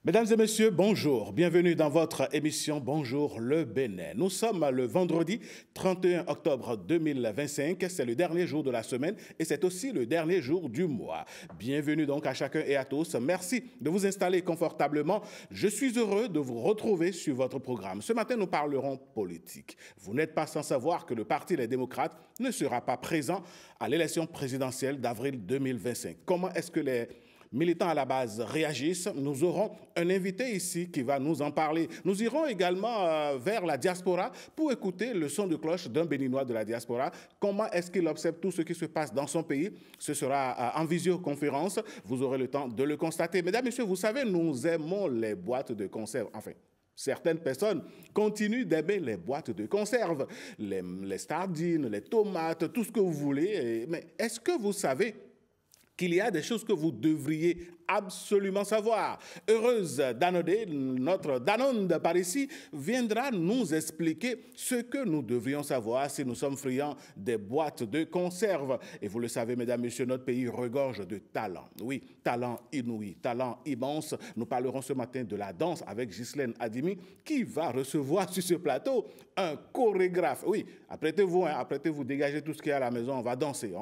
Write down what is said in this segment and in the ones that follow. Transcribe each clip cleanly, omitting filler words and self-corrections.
Mesdames et messieurs, bonjour. Bienvenue dans votre émission Bonjour le Bénin. Nous sommes le vendredi 31 octobre 2025. C'est le dernier jour de la semaine et c'est aussi le dernier jour du mois. Bienvenue donc à chacun et à tous. Merci de vous installer confortablement. Je suis heureux de vous retrouver sur votre programme. Ce matin, nous parlerons politique. Vous n'êtes pas sans savoir que le Parti des démocrates ne sera pas présent à l'élection présidentielle d'avril 2025. Comment est-ce que les militants à la base réagissent? Nous aurons un invité ici qui va nous en parler. Nous irons également vers la diaspora pour écouter le son de cloche d'un Béninois de la diaspora. Comment est-ce qu'il observe tout ce qui se passe dans son pays? Ce sera en visioconférence. Vous aurez le temps de le constater. Mesdames, Messieurs, vous savez, nous aimons les boîtes de conserve. Enfin, certaines personnes continuent d'aimer les boîtes de conserve, les sardines, les tomates, tout ce que vous voulez. Mais est-ce que vous savez qu'il y a des choses que vous devriez absolument savoir? Heureuse Danodé, notre Danone par ici, viendra nous expliquer ce que nous devrions savoir si nous sommes friands des boîtes de conserve. Et vous le savez, mesdames, messieurs, notre pays regorge de talents. Oui, talent inouï, talent immense. Nous parlerons ce matin de la danse avec Ghislaine Adimi, qui va recevoir sur ce plateau un chorégraphe. Oui, apprêtez-vous, apprêtez-vous, dégagez tout ce qu'il y a à la maison, on va danser.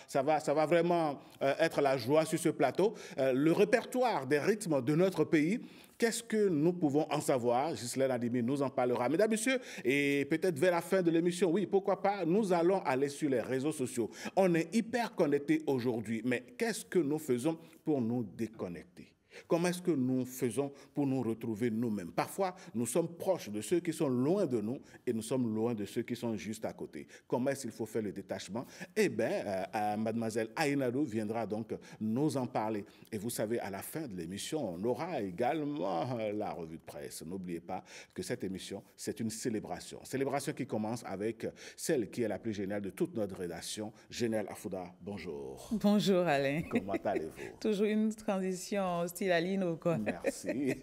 Ça va vraiment être la joie sur ce plateau. Le répertoire des rythmes de notre pays, qu'est-ce que nous pouvons en savoir? Ghislaine Adimi nous en parlera. Mesdames, Messieurs, et peut-être vers la fin de l'émission, oui, pourquoi pas, nous allons aller sur les réseaux sociaux. On est hyper connectés aujourd'hui, mais qu'est-ce que nous faisons pour nous déconnecter? Comment est-ce que nous faisons pour nous retrouver nous-mêmes? Parfois, nous sommes proches de ceux qui sont loin de nous et nous sommes loin de ceux qui sont juste à côté. Comment est-ce qu'il faut faire le détachement? Eh bien, mademoiselle Aïnadou viendra donc nous en parler. Et vous savez, à la fin de l'émission, on aura également la revue de presse. N'oubliez pas que cette émission, c'est une célébration. Célébration qui commence avec celle qui est la plus géniale de toute notre rédaction, Génelle Afouda. Bonjour. Bonjour Alain. Comment allez-vous? Toujours une transition style Aline, quoi. Merci.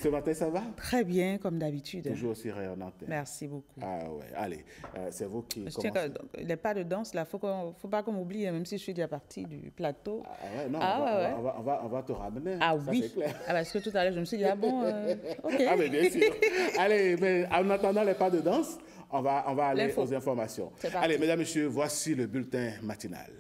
Ce matin, ça va? Très bien, comme d'habitude. Toujours aussi rayonnante. Merci beaucoup. Ah ouais, allez, c'est vous qui commencez. Il n'y a pas de danse, là. Faut pas qu'on m'oublie, même si je suis déjà partie du plateau. Ah ouais, non, on va te ramener. Ah ça, oui. C'est clair. Ah, parce que tout à l'heure, je me suis dit, ah bon, ok. Ah mais bien sûr. Allez, mais en attendant les pas de danse, on va aller aux informations. Allez, mesdames, messieurs, voici le bulletin matinal.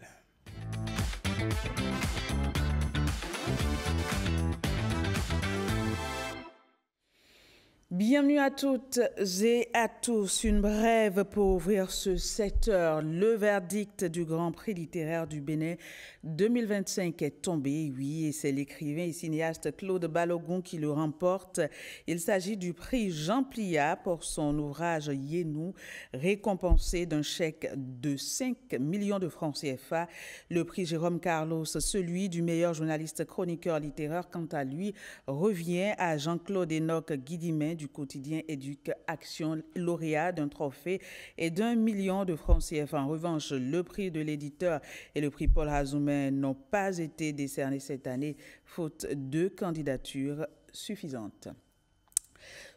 Bienvenue à toutes et à tous. Une brève pour ouvrir ce 7 heures. Le verdict du Grand Prix littéraire du Bénin 2025 est tombé, oui, et c'est l'écrivain et cinéaste Claude Balogun qui le remporte. Il s'agit du prix Jean Plia pour son ouvrage Yenou, récompensé d'un chèque de 5 millions de francs CFA. Le prix Jérôme Carlos, celui du meilleur journaliste chroniqueur littéraire, quant à lui, revient à Jean-Claude Enoch Guidimin du quotidien Éduc Action, lauréat d'un trophée et d'1 million de francs CFA. En revanche, le prix de l'éditeur et le prix Paul Hazoumen n'ont pas été décernés cette année, faute de candidatures suffisantes.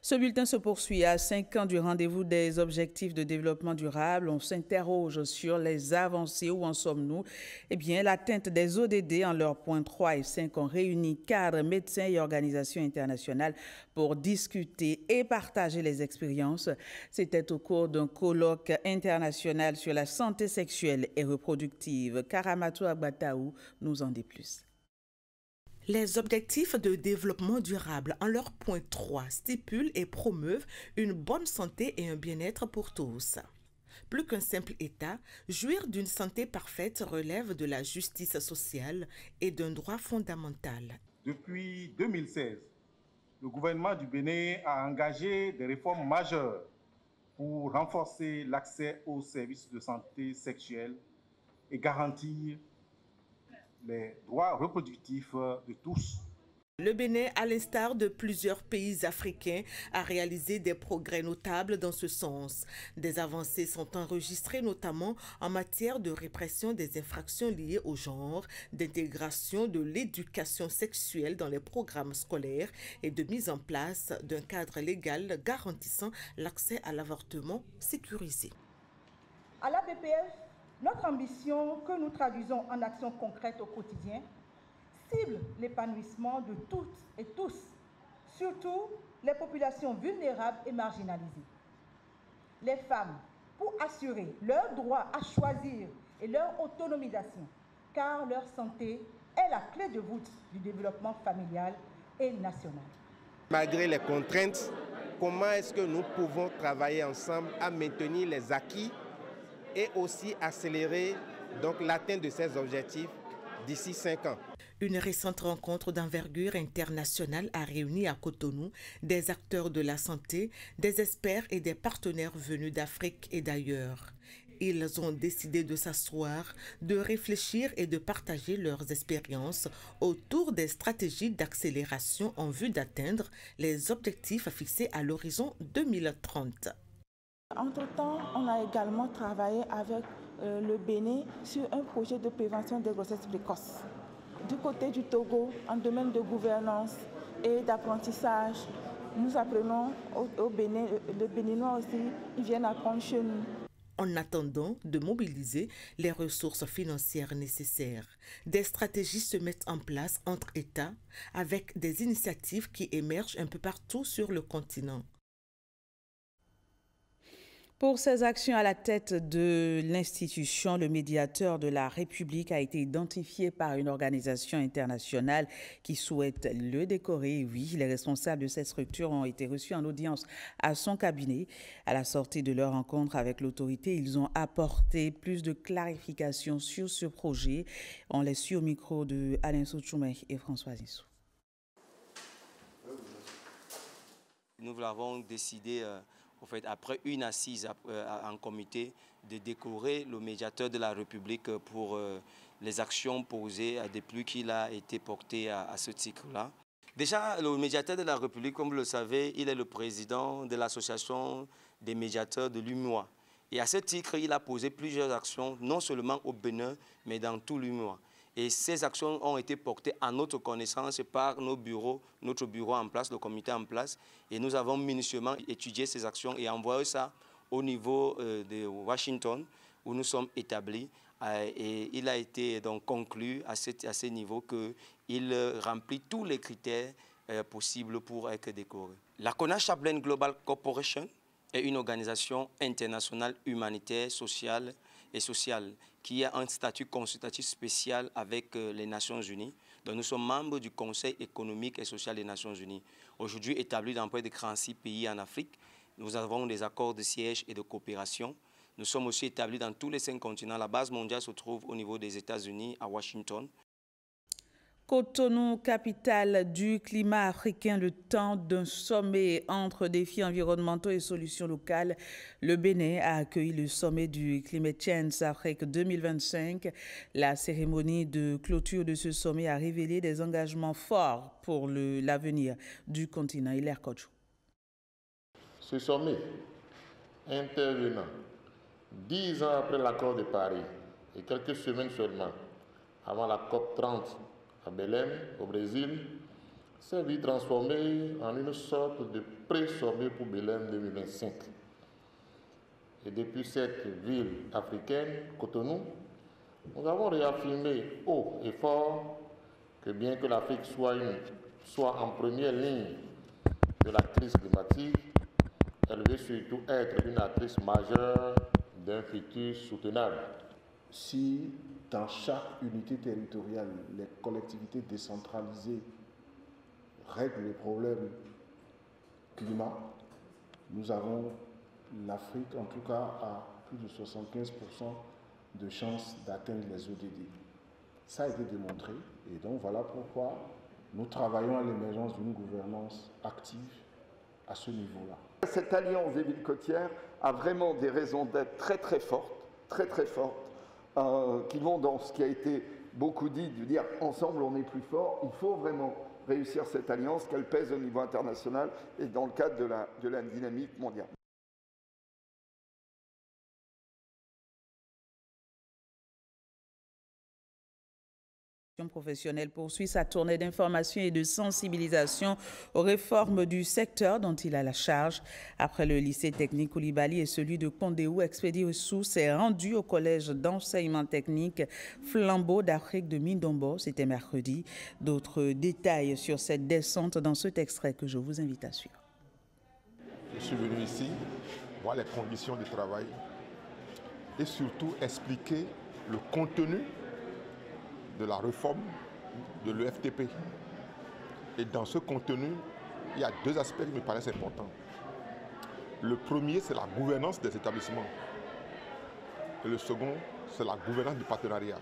Ce bulletin se poursuit à 5 ans du rendez-vous des objectifs de développement durable. On s'interroge sur les avancées. Où en sommes-nous? Eh bien, l'atteinte des ODD en leurs points 3 et 5 ont réuni cadres, médecins et organisations internationales pour discuter et partager les expériences. C'était au cours d'un colloque international sur la santé sexuelle et reproductive. Karamatou Agbataou nous en dit plus. Les objectifs de développement durable en leur point 3 stipulent et promeuvent une bonne santé et un bien-être pour tous. Plus qu'un simple état, jouir d'une santé parfaite relève de la justice sociale et d'un droit fondamental. Depuis 2016, le gouvernement du Bénin a engagé des réformes majeures pour renforcer l'accès aux services de santé sexuelle et garantir les droits reproductifs de tous. Le Bénin, à l'instar de plusieurs pays africains, a réalisé des progrès notables dans ce sens. Des avancées sont enregistrées notamment en matière de répression des infractions liées au genre, d'intégration de l'éducation sexuelle dans les programmes scolaires et de mise en place d'un cadre légal garantissant l'accès à l'avortement sécurisé. À l'ABPF, notre ambition, que nous traduisons en actions concrètes au quotidien, cible l'épanouissement de toutes et tous surtout les populations vulnérables et marginalisées. Les femmes, pour assurer leur droit à choisir et leur autonomisation, car leur santé est la clé de voûte du développement familial et national. Malgré les contraintes, comment est-ce que nous pouvons travailler ensemble à maintenir les acquis et aussi accélérer l'atteinte de ces objectifs d'ici 5 ans? Une récente rencontre d'envergure internationale a réuni à Cotonou des acteurs de la santé, des experts et des partenaires venus d'Afrique et d'ailleurs. Ils ont décidé de s'asseoir, de réfléchir et de partager leurs expériences autour des stratégies d'accélération en vue d'atteindre les objectifs fixés à l'horizon 2030. Entre-temps, on a également travaillé avec le Bénin sur un projet de prévention des grossesses précoces. Du côté du Togo, en domaine de gouvernance et d'apprentissage, nous apprenons au Bénin, les Béninois aussi, ils viennent apprendre chez nous. En attendant de mobiliser les ressources financières nécessaires, des stratégies se mettent en place entre États avec des initiatives qui émergent un peu partout sur le continent. Pour ses actions à la tête de l'institution, le médiateur de la République a été identifié par une organisation internationale qui souhaite le décorer. Oui, les responsables de cette structure ont été reçus en audience à son cabinet. À la sortie de leur rencontre avec l'autorité, ils ont apporté plus de clarifications sur ce projet. On les suit au micro de Alain Soutchoumé et François Zissou. Nous l'avons décidé après une assise en comité, de décorer le médiateur de la République pour les actions posées depuis qu'il a été porté à ce titre-là. Déjà, le médiateur de la République, comme vous le savez, il est le président de l'association des médiateurs de l'UMOA. Et à ce titre, il a posé plusieurs actions, non seulement au Bénin, mais dans tout l'UMOA. Et ces actions ont été portées à notre connaissance par nos bureaux, notre bureau en place, le comité en place. Et nous avons minutieusement étudié ces actions et envoyé ça au niveau de Washington, où nous sommes établis. Et il a été donc conclu à ce niveau qu'il remplit tous les critères possibles pour être décoré. La Kona Chaplain Global Corporation est une organisation internationale humanitaire, sociale et sociale qui a un statut consultatif spécial avec les Nations Unies. Donc nous sommes membres du Conseil économique et social des Nations Unies. Aujourd'hui établi dans près de 46 pays en Afrique, nous avons des accords de siège et de coopération. Nous sommes aussi établis dans tous les 5 continents. La base mondiale se trouve au niveau des États-Unis, à Washington. Cotonou, capitale du climat africain, le temps d'un sommet entre défis environnementaux et solutions locales. Le Bénin a accueilli le sommet du Climate Change Afrique 2025. La cérémonie de clôture de ce sommet a révélé des engagements forts pour l'avenir du continent. Hilaire Kodjou. Ce sommet, intervenant 10 ans après l'accord de Paris et quelques semaines seulement avant la COP 30 à Belém, au Brésil, s'est vite transformé en une sorte de pré-sommet pour Belém 2025. Et depuis cette ville africaine, Cotonou, nous avons réaffirmé haut et fort que bien que l'Afrique soit en première ligne de la crise climatique, elle veut surtout être une actrice majeure d'un futur soutenable. Si dans chaque unité territoriale, les collectivités décentralisées règlent les problèmes climat, nous avons l'Afrique, en tout cas, à plus de 75% de chances d'atteindre les ODD. Ça a été démontré et donc voilà pourquoi nous travaillons à l'émergence d'une gouvernance active à ce niveau-là. Cette alliance des villes côtières a vraiment des raisons d'être très fortes, qui vont dans ce qui a été beaucoup dit, de dire ensemble on est plus fort. Il faut vraiment réussir cette alliance, qu'elle pèse au niveau international et dans le cadre de la dynamique mondiale. Professionnelle poursuit sa tournée d'information et de sensibilisation aux réformes du secteur dont il a la charge. Après le lycée technique Koulibaly et celui de Kondéou, Expédie Oussou s'est rendu au collège d'enseignement technique Flambeau d'Afrique de Mindombo. C'était mercredi. D'autres détails sur cette descente dans cet extrait que je vous invite à suivre. Je suis venu ici voir les conditions de travail et surtout expliquer le contenu de la réforme de l'EFTP. Et dans ce contenu, il y a deux aspects qui me paraissent importants. Le premier, c'est la gouvernance des établissements. Et le second, c'est la gouvernance du partenariat.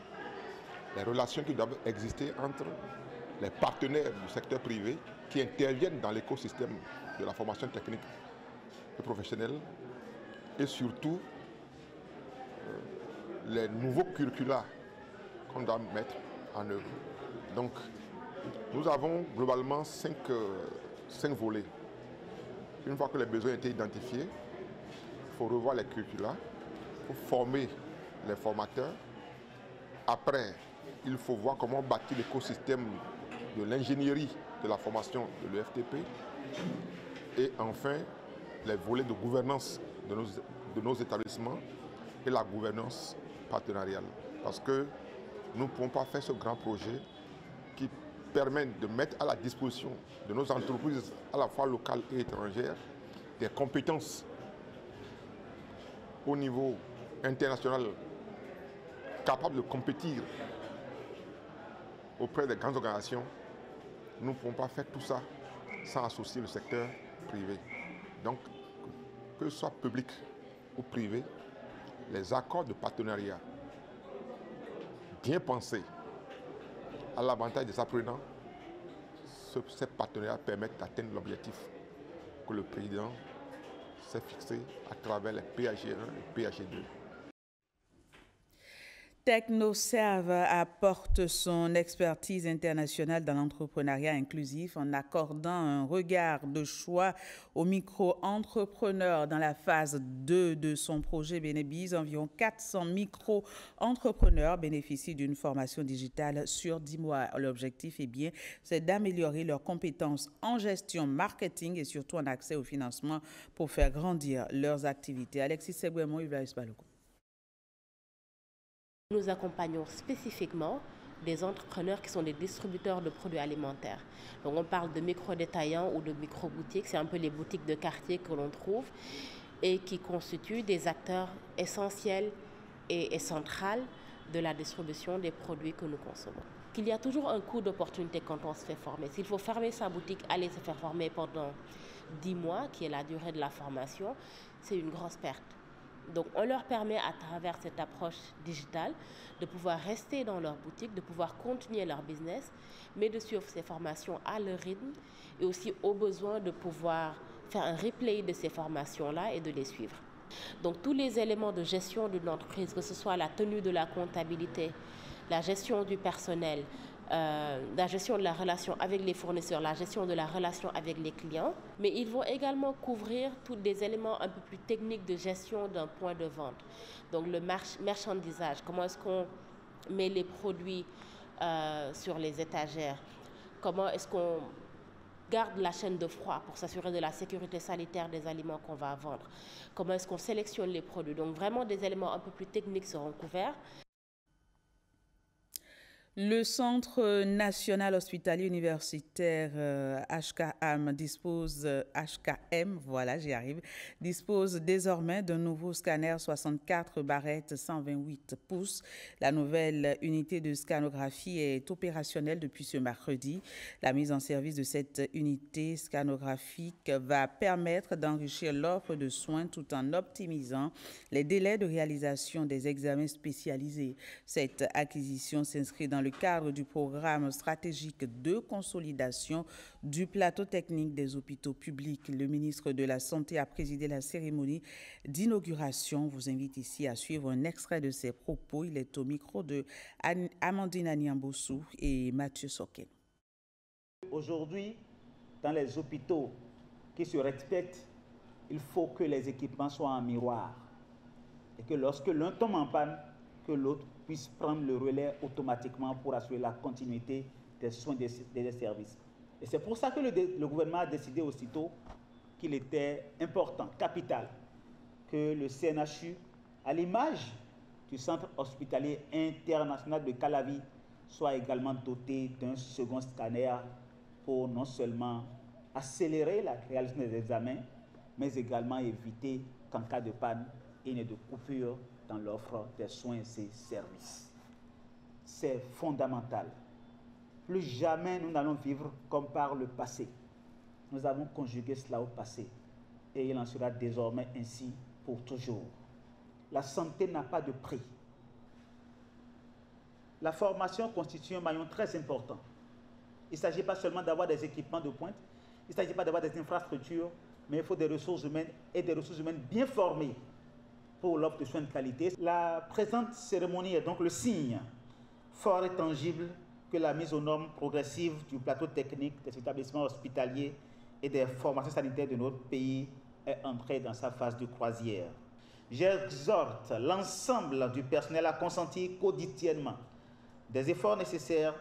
Les relations qui doivent exister entre les partenaires du secteur privé qui interviennent dans l'écosystème de la formation technique et professionnelle et surtout les nouveaux curricula qu'on doit mettre en œuvre. Donc, nous avons globalement cinq volets. Une fois que les besoins ont été identifiés, il faut revoir les curricula, il faut former les formateurs. Après, il faut voir comment bâtir l'écosystème de l'ingénierie de la formation de l'EFTP. Et enfin, les volets de gouvernance de nos établissements et la gouvernance partenariale. Parce que nous ne pouvons pas faire ce grand projet qui permet de mettre à la disposition de nos entreprises, à la fois locales et étrangères, des compétences au niveau international capables de compétir auprès des grandes organisations. Nous ne pouvons pas faire tout ça sans associer le secteur privé. Donc, que ce soit public ou privé, les accords de partenariat bien pensés à l'avantage des apprenants, ces partenariats permettent d'atteindre l'objectif que le président s'est fixé à travers les PAG1 et PAG2. Technoserve apporte son expertise internationale dans l'entrepreneuriat inclusif en accordant un regard de choix aux micro-entrepreneurs. Dans la phase 2 de son projet Bénébiz, environ 400 micro-entrepreneurs bénéficient d'une formation digitale sur 10 mois. L'objectif, c'est d'améliorer leurs compétences en gestion, marketing et surtout en accès au financement pour faire grandir leurs activités. Alexis Segouemon, Yves Baloko. Nous accompagnons spécifiquement des entrepreneurs qui sont des distributeurs de produits alimentaires. Donc on parle de micro-détaillants ou de micro-boutiques, c'est un peu les boutiques de quartier que l'on trouve et qui constituent des acteurs essentiels et centrales de la distribution des produits que nous consommons. Il y a toujours un coût d'opportunité quand on se fait former. S'il faut fermer sa boutique, aller se faire former pendant 10 mois, qui est la durée de la formation, c'est une grosse perte. Donc on leur permet à travers cette approche digitale de pouvoir rester dans leur boutique, de pouvoir continuer leur business, mais de suivre ces formations à leur rythme et aussi au besoin de pouvoir faire un replay de ces formations-là et de les suivre. Donc tous les éléments de gestion d'une entreprise, que ce soit la tenue de la comptabilité, la gestion du personnel, la gestion de la relation avec les fournisseurs, la gestion de la relation avec les clients, mais ils vont également couvrir tous des éléments un peu plus techniques de gestion d'un point de vente. Donc le marchandisage, comment est-ce qu'on met les produits sur les étagères, comment est-ce qu'on garde la chaîne de froid pour s'assurer de la sécurité sanitaire des aliments qu'on va vendre, comment est-ce qu'on sélectionne les produits. Donc vraiment des éléments un peu plus techniques seront couverts. Le Centre national hospitalier universitaire HKM dispose désormais d'un nouveau scanner 64/128 pouces. La nouvelle unité de scanographie est opérationnelle depuis ce mercredi. La mise en service de cette unité scanographique va permettre d'enrichir l'offre de soins tout en optimisant les délais de réalisation des examens spécialisés. Cette acquisition s'inscrit dans le cadre du programme stratégique de consolidation du plateau technique des hôpitaux publics. Le ministre de la Santé a présidé la cérémonie d'inauguration. Je vous invite ici à suivre un extrait de ses propos. Il est au micro de Amandine Aniambossou et Mathieu Soken. Aujourd'hui, dans les hôpitaux qui se respectent, il faut que les équipements soient en miroir et que lorsque l'un tombe en panne, que l'autre puisse prendre le relais automatiquement pour assurer la continuité des soins des services. Et c'est pour ça que le gouvernement a décidé aussitôt qu'il était important, capital, que le CNHU, à l'image du Centre hospitalier international de Calavi, soit également doté d'un second scanner pour non seulement accélérer la réalisation des examens, mais également éviter qu'en cas de panne, il n'y ait de coupure dans l'offre des soins et services. C'est fondamental. Plus jamais nous n'allons vivre comme par le passé. Nous avons conjugué cela au passé et il en sera désormais ainsi pour toujours. La santé n'a pas de prix. La formation constitue un maillon très important. Il ne s'agit pas seulement d'avoir des équipements de pointe, il ne s'agit pas d'avoir des infrastructures, mais il faut des ressources humaines et des ressources humaines bien formées pour l'offre de soins de qualité. La présente cérémonie est donc le signe fort et tangible que la mise aux normes progressives du plateau technique des établissements hospitaliers et des formations sanitaires de notre pays est entrée dans sa phase de croisière. J'exhorte l'ensemble du personnel à consentir quotidiennement des efforts nécessaires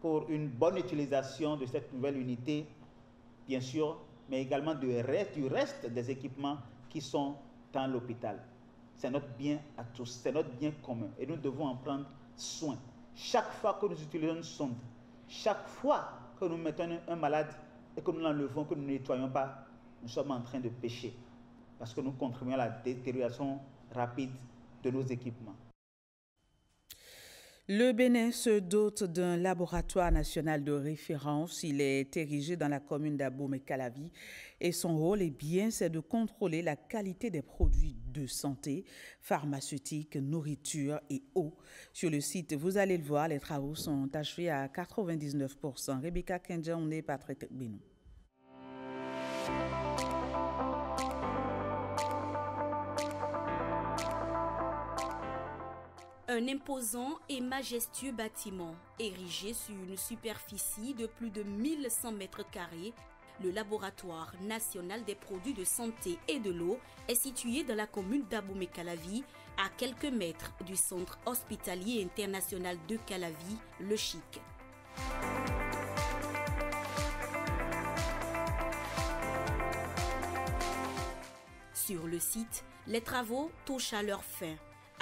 pour une bonne utilisation de cette nouvelle unité, bien sûr, mais également du reste des équipements qui sont dans l'hôpital. C'est notre bien à tous, c'est notre bien commun et nous devons en prendre soin. Chaque fois que nous utilisons une sonde, chaque fois que nous mettons un malade et que nous l'enlevons, que nous ne nettoyons pas, nous sommes en train de pécher parce que nous contribuons à la détérioration rapide de nos équipements. Le Bénin se dote d'un laboratoire national de référence. Il est érigé dans la commune d'Abomey-Calavi et son rôle, c'est de contrôler la qualité des produits de santé, pharmaceutiques, nourriture et eau. Sur le site, vous allez le voir, les travaux sont achevés à 99%. Rebecca Kenjaoune et Patrick Binou. Un imposant et majestueux bâtiment érigé sur une superficie de plus de 1100 mètres carrés, le laboratoire national des produits de santé et de l'eau est situé dans la commune d'Abomey-Calavi, à quelques mètres du centre hospitalier international de Calavi, le CHIC. Sur le site, les travaux touchent à leur fin,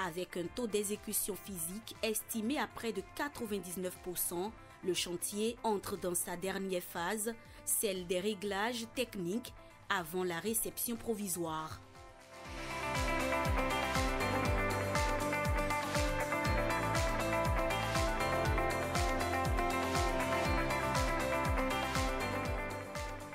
avec un taux d'exécution physique estimé à près de 99%, le chantier entre dans sa dernière phase, celle des réglages techniques avant la réception provisoire.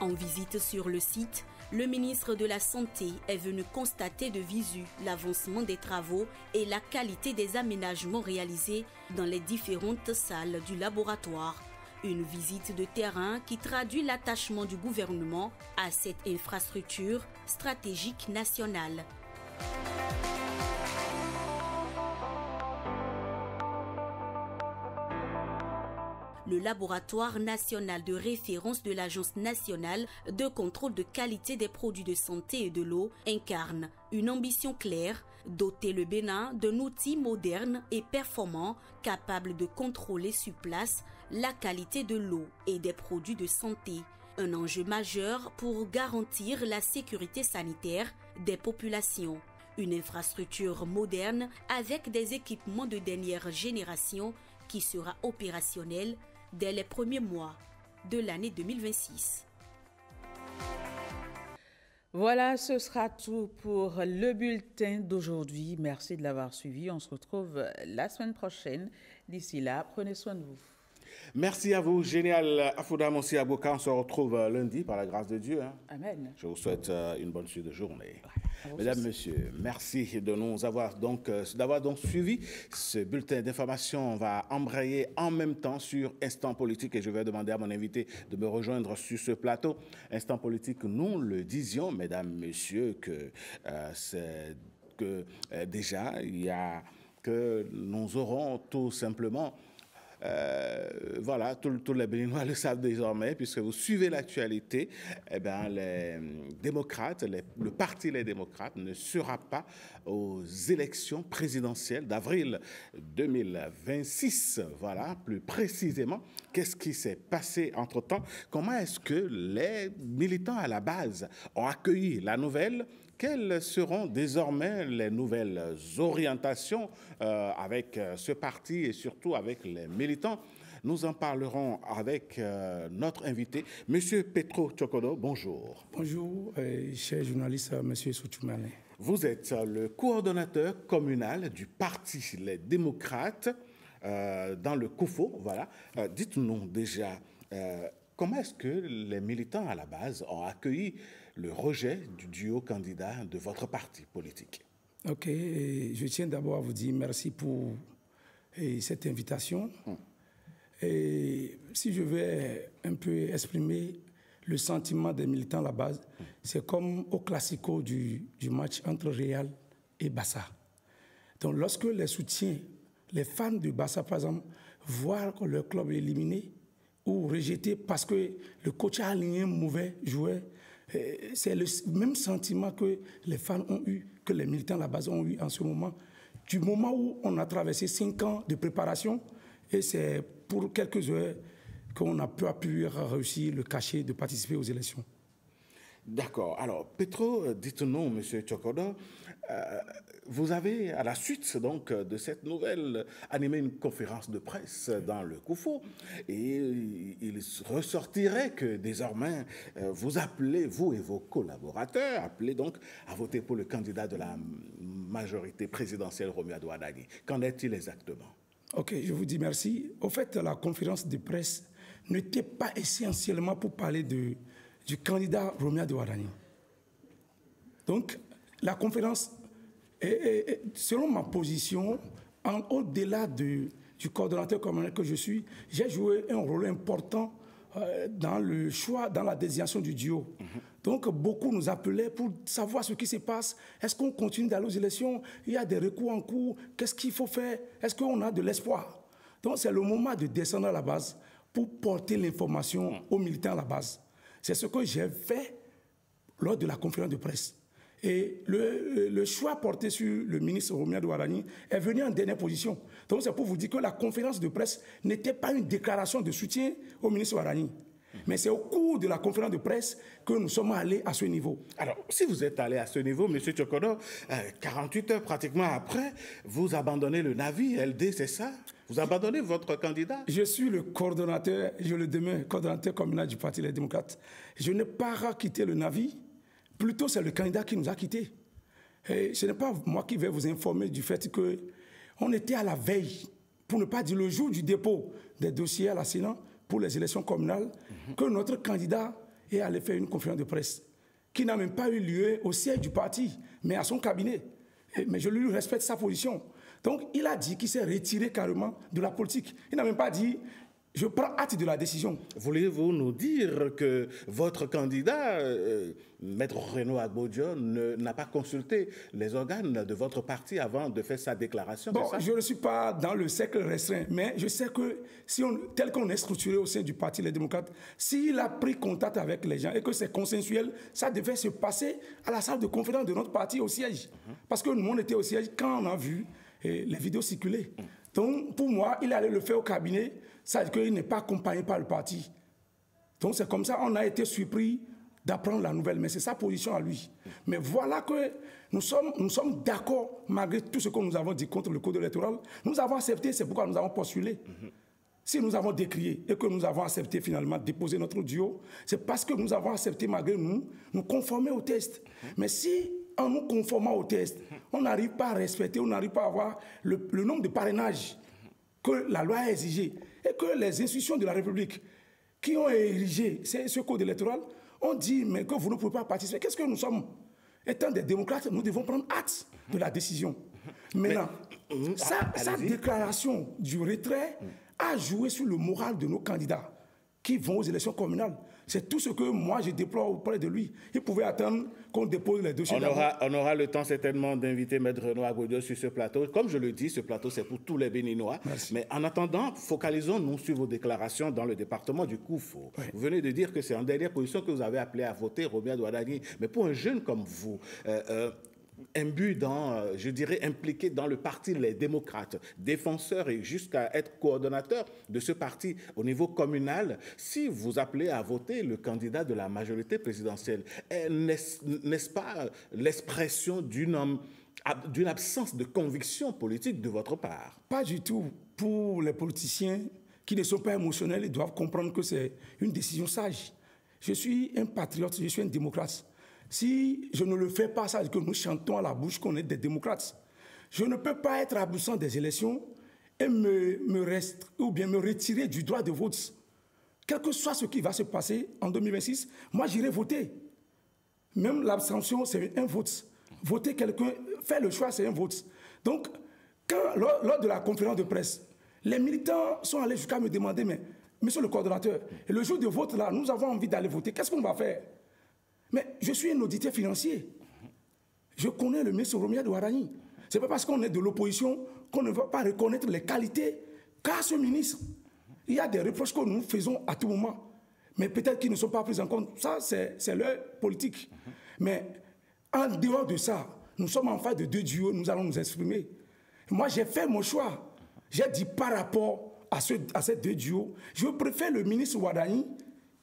En visite sur le site, le ministre de la Santé est venu constater de visu l'avancement des travaux et la qualité des aménagements réalisés dans les différentes salles du laboratoire. Une visite de terrain qui traduit l'attachement du gouvernement à cette infrastructure stratégique nationale. Le laboratoire national de référence de l'Agence nationale de contrôle de qualité des produits de santé et de l'eau incarne une ambition claire, doter le Bénin d'un outil moderne et performant capable de contrôler sur place la qualité de l'eau et des produits de santé. Un enjeu majeur pour garantir la sécurité sanitaire des populations. Une infrastructure moderne avec des équipements de dernière génération qui sera opérationnelle dès les premiers mois de l'année 2026. Voilà, ce sera tout pour le bulletin d'aujourd'hui. Merci de l'avoir suivi. On se retrouve la semaine prochaine. D'ici là, prenez soin de vous. Merci à vous, génial Afouda Monsi Aboka. On se retrouve lundi par la grâce de Dieu. Amen. Je vous souhaite une bonne suite de journée. Mesdames, Messieurs, merci de nous avoir d'avoir suivi ce bulletin d'information. On va embrayer en même temps sur Instant Politique et je vais demander à mon invité de me rejoindre sur ce plateau. Instant Politique, nous le disions, Mesdames, Messieurs, que déjà, que nous aurons tout simplement voilà, tous les Béninois le savent désormais, puisque vous suivez l'actualité, eh bien, les démocrates, le parti Les Démocrates ne sera pas aux élections présidentielles d'avril 2026. Voilà, plus précisément, qu'est-ce qui s'est passé entre-temps? Comment est-ce que les militants à la base ont accueilli la nouvelle? Quelles seront désormais les nouvelles orientations avec ce parti et surtout avec les militants? Nous en parlerons avec notre invité, M. Petro Tchokodo. Bonjour. Bonjour, cher journaliste, M. Soutoumane. Vous êtes le coordonnateur communal du parti Les Démocrates dans le Koufo. Voilà. Dites-nous déjà, comment est-ce que les militants à la base ont accueilli le rejet du duo candidat de votre parti politique? Ok, je tiens d'abord à vous dire merci pour cette invitation. Et si je vais un peu exprimer le sentiment des militants à la base, c'est comme au classico du match entre Real et Barça. Donc lorsque les soutiens, les fans du Barça par exemple, voient que leur club est éliminé ou rejeté parce que le coach a aligné un mauvais joueur, c'est le même sentiment que les fans ont eu, que les militants à la base ont eu en ce moment. Du moment où on a traversé 5 ans de préparation, et c'est pour quelques heures qu'on a pu réussir le cachet de participer aux élections. D'accord. Alors, Petro, dites-nous, M. Tchokodo, vous avez, à la suite donc, de cette nouvelle, animé une conférence de presse dans le Koufo. Et il ressortirait que désormais, vous appelez, vous et vos collaborateurs, appelez donc à voter pour le candidat de la majorité présidentielle, Romuald Ouadani. Qu'en est-il exactement? Ok, je vous dis merci. Au fait, la conférence de presse n'était pas essentiellement pour parler du candidat Romuald Ouadani. Donc, la conférence, selon ma position, au-delà du coordonnateur communal que je suis, j'ai joué un rôle important dans le choix, dans la désignation du duo. Donc, beaucoup nous appelaient pour savoir ce qui se passe. Est-ce qu'on continue d'aller aux élections? Il y a des recours en cours. Qu'est-ce qu'il faut faire? Est-ce qu'on a de l'espoir? Donc, c'est le moment de descendre à la base pour porter l'information aux militants à la base. C'est ce que j'ai fait lors de la conférence de presse. Et le choix porté sur le ministre Romuald Ouadani est venu en dernière position. Donc, c'est pour vous dire que la conférence de presse n'était pas une déclaration de soutien au ministre Ouadani. Mais c'est au cours de la conférence de presse que nous sommes allés à ce niveau. Alors, si vous êtes allé à ce niveau, M. Tchokodo, 48 heures pratiquement après, vous abandonnez le Navi, LD, c'est ça? Vous abandonnez votre candidat? Je suis le coordonnateur, je le demeure, coordonnateur communal du Parti Les Démocrates. Je n'ai pas quitté le Navi, plutôt c'est le candidat qui nous a quittés. Et ce n'est pas moi qui vais vous informer du fait qu'on était à la veille, pour ne pas dire le jour du dépôt des dossiers à la Sénat, pour les élections communales, que notre candidat est allé faire une conférence de presse qui n'a même pas eu lieu au siège du parti, mais à son cabinet. Mais je lui respecte sa position. Donc, il a dit qu'il s'est retiré carrément de la politique. Il n'a même pas dit « je prends acte de la décision ». Voulez-vous nous dire que votre candidat, Maître Renaud Agbodio, n'a pas consulté les organes de votre parti avant de faire sa déclaration? Bon, je ne suis pas dans le cercle restreint, mais je sais que tel qu'on est structuré au sein du Parti Les Démocrates, s'il a pris contact avec les gens et que c'est consensuel, ça devait se passer à la salle de conférence de notre parti au siège. Parce que nous, on était au siège quand on a vu les vidéos circuler. Donc, pour moi, il allait le faire au cabinet, ça veut dire qu'il n'est pas accompagné par le parti. Donc, c'est comme ça, on a été surpris d'apprendre la nouvelle, mais c'est sa position à lui. Mais voilà que nous sommes d'accord, malgré tout ce que nous avons dit contre le code électoral, nous avons accepté, c'est pourquoi nous avons postulé. Si nous avons décrié et que nous avons accepté finalement de déposer notre duo, c'est parce que nous avons accepté, malgré nous conformer au test. Mais si, en nous conformant au test, on n'arrive pas à respecter, on n'arrive pas à avoir le nombre de parrainages que la loi a exigé, et que les institutions de la République qui ont érigé ce code électoral ont dit mais que vous ne pouvez pas participer. Qu'est-ce que nous sommes? Étant des démocrates, nous devons prendre acte de la décision. Maintenant, sa déclaration du retrait a joué sur le moral de nos candidats qui vont aux élections communales. C'est tout ce que moi je déploie auprès de lui. Il pouvait attendre qu'on dépose les dossiers. On aura le temps certainement d'inviter Maître Renaud Agbodio sur ce plateau. Comme je le dis, ce plateau c'est pour tous les Béninois. Merci. Mais en attendant, focalisons-nous sur vos déclarations dans le département du Koufo. Oui. Vous venez de dire que c'est en dernière position que vous avez appelé à voter Romiad Ouadani. Mais pour un jeune comme vous, imbu dans, je dirais, impliqué dans le parti Les Démocrates, défenseur et jusqu'à être coordonnateur de ce parti au niveau communal, si vous appelez à voter le candidat de la majorité présidentielle, n'est-ce pas l'expression d'une absence de conviction politique de votre part? Pas du tout. Pour les politiciens qui ne sont pas émotionnels, ils doivent comprendre que c'est une décision sage. Je suis un patriote, je suis un démocrate. Si je ne le fais pas, ça veut dire que nous chantons à la bouche qu'on est des démocrates. Je ne peux pas être absent des élections et me retirer du droit de vote. Quel que soit ce qui va se passer en 2026, moi j'irai voter. Même l'abstention, c'est un vote. Voter quelqu'un, faire le choix, c'est un vote. Donc, lors de la conférence de presse, les militants sont allés jusqu'à me demander, mais monsieur le coordonnateur, le jour de vote là, nous avons envie d'aller voter, qu'est-ce qu'on va faire? Mais je suis un auditeur financier. Je connais le ministre Romiad Ouadani. Ce n'est pas parce qu'on est de l'opposition qu'on ne va pas reconnaître les qualités qu'a ce ministre. Il y a des reproches que nous faisons à tout moment. Mais peut-être qu'ils ne sont pas pris en compte. Ça, c'est leur politique. Mais en dehors de ça, nous sommes en face de deux duos, nous allons nous exprimer. Moi, j'ai fait mon choix. J'ai dit par rapport à ces deux duos, je préfère le ministre Ouadani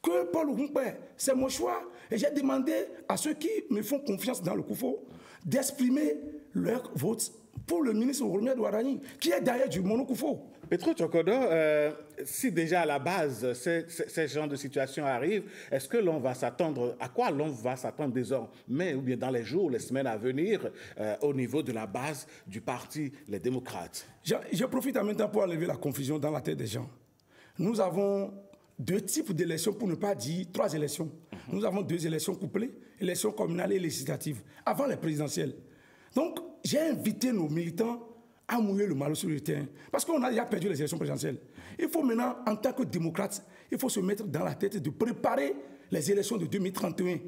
que Paul Oumpe. C'est mon choix. Et j'ai demandé à ceux qui me font confiance dans le Koufo d'exprimer leur vote pour le ministre Romiad Ouadani, qui est derrière du Mono Koufo. Petro Tchokodo, si déjà à la base ces genres de situations arrivent, est-ce que l'on va s'attendre, à quoi l'on va s'attendre désormais, ou bien dans les jours, les semaines à venir, au niveau de la base du parti Les Démocrates? Je profite en même temps pour enlever la confusion dans la tête des gens. Nous avons deux types d'élections, pour ne pas dire trois élections. Nous avons deux élections couplées, élections communales et législatives, avant les présidentielles. Donc, j'ai invité nos militants à mouiller le maillot sur le terrain, parce qu'on a déjà perdu les élections présidentielles. Il faut maintenant, en tant que démocrate, il faut se mettre dans la tête de préparer les élections de 2031.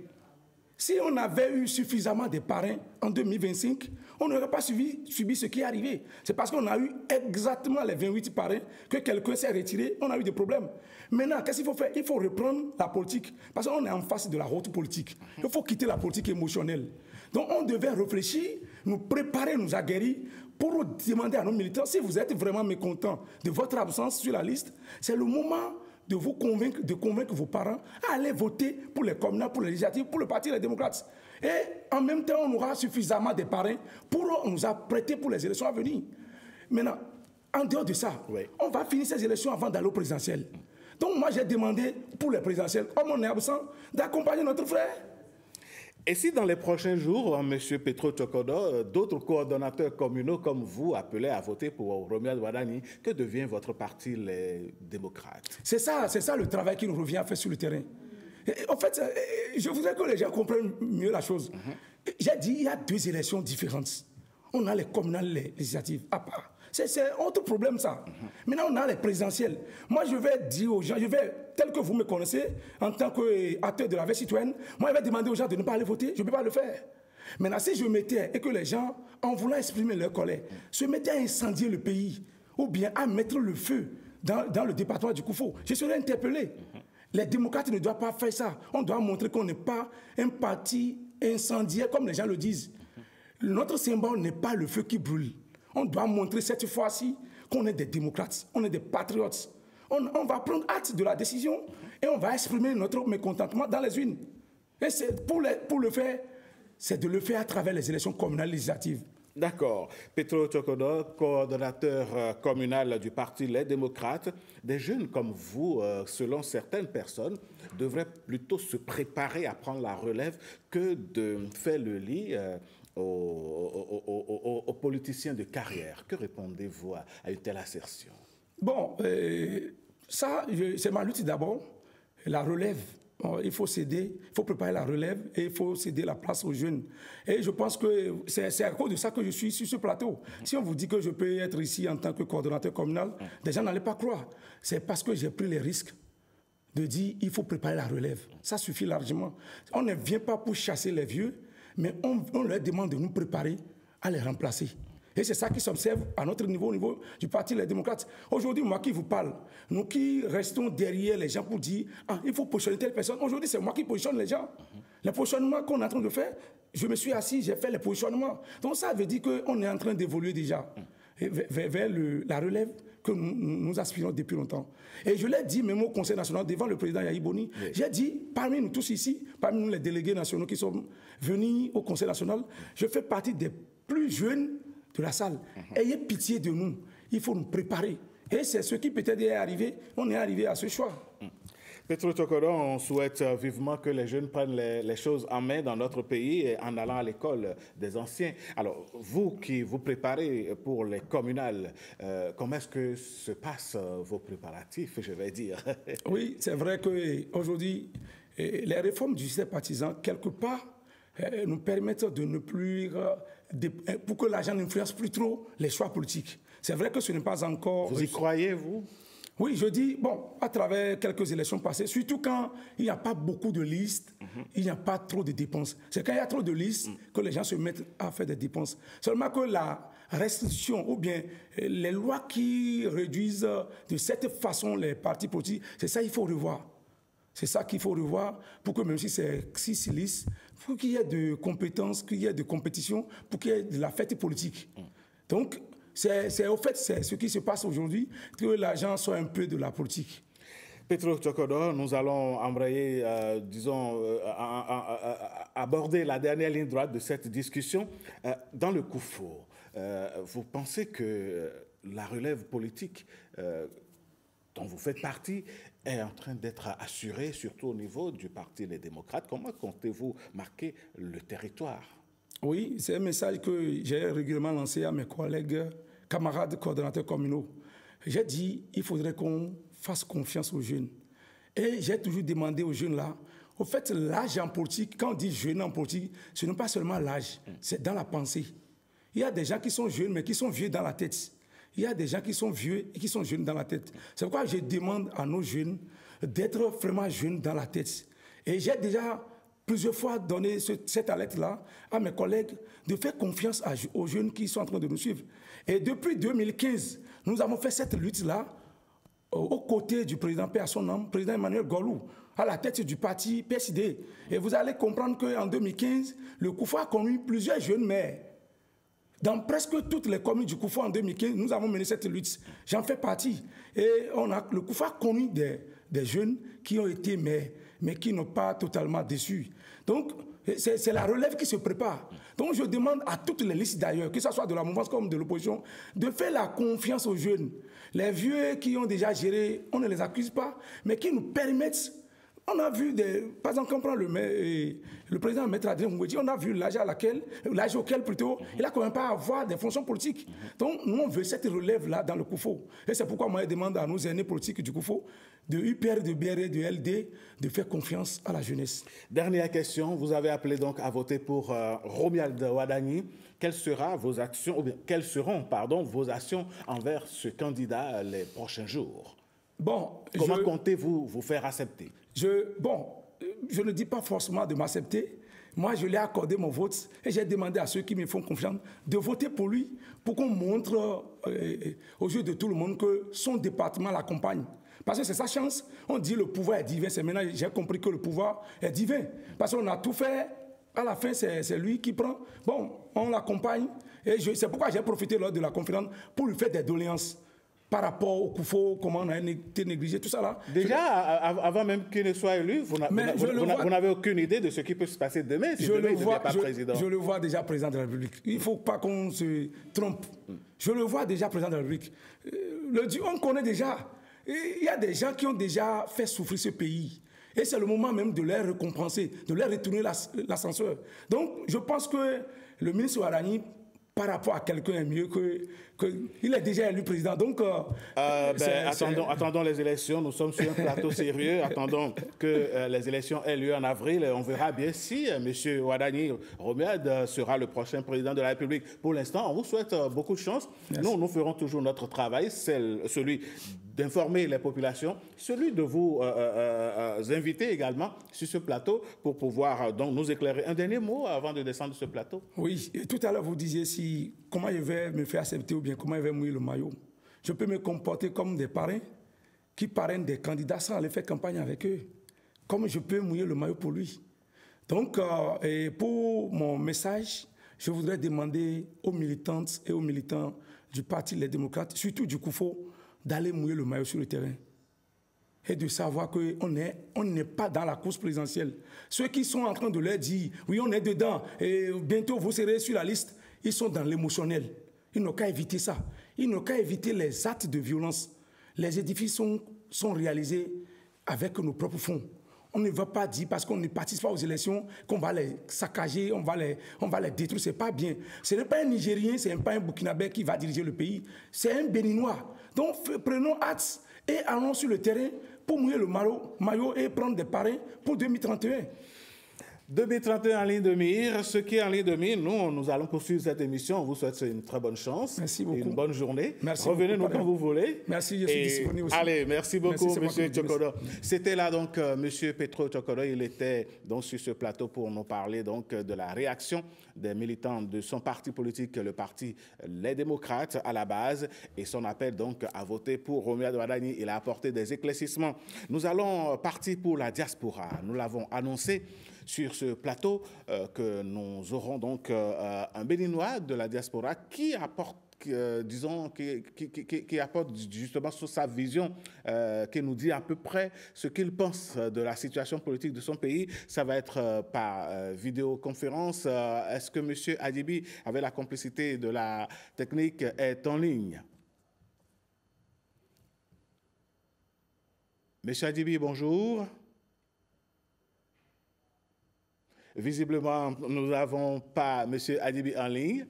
Si on avait eu suffisamment de parrains en 2025, on n'aurait pas subi ce qui est arrivé. C'est parce qu'on a eu exactement les 28 parrains que quelqu'un s'est retiré, on a eu des problèmes. Maintenant, qu'est-ce qu'il faut faire? Il faut reprendre la politique, parce qu'on est en face de la haute politique. Il faut quitter la politique émotionnelle. Donc on devait réfléchir, nous préparer, nous aguerrir, pour demander à nos militants, si vous êtes vraiment mécontents de votre absence sur la liste, c'est le moment de vous convaincre, de convaincre vos parents à aller voter pour les communales, pour les législatives, pour le Parti des Démocrates. Et en même temps, on aura suffisamment de parrains pour nous apprêter pour les élections à venir. Maintenant, en dehors de ça, on va finir ces élections avant d'aller aux présidentielles. Donc moi, j'ai demandé pour les présidentielles, comme on est absent, d'accompagner notre frère. Et si dans les prochains jours, M. Petro Tchokodo, d'autres coordonnateurs communaux comme vous appelaient à voter pour Romiad Ouadani, que devient votre parti, les Démocrates? C'est ça le travail qui nous revient à faire sur le terrain. Et, en fait, je voudrais que les gens comprennent mieux la chose. J'ai dit, il y a deux élections différentes. On a les communales, les législatives, à part. C'est un autre problème, ça. Maintenant, on a les présidentielles. Moi, je vais dire aux gens, tel que vous me connaissez, en tant qu'acteur de la vie citoyenne, moi, je vais demander aux gens de ne pas aller voter. Je ne peux pas le faire. Maintenant, si je mettais, et que les gens, en voulant exprimer leur colère, se mettaient à incendier le pays, ou bien à mettre le feu dans le département du Koufo, je serais interpellé. Les démocrates ne doivent pas faire ça. On doit montrer qu'on n'est pas un parti incendiaire, comme les gens le disent. Notre symbole n'est pas le feu qui brûle. On doit montrer cette fois-ci qu'on est des démocrates, on est des patriotes. On va prendre acte de la décision et on va exprimer notre mécontentement dans les urnes. Et pour le faire, c'est de le faire à travers les élections communales législatives. D'accord. Petro Tchokodo, coordonnateur communal du Parti Les Démocrates, des jeunes comme vous, selon certaines personnes, devraient plutôt se préparer à prendre la relève que de faire le lit aux politiciens de carrière. Que répondez-vous à une telle assertion? Bon, ça, c'est ma lutte d'abord. La relève, il faut céder, il faut préparer la relève et il faut céder la place aux jeunes. Et je pense que c'est à cause de ça que je suis sur ce plateau. Si on vous dit que je peux être ici en tant que coordonnateur communal, les gens n'allaient pas croire. C'est parce que j'ai pris les risques de dire il faut préparer la relève. Ça suffit largement. On ne vient pas pour chasser les vieux, mais on leur demande de nous préparer à les remplacer. Et c'est ça qui s'observe à notre niveau, au niveau du Parti Les Démocrates. Aujourd'hui, moi qui vous parle, nous qui restons derrière les gens pour dire il faut positionner telle personne. Aujourd'hui, c'est moi qui positionne les gens. Les positionnements qu'on est en train de faire, je me suis assis, j'ai fait les positionnements. Donc ça veut dire qu'on est en train d'évoluer déjà vers la relève que nous aspirons depuis longtemps. Et je l'ai dit même au Conseil national devant le président Yahi Boni, j'ai dit, parmi nous tous ici, parmi nous les délégués nationaux qui sont venus au Conseil national, je fais partie des plus jeunes de la salle. Ayez pitié de nous, il faut nous préparer. Et c'est ce qui peut-être est arrivé, on est arrivé à ce choix. Petro Tchokodo, on souhaite vivement que les jeunes prennent les choses en main dans notre pays en allant à l'école des anciens. Alors, vous qui vous préparez pour les communales, comment est-ce que se passent vos préparatifs, je vais dire? Oui, c'est vrai qu'aujourd'hui, les réformes du système partisan, quelque part, nous permettent de ne plus... pour que l'argent n'influence plus trop les choix politiques. C'est vrai que ce n'est pas encore... Vous y croyez, vous? Oui, je dis, à travers quelques élections passées, surtout quand il n'y a pas beaucoup de listes, il n'y a pas trop de dépenses. C'est quand il y a trop de listes que les gens se mettent à faire des dépenses. Seulement que la restitution ou bien les lois qui réduisent de cette façon les partis politiques, c'est ça qu'il faut revoir. C'est ça qu'il faut revoir pour que même si c'est 6 listes, pour qu'il y ait de compétences, qu'il y ait de compétition, pour qu'il y ait de la fête politique. Donc, c'est au fait, c'est ce qui se passe aujourd'hui, que l'argent soit un peu de la politique. Petro Tchokodo, nous allons embrayer, aborder la dernière ligne droite de cette discussion. Dans le Koufo, vous pensez que la relève politique dont vous faites partie est en train d'être assurée, surtout au niveau du Parti Les Démocrates? Comment comptez-vous marquer le territoire? Oui, c'est un message que j'ai régulièrement lancé à mes collègues, camarades, coordonnateurs communaux. J'ai dit il faudrait qu'on fasse confiance aux jeunes. Et j'ai toujours demandé aux jeunes là, au fait, l'âge en politique, quand on dit jeune en politique, ce n'est pas seulement l'âge, c'est dans la pensée. Il y a des gens qui sont jeunes, mais qui sont vieux dans la tête. Il y a des gens qui sont vieux et qui sont jeunes dans la tête. C'est pourquoi je demande à nos jeunes d'être vraiment jeunes dans la tête. Et j'ai déjà plusieurs fois donné cette alerte-là à mes collègues de faire confiance aux jeunes qui sont en train de nous suivre. Et depuis 2015, nous avons fait cette lutte-là aux côtés du président, paix à son nom, président Emmanuel Golou, à la tête du parti PSD. Et vous allez comprendre qu'en 2015, le Koufo a connu plusieurs jeunes maires. Dans presque toutes les communes du Koufo en 2015, nous avons mené cette lutte. J'en fais partie. Et le Koufo a connu des jeunes qui ont été maires, mais qui n'ont pas totalement déçu. Donc, c'est la relève qui se prépare. Donc, je demande à toutes les listes d'ailleurs, que ce soit de la mouvance comme de l'opposition, de faire la confiance aux jeunes. Les vieux qui ont déjà géré, on ne les accuse pas, mais qui nous permettent... On a vu, par exemple, quand on prend le président Maître Adrien Mouedi, on a vu l'âge auquel plutôt, il a quand même pas à avoir des fonctions politiques. Donc, nous, on veut cette relève-là dans le Koufo. Et c'est pourquoi moi, je demande à nos aînés politiques du Koufo, de UPR, de BRE, de LD, de faire confiance à la jeunesse. Dernière question, vous avez appelé donc à voter pour Romuald Wadagni. Quelles seront vos actions envers ce candidat les prochains jours? Comment comptez-vous vous faire accepter? Je ne dis pas forcément de m'accepter. Moi, je lui ai accordé mon vote et j'ai demandé à ceux qui me font confiance de voter pour lui, pour qu'on montre aux yeux de tout le monde que son département l'accompagne. Parce que c'est sa chance. On dit le pouvoir est divin. C'est maintenant j'ai compris que le pouvoir est divin. Parce qu'on a tout fait. À la fin, c'est lui qui prend. On l'accompagne. Et c'est pourquoi j'ai profité lors de la conférence pour lui faire des doléances. Par rapport au Koufo, comment on a été négligé, tout ça là. Déjà, avant même qu'il ne soit élu, vous n'avez aucune idée de ce qui peut se passer demain si demain il ne devient pas président. Je le vois déjà président de la République. Il ne faut pas qu'on se trompe. Je le vois déjà président de la République. On connaît déjà. Il y a des gens qui ont déjà fait souffrir ce pays. Et c'est le moment même de leur récompenser, de leur retourner l'ascenseur. Donc, je pense que le ministre Wadagni par rapport à quelqu'un est mieux qu'il est déjà élu président. Donc, attendons les élections. Nous sommes sur un plateau sérieux. Attendons que les élections aient lieu en avril. On verra bien si M. Wadani Romiad sera le prochain président de la République. Pour l'instant, on vous souhaite beaucoup de chance. Merci. Nous ferons toujours notre travail, celui d'informer les populations, celui de vous inviter également sur ce plateau pour pouvoir donc nous éclairer. Un dernier mot avant de descendre de ce plateau. Oui, et tout à l'heure vous disiez comment je vais me faire accepter ou bien comment je vais mouiller le maillot. Je peux me comporter comme des parrains qui parrainent des candidats sans aller faire campagne avec eux. Comme je peux mouiller le maillot pour lui. Donc, et pour mon message, je voudrais demander aux militantes et aux militants du Parti Les Démocrates, surtout du COUFO, d'aller mouiller le maillot sur le terrain et de savoir qu'on n'est pas dans la course présidentielle. Ceux qui sont en train de leur dire « oui, on est dedans et bientôt vous serez sur la liste », ils sont dans l'émotionnel. Ils n'ont qu'à éviter ça. Ils n'ont qu'à éviter les actes de violence. Les édifices sont réalisés avec nos propres fonds. On ne va pas dire, parce qu'on ne participe pas aux élections, qu'on va les saccager, on va les détruire. Ce n'est pas bien. Ce n'est pas un Nigérien, ce n'est pas un Burkinabé qui va diriger le pays. C'est un Béninois. Donc, prenons hâte et allons sur le terrain pour mouiller le maillot et prendre des parrains pour 2031. 2031 en ligne de mire. Ce qui est en ligne de mire, nous allons poursuivre cette émission. On vous souhaite une très bonne chance. Merci beaucoup. Et une bonne journée. Merci. Revenez-nous quand vous voulez. Merci, je suis disponible aussi. Allez, merci beaucoup, merci, M. Tchokodo. C'était là donc M. Petro Tchokodo. Il était donc sur ce plateau pour nous parler donc de la réaction des militants de son parti politique, le parti Les Démocrates à la base, et son appel donc à voter pour Romiad Wadani. Il a apporté des éclaircissements. Nous allons partir pour la diaspora. Nous l'avons annoncé sur ce plateau que nous aurons donc un Béninois de la diaspora qui apporte, qui apporte justement sur sa vision, qui nous dit à peu près ce qu'il pense de la situation politique de son pays. Ça va être par vidéoconférence. Est-ce que M. Adibi, avec la complicité de la technique, est en ligne? M. Adibi, bonjour. Visiblement, nous n'avons pas M. Adibi en ligne.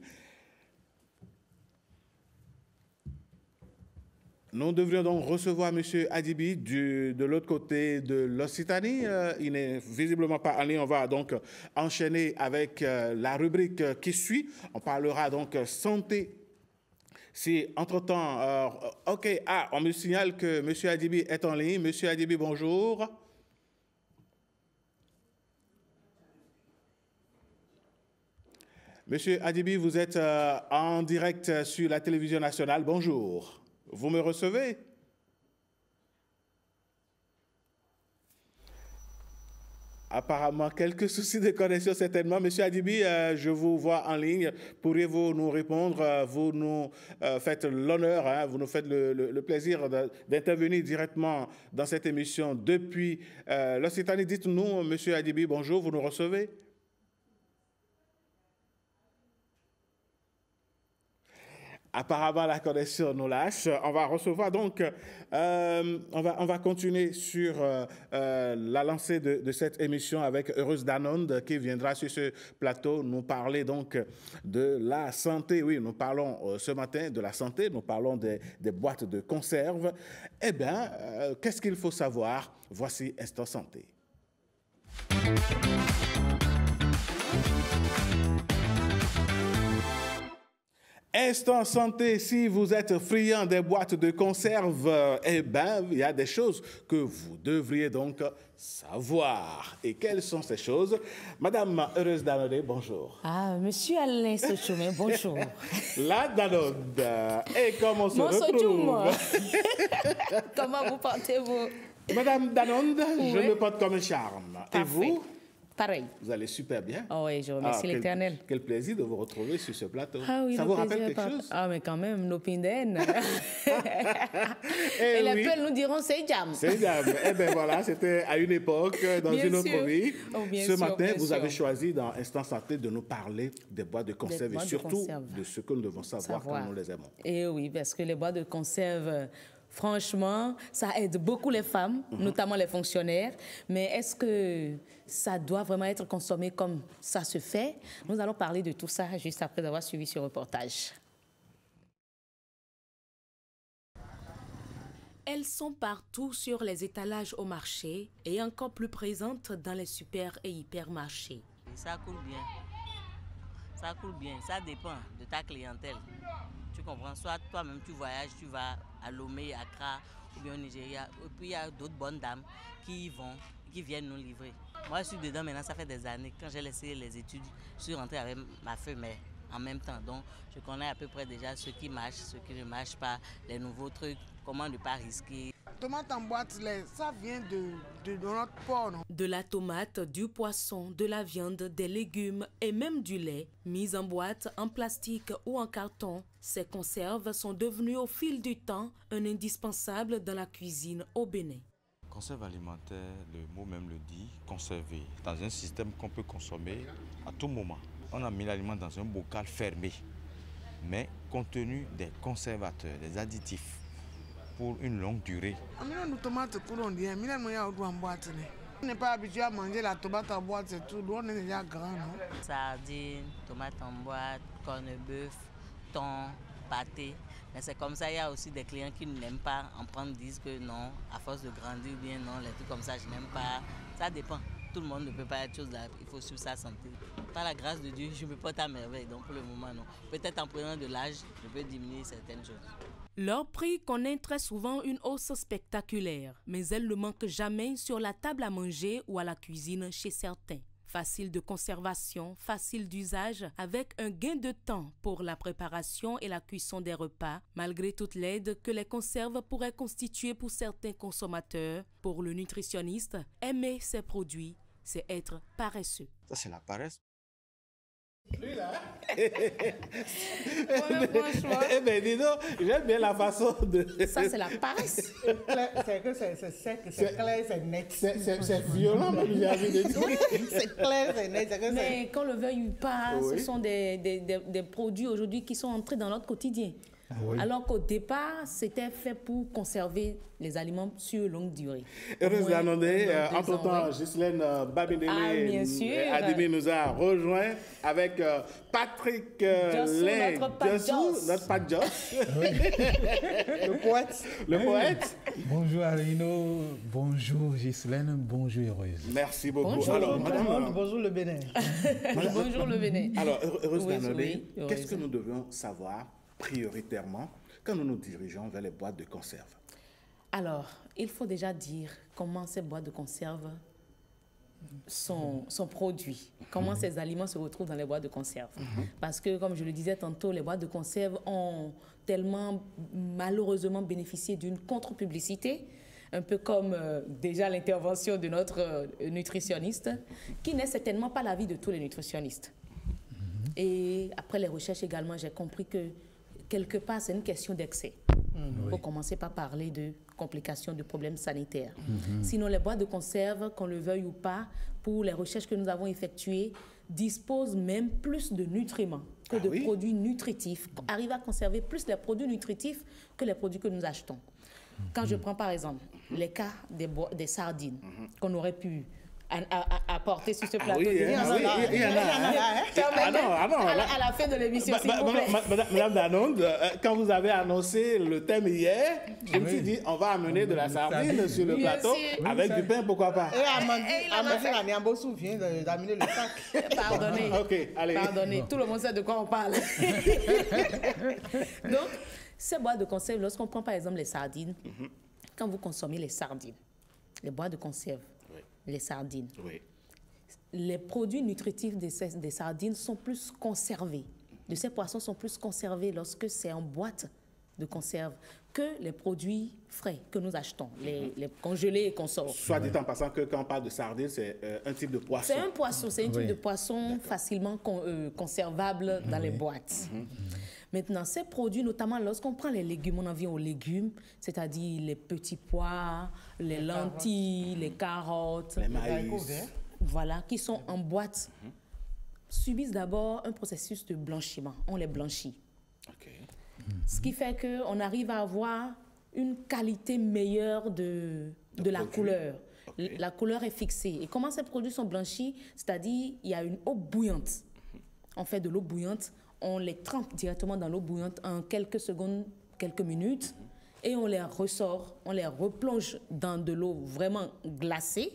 Nous devrions donc recevoir M. Adibi de l'autre côté de l'Occitanie. Il n'est visiblement pas en ligne. On va donc enchaîner avec la rubrique qui suit. On parlera donc santé. Si entre-temps, OK, on me signale que M. Adibi est en ligne. M. Adibi, bonjour. Monsieur Adibi, vous êtes en direct sur la télévision nationale. Bonjour. Vous me recevez? Apparemment, quelques soucis de connexion certainement. Monsieur Adibi, je vous vois en ligne. Pourriez-vous nous répondre? Vous nous faites l'honneur, vous nous faites le plaisir d'intervenir directement dans cette émission depuis l'Occitanie. Dites-nous, Monsieur Adibi, bonjour, vous nous recevez? Apparemment, la connexion nous lâche. On va recevoir donc, on va continuer sur la lancée de cette émission avec Heureuse Danonde qui viendra sur ce plateau nous parler donc de la santé. Oui, nous parlons ce matin de la santé, nous parlons des boîtes de conserve. Eh bien, qu'est-ce qu'il faut savoir? Voici Instant Santé. Instant Santé, si vous êtes friand des boîtes de conserve, eh bien, il y a des choses que vous devriez donc savoir. Et quelles sont ces choses? Madame Heureuse Danode, bonjour. Ah, Monsieur Alain Sochoumé, bonjour. La Danode. Et comment se retrouve? Comment vous portez-vous? Madame Danonde, oui. Je me porte comme un charme. Parfait. Et vous? Pareil. Vous allez super bien. Oh oui, je remercie l'Éternel. Quel plaisir de vous retrouver sur ce plateau. Ah oui, ça vous rappelle quelque chose? Ah, mais quand même, nos pindaines. Et les Peuls nous diront c'est jam. C'est jam. Eh bien voilà, c'était à une époque, dans une autre vie. Oh, ce matin, vous avez choisi dans Instant Santé de nous parler des boîtes de conserve et surtout de ce que nous devons savoir quand nous les aimons. Et oui, parce que les boîtes de conserve, Franchement, ça aide beaucoup les femmes, notamment les fonctionnaires. Mais est-ce que ça doit vraiment être consommé comme ça se fait? Nous allons parler de tout ça juste après avoir suivi ce reportage. Elles sont partout sur les étalages au marché et encore plus présentes dans les super et hypermarchés. Ça coule bien. Ça coule bien. Ça dépend de ta clientèle. Tu comprends? Soit toi-même tu voyages, tu vas à Lomé, Accra ou bien au Nigeria. Et puis il y a d'autres bonnes dames qui y vont, qui viennent nous livrer. Moi je suis dedans maintenant, ça fait des années. Quand j'ai laissé les études, je suis rentrée avec ma femme en même temps. Donc je connais à peu près déjà ce qui marche, ce qui ne marche pas, les nouveaux trucs, comment ne pas risquer. Tomate en boîte, ça vient de notre port. Non? De la tomate, du poisson, de la viande, des légumes et même du lait, mis en boîte, en plastique ou en carton, ces conserves sont devenues au fil du temps un indispensable dans la cuisine au Bénin. Conserve alimentaire, le mot même le dit, conserver, dans un système qu'on peut consommer à tout moment. On a mis l'aliment dans un bocal fermé, mais compte tenu des conservateurs, des additifs, pour une longue durée. On n'est pas habitué à manger la tomate en boîte, c'est tout. On est déjà grand, non? Sardines, tomates en boîte, corned-beef, thon, pâté. Mais c'est comme ça, il y a aussi des clients qui n'aiment pas en prendre, disent que non, à force de grandir, bien non, les trucs comme ça, je n'aime pas. Ça dépend. Tout le monde ne peut pas être chose là, il faut suivre sa santé. Par la grâce de Dieu, je ne peux pas à merveille, donc pour le moment non. Peut-être en prenant de l'âge, je peux diminuer certaines choses. Leur prix connaît très souvent une hausse spectaculaire, mais elles ne manquent jamais sur la table à manger ou à la cuisine chez certains. Facile de conservation, facile d'usage, avec un gain de temps pour la préparation et la cuisson des repas, malgré toute l'aide que les conserves pourraient constituer pour certains consommateurs. Pour le nutritionniste, aimer ces produits, c'est être paresseux. Ça, c'est la paresse. Lui là. Eh bien, dis donc, j'aime bien la façon de. Ça, c'est la paresse. C'est que c'est sec, c'est clair, c'est net. C'est violent, mais j'ai envie de dire. C'est clair, c'est net. Mais qu'on le veuille ou pas, ce sont des produits aujourd'hui qui sont entrés dans notre quotidien. Oui. Alors qu'au départ, c'était fait pour conserver les aliments sur longue durée. Heureuse d'annoncer, entre-temps, Ghislaine Babindele Adimi nous a rejoint avec Patrick Lin, notre Pat Joss. Le poète. Le poète. Bonjour Arino, bonjour Ghislaine, bonjour Heureuse. Merci beaucoup. Bonjour, alors, bonjour le Bénin. Bonjour le Bénin. Alors, Heureuse d'annoncer, qu'est-ce que nous devons savoir prioritairement quand nous nous dirigeons vers les boîtes de conserve? Alors, il faut déjà dire comment ces boîtes de conserve sont produits, comment ces aliments se retrouvent dans les boîtes de conserve. Parce que, comme je le disais tantôt, les boîtes de conserve ont tellement malheureusement bénéficié d'une contre-publicité, un peu comme déjà l'intervention de notre nutritionniste, qui n'est certainement pas l'avis de tous les nutritionnistes. Et après les recherches également, j'ai compris que quelque part, c'est une question d'excès. Il faut commencer par parler de complications, de problèmes sanitaires. Sinon, les boîtes de conserve, qu'on le veuille ou pas, pour les recherches que nous avons effectuées, disposent même plus de nutriments que de produits nutritifs. Arrivent à conserver plus les produits nutritifs que les produits que nous achetons. Quand je prends par exemple les cas des sardines qu'on aurait pu apporter sur ce plateau. Il y en a. À la fin de l'émission, s'il vous plaît. Madame Danonde, quand vous avez annoncé le thème hier, je me suis dit, on va amener de la sardine sur le plateau avec du pain, pourquoi pas. Et Amandine Aniambossou vient d'amener le sac. Pardonnez. Ok, allez. Pardonnez, tout le monde sait de quoi on parle. Donc, ces boîtes de conserve, lorsqu'on prend par exemple les sardines, quand vous consommez les sardines, les boîtes de conserve, les sardines. Les produits nutritifs des sardines sont plus conservés. De ces poissons sont plus conservés lorsque c'est en boîte de conserve que les produits frais que nous achetons, les congelés et consorts. Soit dit en passant que quand on parle de sardines, c'est un type de poisson. C'est un poisson, c'est un type de poisson facilement conservable dans les boîtes. Maintenant, ces produits, notamment lorsqu'on prend les légumes, on en vient aux légumes, c'est-à-dire les petits pois, les lentilles, les carottes, les maïs, voilà, qui sont en boîte, subissent d'abord un processus de blanchiment. On les blanchit. Ce qui fait qu'on arrive à avoir une qualité meilleure de la couleur. Okay. La couleur est fixée. Et comment ces produits sont blanchis? C'est-à-dire, il y a une eau bouillante. On fait de l'eau bouillante, on les trempe directement dans l'eau bouillante en quelques secondes, quelques minutes, et on les ressort, on les replonge dans de l'eau vraiment glacée.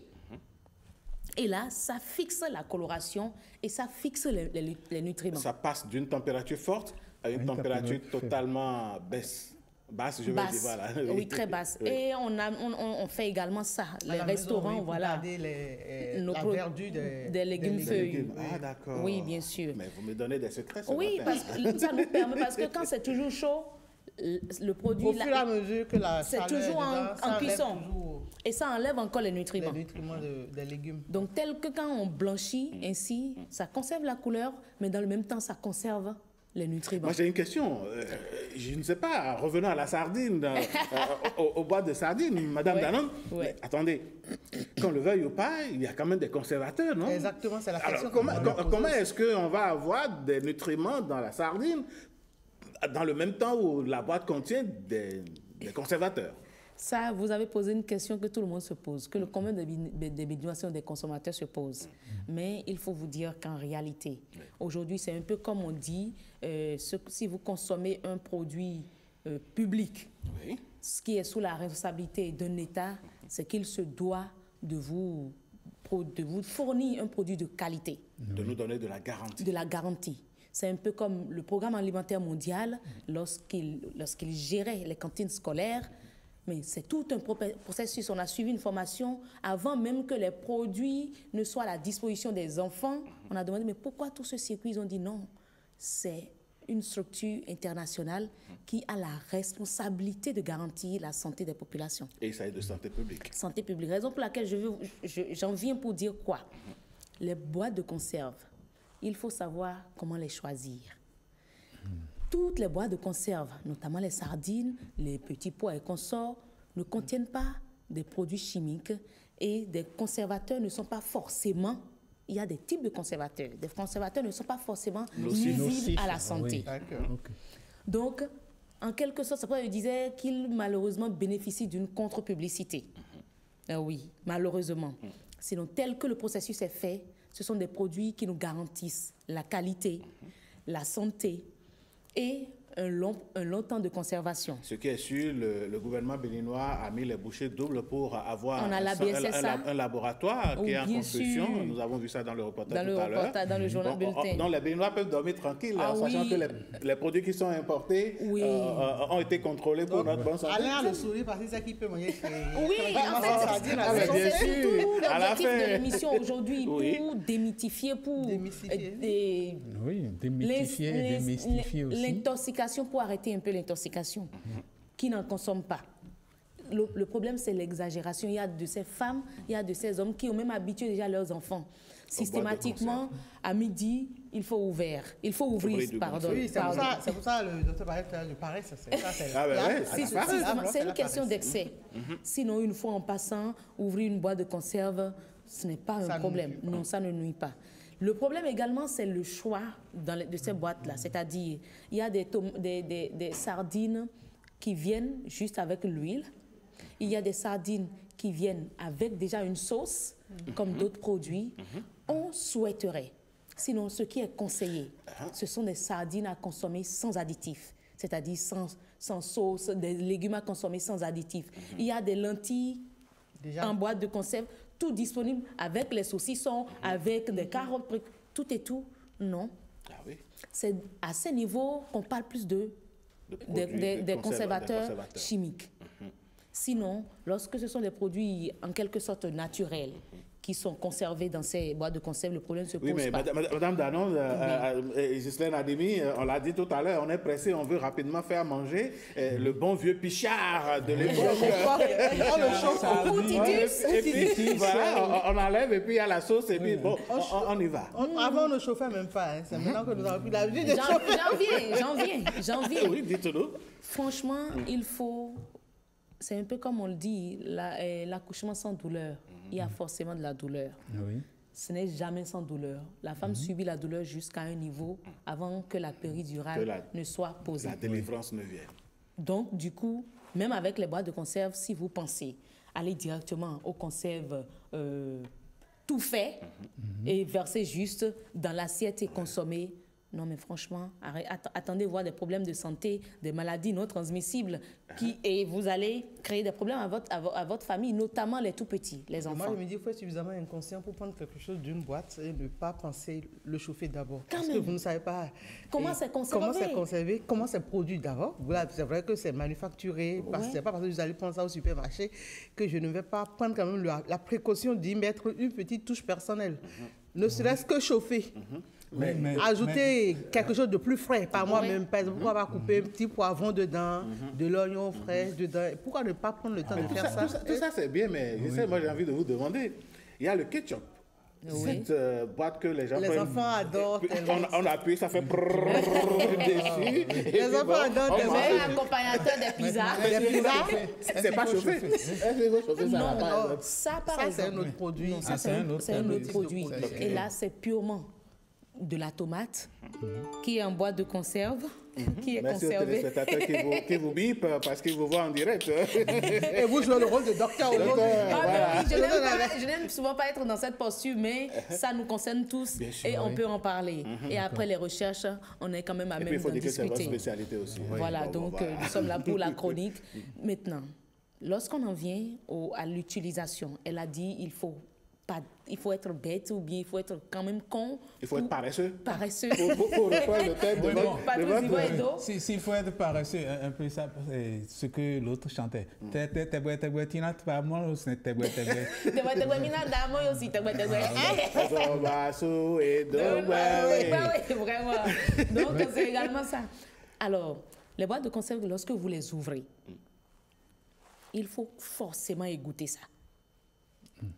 Et là, ça fixe la coloration et ça fixe les nutriments. Ça passe d'une température forte à une température totalement basse, je vais dire, voilà. Oui, très basse. Oui. Et on fait également ça. Les restaurants, maison, voilà. La verdure des légumes feuilles. Ah, d'accord. Oui, bien sûr. Mais vous me donnez des secrets. Oui, parce que ça nous permet, parce que quand c'est toujours chaud, le produit... Au fur et à mesure que la c'est toujours en cuisson. Et ça enlève encore les nutriments. Les nutriments des légumes. Donc, tel que quand on blanchit ainsi, ça conserve la couleur, mais dans le même temps, ça conserve les nutriments. Moi, j'ai une question. Je ne sais pas, revenons à la sardine, au bois de sardine, Madame Danon. Oui. Attendez, qu'on le veuille ou pas, il y a quand même des conservateurs, non? Exactement, c'est la question. Alors, comment est-ce qu'on va avoir des nutriments dans la sardine dans le même temps où la boîte contient des conservateurs? Ça, vous avez posé une question que tout le monde se pose, que le commun des bénéficiaires des consommateurs se pose. Mais il faut vous dire qu'en réalité, aujourd'hui, c'est un peu comme on dit, si vous consommez un produit public, ce qui est sous la responsabilité d'un État, c'est qu'il se doit de vous fournir un produit de qualité. De nous donner de la garantie. De la garantie. C'est un peu comme le Programme alimentaire mondial, lorsqu'il gérait les cantines scolaires. Mais c'est tout un processus. On a suivi une formation avant même que les produits ne soient à la disposition des enfants. On a demandé, mais pourquoi tout ce circuit? Ils ont dit non. C'est une structure internationale qui a la responsabilité de garantir la santé des populations. Et il s'agit de santé publique. Santé publique. Raison pour laquelle j'en viens pour dire quoi? Les boîtes de conserve, il faut savoir comment les choisir. Toutes les boîtes de conserve, notamment les sardines, les petits pois et consorts, ne contiennent pas des produits chimiques et des conservateurs ne sont pas forcément... Il y a des types de conservateurs. Des conservateurs ne sont pas forcément nuisibles à la santé. Oui. Okay. Donc, en quelque sorte, ça disait qu'ils malheureusement bénéficient d'une contre-publicité. Oui, malheureusement. Sinon, tel que le processus est fait, ce sont des produits qui nous garantissent la qualité, la santé, et un long temps de conservation. Ce qui est sûr, le gouvernement béninois a mis les bouchées doubles pour avoir un laboratoire qui est en construction. Sûr. Nous avons vu ça dans le reportage tout à l'heure. Dans le journal bulletin. Donc les Béninois peuvent dormir tranquilles, sachant que les produits qui sont importés ont été contrôlés pour notre bonne santé. Alain a le sourire parce que c'est ça qui peut manger. Oui, en fait, c'est tout l'objectif de l'émission aujourd'hui, pour démythifier, démystifier aussi. L'intoxication, pour arrêter un peu l'intoxication, qui n'en consomment pas. Le problème, c'est l'exagération. Il y a de ces femmes, il y a de ces hommes qui ont même habitué déjà leurs enfants. Systématiquement, à midi, il faut ouvrir. Il faut ouvrir, pardon. Oui, c'est pour ça le docteur Paré, c'est une question d'excès. Sinon, une fois en passant, ouvrir une boîte de conserve, ce n'est pas un problème. Non, ça ne nuit pas. Le problème également, c'est le choix de ces boîtes-là. C'est-à-dire, il y a des sardines qui viennent juste avec l'huile. Il y a des sardines qui viennent avec déjà une sauce, comme d'autres produits. On souhaiterait, sinon ce qui est conseillé, ce sont des sardines à consommer sans additifs, c'est-à-dire sans sauce, des légumes à consommer sans additifs. Il y a des lentilles en boîte de conserve, tout disponible avec les saucissons, avec des carottes, tout et tout. Non. C'est à ce niveau qu'on parle plus des conservateurs chimiques. Sinon, lorsque ce sont des produits en quelque sorte naturels qui sont conservés dans ces boîtes de conserve, le problème se pose pas. Oui, mais Madame Danon, Ghislaine Ademi, on l'a dit tout à l'heure, on est pressé, on veut rapidement faire manger le bon vieux pichard de l'époque. Et puis, voilà, on enlève et puis il y a la sauce et puis bon, on y va. Avant, on ne chauffait même pas. C'est maintenant que nous avons pris l'habitude de chauffer. J'en viens. Oui, dites-nous. Franchement, il faut... C'est un peu comme on le dit, l'accouchement sans douleur. Il y a forcément de la douleur. Oui. Ce n'est jamais sans douleur. La femme subit la douleur jusqu'à un niveau avant que la péridurale ne soit posée. La délivrance ne vienne. Donc, du coup, même avec les boîtes de conserve, si vous pensez aller directement aux conserves tout fait et verser juste dans l'assiette et consommer, non, mais franchement, attendez voir des problèmes de santé, des maladies non transmissibles et vous allez créer des problèmes à votre famille, notamment les tout petits, les enfants. Moi, je me dis qu'il faut être suffisamment inconscient pour prendre quelque chose d'une boîte et ne pas penser le chauffer d'abord. Parce que vous ne savez pas comment c'est conservé, comment c'est produit d'abord. Voilà, c'est vrai que c'est manufacturé, parce que c'est pas parce que vous allez prendre ça au supermarché que je ne vais pas prendre quand même la précaution d'y mettre une petite touche personnelle. Ne serait-ce que chauffer. Ajouter quelque chose de plus frais par moi-même. Par exemple, pourquoi pas couper un petit poivron dedans, de l'oignon frais dedans. Pourquoi ne pas prendre le temps de faire ça? Tout ça, c'est bien, mais moi, j'ai envie de vous demander. Il y a le ketchup. Cette boîte que les enfants adorent. On appuie, ça fait dessus. Les enfants adorent. C'est accompagnateur des pizzas. C'est pas chauffé. Non, ça, par exemple, c'est un autre produit. C'est un autre produit. Et là, c'est purement de la tomate qui est en boîte de conserve, qui est Merci conservée. aux téléspectateurs qui vous bipent parce qu'ils vous voient en direct. Et vous jouez le rôle de docteur aujourd'hui. Voilà. Je n'aime souvent pas être dans cette posture, mais ça nous concerne tous et on peut en parler. Et après les recherches, on est quand même à même d'en discuter. Il faut dire que c'est votre spécialité aussi. Voilà, donc nous sommes là pour la chronique. Maintenant, lorsqu'on en vient à l'utilisation, elle a dit il faut être bête ou bien il faut être quand même con. Il faut être paresseux. Paresseux. Pour reprendre le thème de votre... S'il faut être paresseux, un peu ça, c'est ce que l'autre chantait. Vraiment. Donc, c'est également ça. Alors, les boîtes de conserve, lorsque vous les ouvrez, il faut forcément égoutter ça.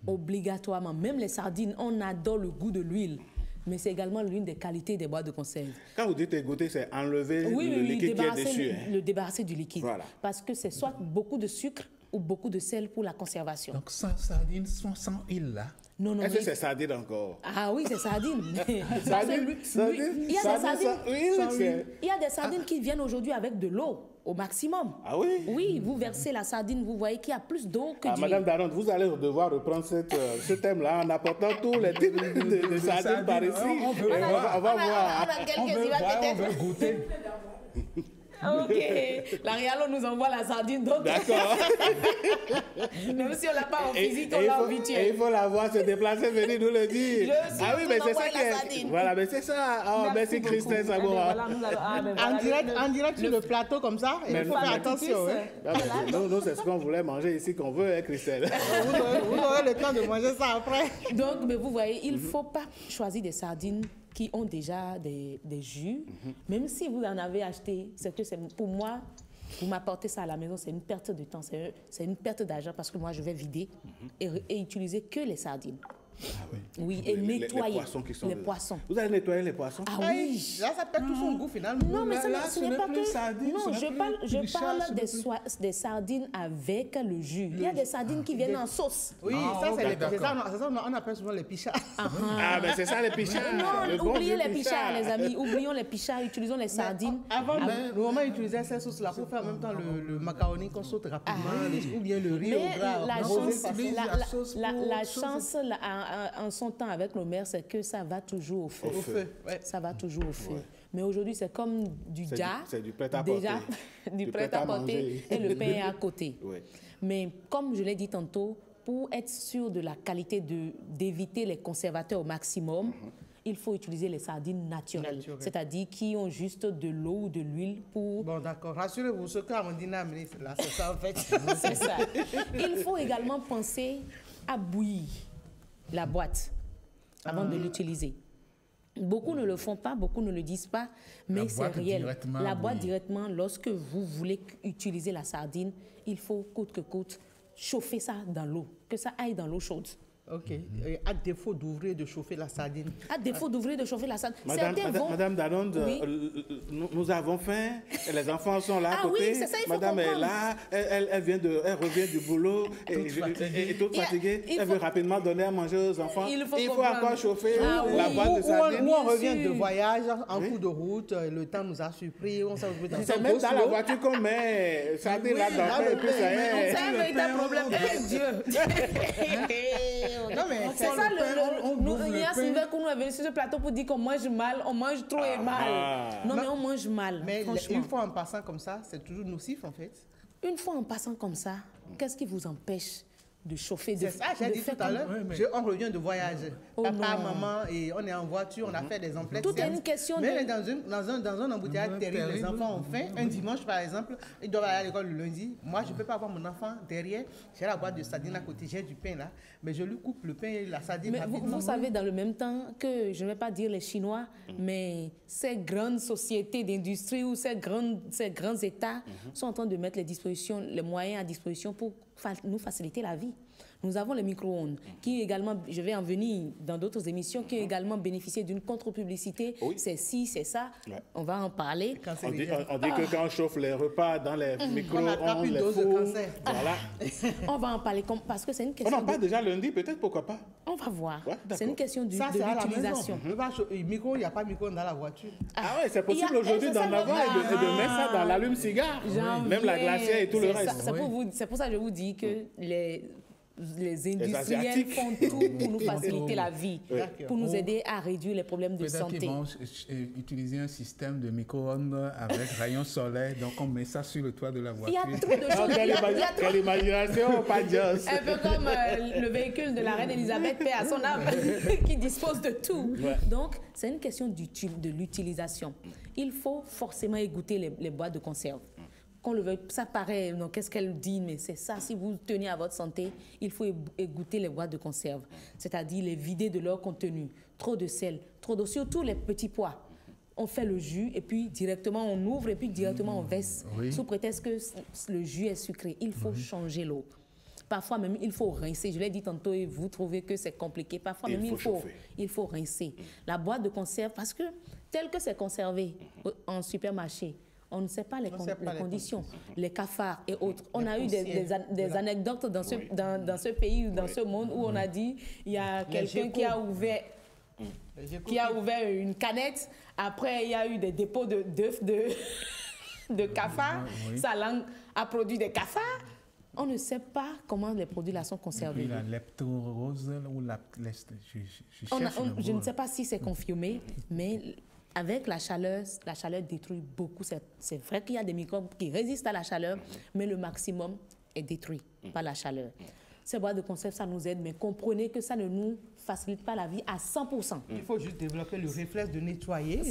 Obligatoirement. Même les sardines, on adore le goût de l'huile. Mais c'est également l'une des qualités des boîtes de conserve. Quand vous dites égoutter, c'est enlever le liquide qui est dessus. Le débarrasser du liquide. Voilà. Parce que c'est soit beaucoup de sucre ou beaucoup de sel pour la conservation. Donc, sardines sont sans huile, là? Non, Est-ce que c'est sardine encore? Ah oui, c'est sardine. Il y a des sardines qui viennent aujourd'hui avec de l'eau au maximum. Ah oui? Oui, vous versez la sardine, vous voyez qu'il y a plus d'eau que d'huile. Madame Daronde, vous allez devoir reprendre ce thème-là en apportant tous les types de sardines par ici. On va voir. On veut goûter. Ok, la Rialo nous envoie la sardine. D'accord. Même si on l'a pas en physique, on l'a en virtuel. Et il faut la voir se déplacer, venir nous le dire. Ah oui, mais c'est ça qui est... Voilà, mais c'est ça. Oh, merci Christelle Samoura. En direct sur le plateau comme ça, il faut faire attention. Nous, c'est ce qu'on voulait manger ici qu'on veut, Christelle. Vous aurez le temps de manger ça après. Donc, mais vous voyez, il ne faut pas choisir des sardines qui ont déjà des jus. Même si vous en avez acheté, c'est que pour moi, vous m'apportez ça à la maison, c'est une perte de temps, c'est une perte d'argent parce que moi, je vais vider et utiliser que les sardines. Ah oui. Oui, et nettoyer les poissons. Vous allez nettoyer les poissons? Ah oui. Là, ça perd tout son goût finalement. Non, mais ce n'est pas que... Sardines, non, je parle des sardines avec le jus. Il y a des sardines qui viennent en sauce. Oui, ça, c'est ça, on appelle souvent les pichards. Ah, mais c'est ça les pichards. Non, oubliez les pichards, les amis. Oublions les pichards, utilisons les sardines. Avant, on utilisait ces sauces-là pour faire en même temps le macaroni qu'on saute rapidement, ou bien le riz au gras. La chance, en son temps avec nos mères, c'est que ça va toujours au feu. Ça va toujours au feu. Ouais. Mais aujourd'hui, c'est comme du jar. C'est du prêt-à-porter. Déjà, du prêt-à-porter et le pain est à côté. Ouais. Mais comme je l'ai dit tantôt, pour être sûr de la qualité d'éviter les conservateurs au maximum, il faut utiliser les sardines naturelles. C'est-à-dire qui ont juste de l'eau ou de l'huile pour... Bon, d'accord. Rassurez-vous, ce qu'Amandine a amené, là, c'est ça en fait. C'est ça. Il faut également penser à bouillir la boîte avant de l'utiliser. Beaucoup ne le font pas, beaucoup ne le disent pas, mais c'est réel. La boîte directement, lorsque vous voulez utiliser la sardine, il faut coûte que coûte chauffer ça dans l'eau, que ça aille dans l'eau chaude. Ok. Et à défaut d'ouvrir, de chauffer la sardine. À défaut d'ouvrir, de chauffer la sardine. Madame Dalonde, oui. Nous avons faim, et les enfants sont là à côté. Oui, c'est ça, il faut Madame comprendre. est là, elle revient du boulot, et toute fatiguée. Elle veut rapidement donner à manger aux enfants. Il faut encore chauffer la boîte de sardines. Nous, on revient de voyage, en cours de route, le temps nous a surpris, on s'est retrouvé dans C'est même dans la voiture qu'on met sardines là dedans, et puis ça y est. C'est un véritable problème. Dieu. Non, mais c'est ça, il y a Sylvain qu'on est venu sur ce plateau pour dire qu'on mange mal, on mange trop et mal. Non, mais on mange mal, mais franchement. Une fois en passant comme ça, c'est toujours nocif en fait. Une fois en passant comme ça, qu'est-ce qui vous empêche de chauffer? C'est ça, j'ai dit tout à l'heure. On revient de voyage. Papa, maman, et on est en voiture, on a fait des emplettes. Tout est une question mais dans un embouteillage terrible, les enfants ont faim. Un dimanche, par exemple, ils doivent aller à l'école le lundi. Moi, je ne peux pas avoir mon enfant derrière. J'ai la boîte de sardines à côté, j'ai du pain là. Mais je lui coupe le pain et la sardine. Mais vous savez, dans le même temps que, je ne vais pas dire les Chinois, mais ces grandes sociétés d'industrie ou ces grands États sont en train de mettre les moyens à disposition pour nous faciliter la vie. Nous avons les micro-ondes qui également, je vais en venir dans d'autres émissions, qui ont également bénéficié d'une contre-publicité. Oui. C'est ci, c'est ça. Ouais. On va en parler. On dit que quand on chauffe les repas dans les micro-ondes, les fours, voilà. On va en parler parce que c'est une question. On en parle déjà lundi, peut-être, pourquoi pas? On va voir. Ouais, c'est une question de l'utilisation. Il n'y a pas de micro-ondes dans la voiture. Ah ouais, c'est possible aujourd'hui d'en avoir et de mettre ça dans l'allume-cigare. Même la glacière et tout le reste. C'est pour ça que je vous dis que les industriels font tout pour nous faciliter la vie, pour nous aider à réduire les problèmes de santé. Qu'ils vont utiliser un système de micro-ondes avec rayons solaires, donc on met ça sur le toit de la voiture. Il y a trop de choses. Quelle imagination, pas Dios. Un peu comme le véhicule de la reine Elisabeth, paix à son âme, qui dispose de tout. Ouais. Donc, c'est une question de l'utilisation. Il faut forcément égoutter les boîtes de conserve. Qu'on le veuille, ça paraît, non, qu'est-ce qu'elle dit, mais c'est ça, si vous tenez à votre santé, il faut égoutter les boîtes de conserve, c'est-à-dire les vider de leur contenu, trop de sel, trop d'eau, surtout les petits pois. On fait le jus et puis directement on ouvre et puis directement on verse, sous prétexte que le jus est sucré. Il faut changer l'eau. Parfois même, il faut rincer. Je l'ai dit tantôt et vous trouvez que c'est compliqué. Parfois même, il faut rincer. La boîte de conserve, parce que tel que c'est conservé en supermarché, on ne sait pas les conditions, les cafards et autres. On a eu des anecdotes dans ce pays, dans ce monde, où on a dit il y a quelqu'un qui a ouvert une canette. Après, il y a eu des dépôts d'œufs de cafards. Sa langue a produit des cafards. On ne sait pas comment les produits là sont conservés. Et puis la leptorose ou la... Je ne sais pas si c'est confirmé, mais... Avec la chaleur détruit beaucoup. C'est vrai qu'il y a des microbes qui résistent à la chaleur, mais le maximum est détruit par la chaleur. Ces boîtes de conserve, ça nous aide, mais comprenez que ça ne nous facilite pas la vie à 100%. Il faut juste développer le réflexe de nettoyer,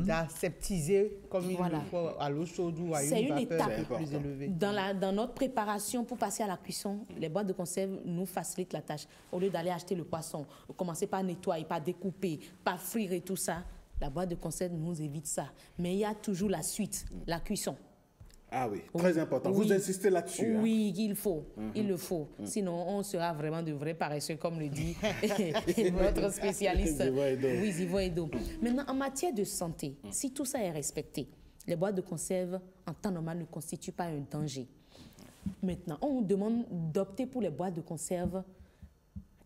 d'aseptiser comme il le faut à l'eau chaude ou à une vapeur plus élevée. Dans notre préparation pour passer à la cuisson, les boîtes de conserve nous facilitent la tâche. Au lieu d'aller acheter le poisson, commencer par nettoyer, par découper, par frire et tout ça, la boîte de conserve nous évite ça. Mais il y a toujours la suite, la cuisson. Ah oui, très important. Vous insistez là-dessus. Oui, il faut. Il le faut. Sinon, on sera vraiment de vrais paresseux, comme le dit notre spécialiste. Oui, Zivo Edo. Maintenant, en matière de santé, si tout ça est respecté, les boîtes de conserve, en temps normal, ne constituent pas un danger. Maintenant, on nous demande d'opter pour les boîtes de conserve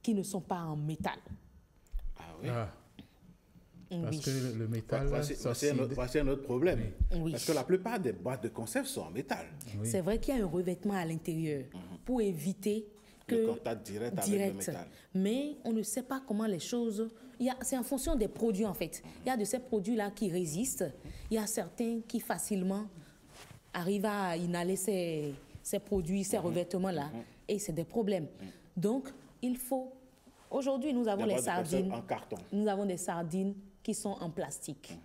qui ne sont pas en métal. Ah oui. Parce que le métal... Voici un autre problème. Oui. Parce que la plupart des boîtes de conserve sont en métal. Oui. C'est vrai qu'il y a un revêtement à l'intérieur pour éviter le contact direct avec le métal. Mais on ne sait pas comment les choses... C'est en fonction des produits, en fait. Il y a de ces produits-là qui résistent. Il y a certains qui facilement arrivent à inhaler ces produits, ces revêtements-là. Et c'est des problèmes. Donc, il faut... Aujourd'hui, nous avons les sardines. En carton. Nous avons des sardines qui sont en plastique.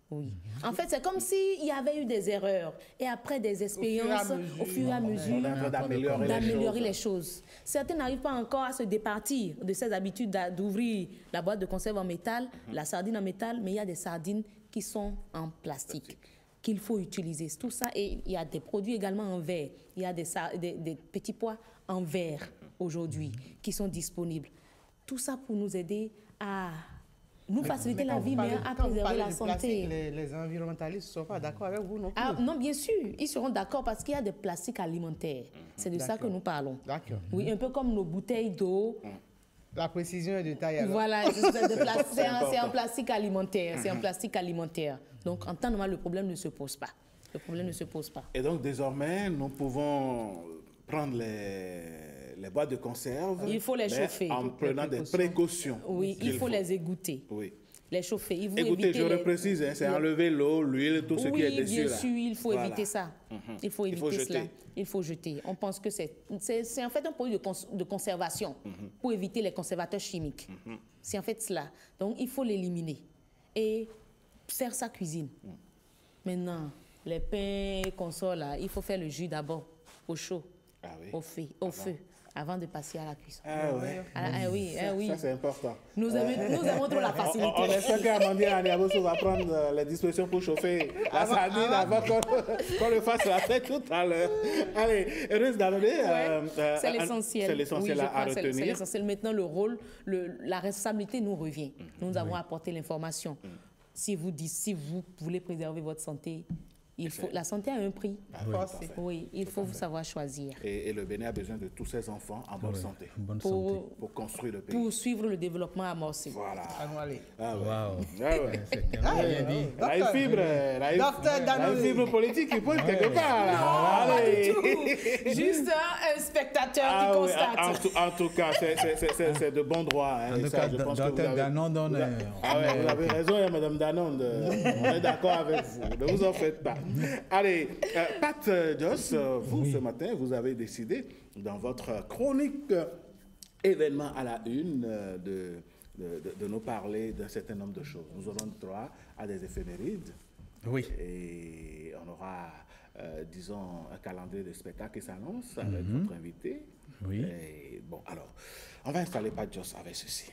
Oui. En fait, c'est comme s'il y avait eu des erreurs. Et après des expériences, au fur et à mesure, d'améliorer les choses. Certains n'arrivent pas encore à se départir de ces habitudes d'ouvrir la boîte de conserve en métal, la sardine en métal, mais il y a des sardines qui sont en plastique, qu'il faut utiliser. Tout ça, et il y a des produits également en verre. Il y a des petits pois en verre aujourd'hui qui sont disponibles. Tout ça pour nous aider à nous faciliter la vie, mais à préserver la santé. Les environnementalistes ne sont pas d'accord avec vous non plus. Non, bien sûr, ils seront d'accord parce qu'il y a des plastiques alimentaires. C'est de ça que nous parlons. D'accord. Oui, un peu comme nos bouteilles d'eau. La précision est de taille alors. Voilà, c'est un plastique alimentaire. C'est un plastique alimentaire. Donc, en temps normal, le problème ne se pose pas. Le problème ne se pose pas. Et donc, désormais, nous pouvons prendre les boîtes de conserve. Il faut les chauffer. En prenant des précautions. Oui, il faut les égoutter. Oui. Les chauffer. Écoutez, je reprécise, c'est enlever l'eau, l'huile, tout ce qui est dessus. Oui, bien sûr, il faut éviter ça. Il faut éviter cela. Jeter. Il faut jeter. On pense que c'est en fait un produit de conservation pour éviter les conservateurs chimiques. C'est en fait cela. Donc, il faut l'éliminer et faire sa cuisine. Maintenant, les pains qu'on sort là, il faut faire le jus d'abord au chaud, au feu, avant de passer à la cuisson. Oui. Ça, c'est important. Nous avons trop la facilité. On espère qu'Amandine Aniaboso va prendre les dispositions pour chauffer la sardine avant qu'on le fasse la fête tout à l'heure. Allez, heureuse d'amener. C'est l'essentiel. C'est l'essentiel à retenir. C'est l'essentiel. Maintenant, le rôle, la responsabilité nous revient. Nous avons apporté l'information. Si vous voulez préserver votre santé, la santé a un prix. Oui, il faut savoir choisir. Et le Bénin a besoin de tous ses enfants en bonne santé. Pour construire le pays. Pour suivre le développement amorcé. Voilà. C'est tellement bien dit. La fibre politique qui pointe quelque part. Allez. Juste un spectateur qui constate. En tout cas, c'est de bon droit. En tout cas, Dr Danone. Vous avez raison, Madame Danone. On est d'accord avec vous. Ne vous en faites pas. Allez, Pat Joss, vous, ce matin, vous avez décidé, dans votre chronique événement à la une, de nous parler d'un certain nombre de choses. Nous aurons droit à des éphémérides. Oui. Et on aura, disons, un calendrier de spectacles qui s'annonce avec votre invité. Oui. Et, bon, alors, on va installer Pat Joss avec ceci.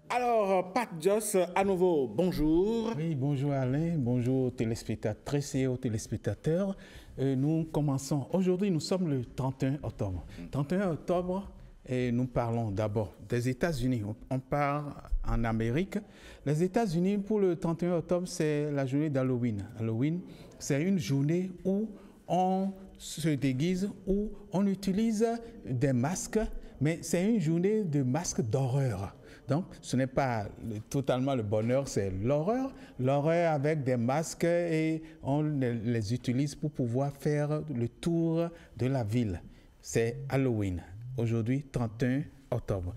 Alors, Pat Joss, à nouveau, bonjour. Oui, bonjour Alain, bonjour aux téléspectatrices et aux téléspectateurs. Nous commençons, aujourd'hui nous sommes le 31 octobre. 31 octobre, et nous parlons d'abord des États-Unis. On part en Amérique. Les États-Unis, pour le 31 octobre, c'est la journée d'Halloween. Halloween, c'est une journée où on se déguise, où on utilise des masques, mais c'est une journée de masques d'horreur. Donc, ce n'est pas totalement le bonheur, c'est l'horreur. L'horreur avec des masques et on les utilise pour pouvoir faire le tour de la ville. C'est Halloween, aujourd'hui 31 octobre,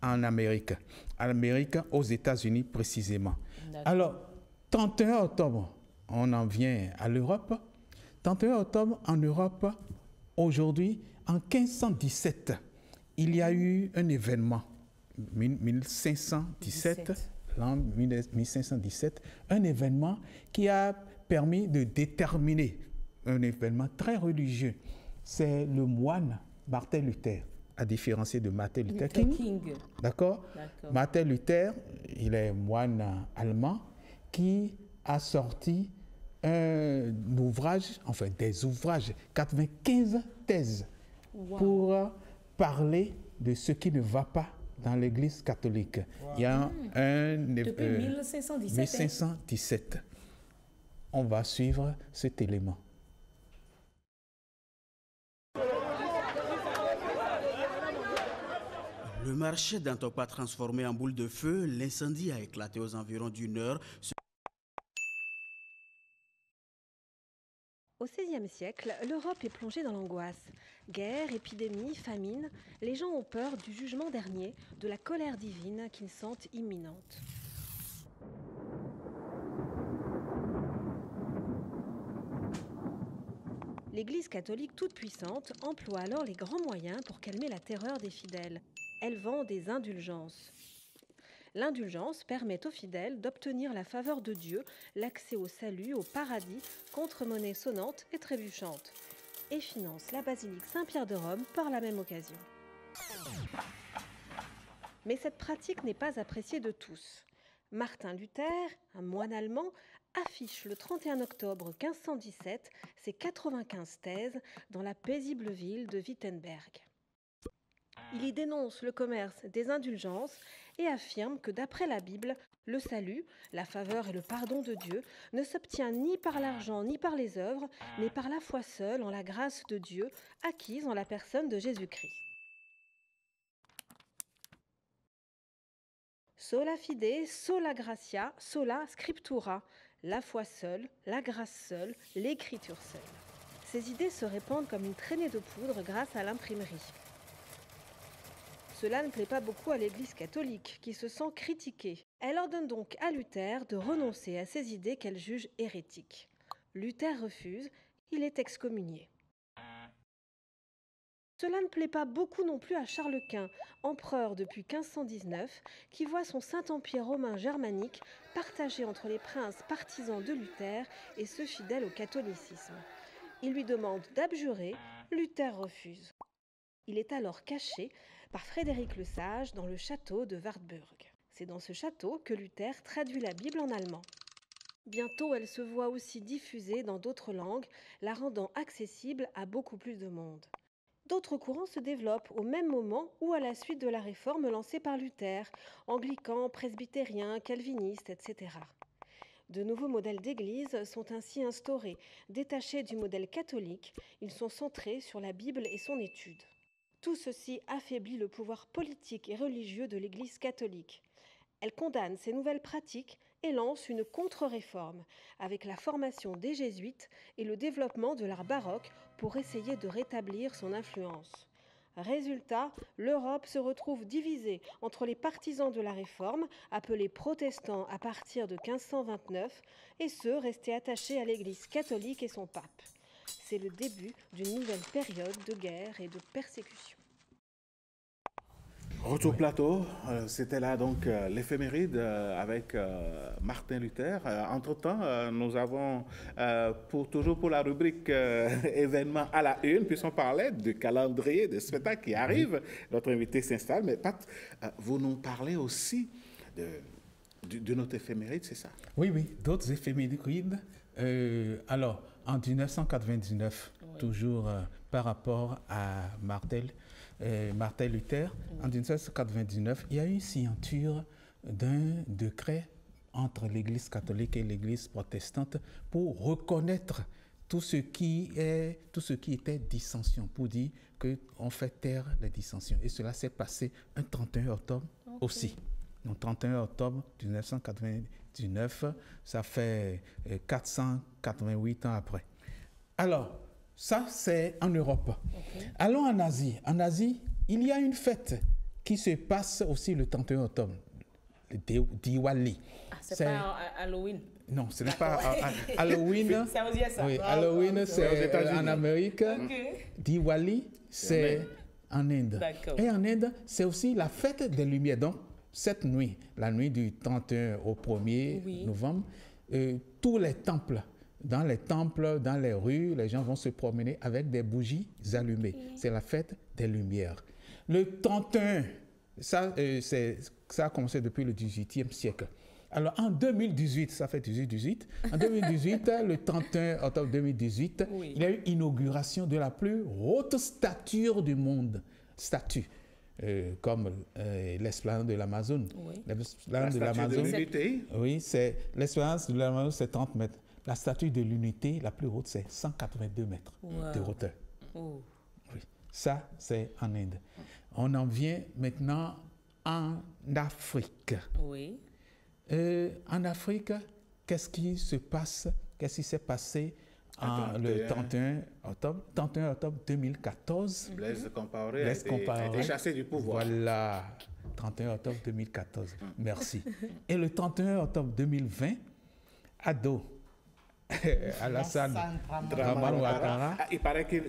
en Amérique. En Amérique, aux États-Unis précisément. Alors, 31 octobre, on en vient à l'Europe. 31 octobre, en Europe, aujourd'hui, en 1517, il y a eu un événement. 1517, l'an 1517, un événement qui a permis de déterminer un événement très religieux. C'est le moine Martin Luther, à différencier de Martin Luther King. D'accord. Martin Luther, il est moine allemand qui a sorti un ouvrage, enfin des ouvrages, 95 thèses pour parler de ce qui ne va pas dans l'Église catholique. Il y a depuis 1517. 1517. On va suivre cet élément. Le marché d'Antokpa transformé en boule de feu, l'incendie a éclaté aux environs d'une heure. Au XVIe siècle, l'Europe est plongée dans l'angoisse. Guerre, épidémie, famine, les gens ont peur du jugement dernier, de la colère divine qu'ils sentent imminente. L'Église catholique toute-puissante emploie alors les grands moyens pour calmer la terreur des fidèles. Elle vend des indulgences. L'indulgence permet aux fidèles d'obtenir la faveur de Dieu, l'accès au salut, au paradis, contre monnaie sonnante et trébuchante, et finance la basilique Saint-Pierre de Rome par la même occasion. Mais cette pratique n'est pas appréciée de tous. Martin Luther, un moine allemand, affiche le 31 octobre 1517 ses 95 thèses dans la paisible ville de Wittenberg. Il y dénonce le commerce des indulgences et affirme que d'après la Bible, le salut, la faveur et le pardon de Dieu ne s'obtient ni par l'argent ni par les œuvres, mais par la foi seule en la grâce de Dieu acquise en la personne de Jésus-Christ. Sola fide, sola gratia, sola scriptura, la foi seule, la grâce seule, l'écriture seule. Ces idées se répandent comme une traînée de poudre grâce à l'imprimerie. Cela ne plaît pas beaucoup à l'Église catholique, qui se sent critiquée. Elle ordonne donc à Luther de renoncer à ces idées qu'elle juge hérétiques. Luther refuse, il est excommunié. Cela ne plaît pas beaucoup non plus à Charles Quint, empereur depuis 1519, qui voit son Saint-Empire romain germanique partagé entre les princes partisans de Luther et ceux fidèles au catholicisme. Il lui demande d'abjurer, Luther refuse. Il est alors caché par Frédéric le Sage dans le château de Wartburg. C'est dans ce château que Luther traduit la Bible en allemand. Bientôt, elle se voit aussi diffusée dans d'autres langues, la rendant accessible à beaucoup plus de monde. D'autres courants se développent au même moment ou à la suite de la réforme lancée par Luther, anglicans, presbytériens, calvinistes, etc. De nouveaux modèles d'église sont ainsi instaurés. Détachés du modèle catholique, ils sont centrés sur la Bible et son étude. Tout ceci affaiblit le pouvoir politique et religieux de l'Église catholique. Elle condamne ces nouvelles pratiques et lance une contre-réforme, avec la formation des jésuites et le développement de l'art baroque pour essayer de rétablir son influence. Résultat, l'Europe se retrouve divisée entre les partisans de la réforme, appelés protestants à partir de 1529, et ceux restés attachés à l'Église catholique et son pape. C'est le début d'une nouvelle période de guerre et de persécution. Retour plateau, c'était là donc l'éphéméride avec Martin Luther. Entre-temps, nous avons toujours pour la rubrique événements à la une, puisqu'on parlait du calendrier de spectacles qui arrive. Notre invité s'installe, mais Pat, vous nous parlez aussi de notre éphéméride, c'est ça? Oui, d'autres éphémérides. Alors, en 1999, toujours par rapport à Martin Luther, en 1999, il y a eu une signature d'un décret entre l'Église catholique et l'Église protestante pour reconnaître tout ce qui était dissension, pour dire qu'on fait taire les dissensions. Et cela s'est passé un 31 octobre aussi. Donc 31 octobre 1999, ça fait 488 ans après. Alors, ça c'est en Europe. Allons en Asie. En Asie, il y a une fête qui se passe aussi le 31 octobre, le Diwali. C'est pas Halloween? Non, ce n'est pas Halloween. C'est aux USA. Oui, Halloween, c'est en Amérique. Diwali, c'est en Inde. Et en Inde, c'est aussi la fête des Lumières. Donc, cette nuit, la nuit du 31 au 1er novembre, tous les temples, dans les rues, les gens vont se promener avec des bougies allumées. C'est la fête des Lumières. Le 31, ça a commencé depuis le XVIIIe siècle. Alors, en 2018, ça fait 18, en 2018, le 31 octobre 2018, il y a eu l'inauguration de la plus haute statue du monde. Statue. Comme l'esplanade de l'Amazone. L'esplanade de l'Amazone. Oui, l'esplanade de l'Amazone, c'est 30 mètres. La statue de l'unité, la plus haute, c'est 182 mètres de hauteur. Oui. Ça, c'est en Inde. On en vient maintenant en Afrique. Oui. En Afrique, qu'est-ce qui se passe? Qu'est-ce qui s'est passé le 31 octobre 2014? Blaise Compaoré a été chassé du pouvoir. Voilà, 31 octobre 2014. Merci. Et le 31 octobre 2020, Ado, Alassane Dramane Ouattara. Il paraît qu'il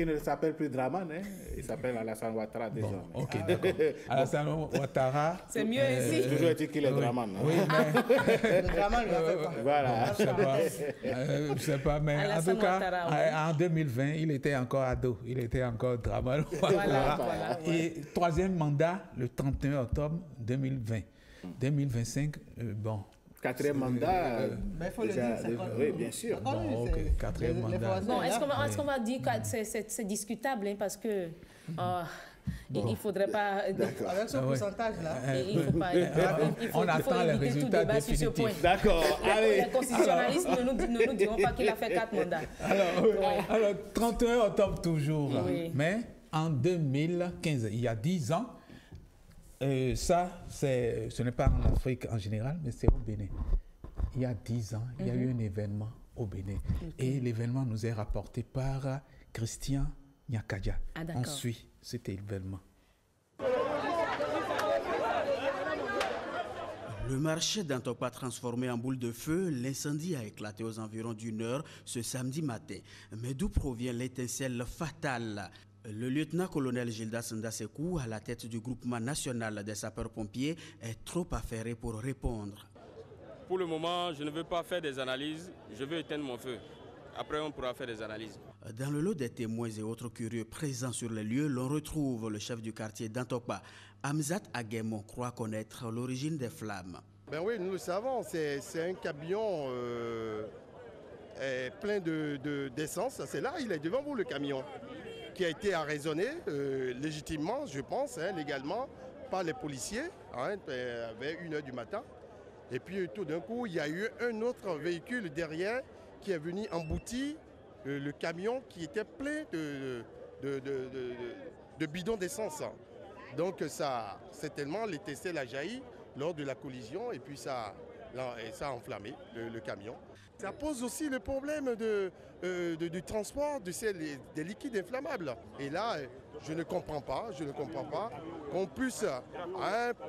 ne s'appelle plus Dramane, hein? Il s'appelle Alassane Ouattara désormais. Ok, d'accord. Alassane Ouattara. C'est mieux ici. Toujours dit qu'il est Dramane. Oui, mais... Le Dramane ne l'a fait pas. Voilà. Je ne sais pas, mais Alassane en tout cas, en 2020, il était encore ado. Il était encore Dramane Ouattara. Voilà. Et troisième mandat, le 31 octobre 2020. 2025, bon... Quatrième mandat. Mais il faut le dire, oui, bien sûr. Bon, ok, quatrième mandat. Bon, est-ce qu'on va dire que c'est discutable, hein, parce que il ne faudrait pas... Avec ce pourcentage-là. Il faut pas... On attend les résultats définitifs. D'accord. Les constitutionnalistes ne nous diront pas qu'il a fait 4 mandats. Alors, 31 octobre toujours. Oui. Mais en 2015, il y a 10 ans, ce n'est pas en Afrique en général, mais c'est au Bénin. Il y a 10 ans, il y a eu un événement au Bénin. Et l'événement nous est rapporté par Christian Nyakadia. On suit cet événement. Le marché d'Antokpa transformé en boule de feu, l'incendie a éclaté aux environs d'1 heure ce samedi matin. Mais d'où provient l'étincelle fatale? Le lieutenant-colonel Gilda Sandasekou, à la tête du groupement national des sapeurs-pompiers, est trop affairé pour répondre. Pour le moment, je ne veux pas faire des analyses, je veux éteindre mon feu. Après, on pourra faire des analyses. Dans le lot des témoins et autres curieux présents sur les lieux, l'on retrouve le chef du quartier d'Antokpa. Hamzat Aguemon croit connaître l'origine des flammes. Ben oui, nous le savons, c'est un camion plein d'essence. C'est là, il est devant vous, le camion, qui a été arraisonné légitimement, je pense, légalement, par les policiers, vers 1 h du matin. Et puis tout d'un coup, il y a eu un autre véhicule derrière qui est venu emboutir le camion qui était plein de bidons d'essence. Donc ça, certainement, l'étincelle a jailli lors de la collision et puis ça a enflammé le camion. Ça pose aussi le problème du transport des liquides inflammables. Et là, je ne comprends pas qu'on puisse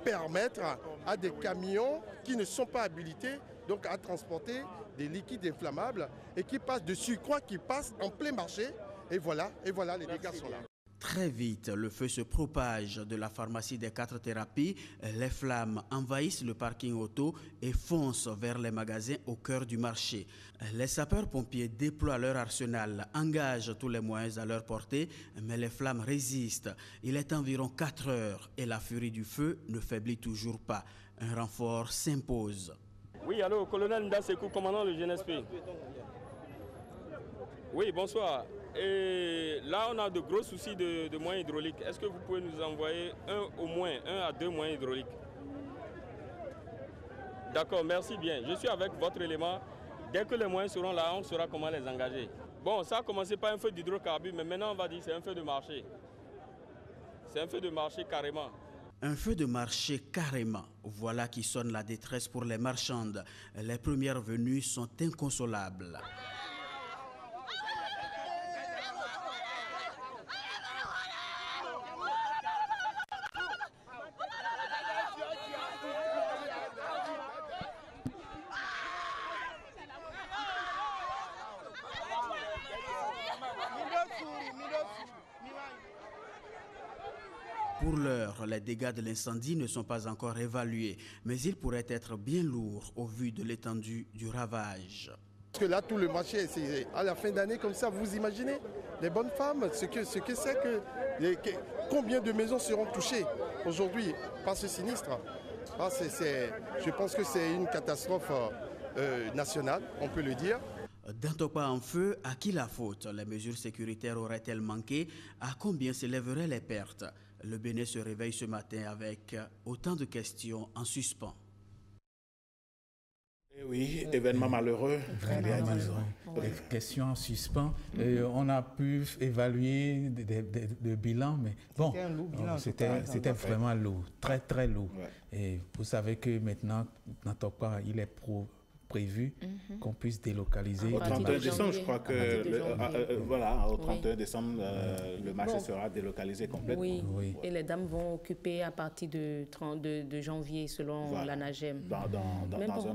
permettre à des camions qui ne sont pas habilités donc à transporter des liquides inflammables et qui passent de surcroît, qui passent en plein marché. Et voilà, les dégâts sont là. Très vite, le feu se propage de la pharmacie des 4 thérapies. Les flammes envahissent le parking auto et foncent vers les magasins au cœur du marché. Les sapeurs-pompiers déploient leur arsenal, engagent tous les moyens à leur portée, mais les flammes résistent. Il est environ 4 heures et la furie du feu ne faiblit toujours pas. Un renfort s'impose. Oui, allô, colonel Ndasekou, commandant le GNSP. Oui, bonsoir. Et là, on a de gros soucis de moyens hydrauliques. Est-ce que vous pouvez nous envoyer au moins 1 à 2 moyens hydrauliques? D'accord, merci bien. Je suis avec votre élément. Dès que les moyens seront là, on saura comment les engager. Bon, ça a commencé par un feu d'hydrocarbures, mais maintenant on va dire que c'est un feu de marché. C'est un feu de marché carrément. Un feu de marché carrément. Voilà qui sonne la détresse pour les marchandes. Les premières venues sont inconsolables. Pour l'heure, les dégâts de l'incendie ne sont pas encore évalués, mais ils pourraient être bien lourds au vu de l'étendue du ravage. Parce que là, tout le marché, c'est à la fin d'année comme ça, vous imaginez les bonnes femmes, ce que c'est que combien de maisons seront touchées aujourd'hui par ce sinistre. Je pense que c'est une catastrophe nationale, on peut le dire. D'Antokpa en feu, à qui la faute? Les mesures sécuritaires auraient-elles manqué? À combien s'élèveraient les pertes? Le Bénin se réveille ce matin avec autant de questions en suspens. Et oui, événement malheureux. Les questions en suspens. On a pu évaluer des bilans, mais bon, c'était vraiment lourd, très très lourd. Et vous savez que maintenant, N'Antokpa, il est prévu qu'on puisse délocaliser. Au 31 décembre, je crois que au 31 décembre, le marché sera délocalisé complètement. Oui, et les dames vont occuper à partir de janvier, selon la NAGEM.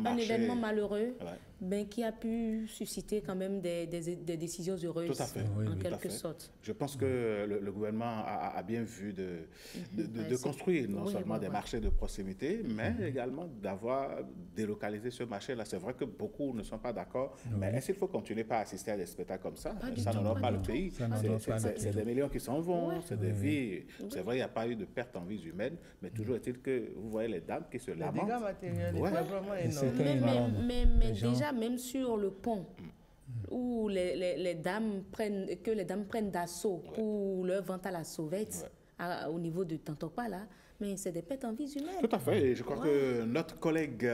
Un événement malheureux, mais qui a pu susciter quand même des décisions heureuses, en quelque sorte. Je pense que le gouvernement a bien vu de construire non seulement des marchés de proximité, mais également d'avoir délocalisé ce marché-là. C'est vrai que beaucoup ne sont pas d'accord, mais est-ce qu'il faut continuer par assister à des spectacles comme ça? Ça n'honore pas le pays. C'est des millions qui s'en vont, c'est des vies. C'est vrai, il n'y a pas eu de perte en vies humaines, mais toujours est-il que vous voyez les dames qui se lamentent. Les dégâts matériels, c'est vraiment énorme. Mais déjà, même sur le pont, où les dames prennent d'assaut pour leur vente à la sauvette, au niveau de Tantopa, là, mais c'est des pertes en vie humaines. Tout à fait. Et je crois que notre collègue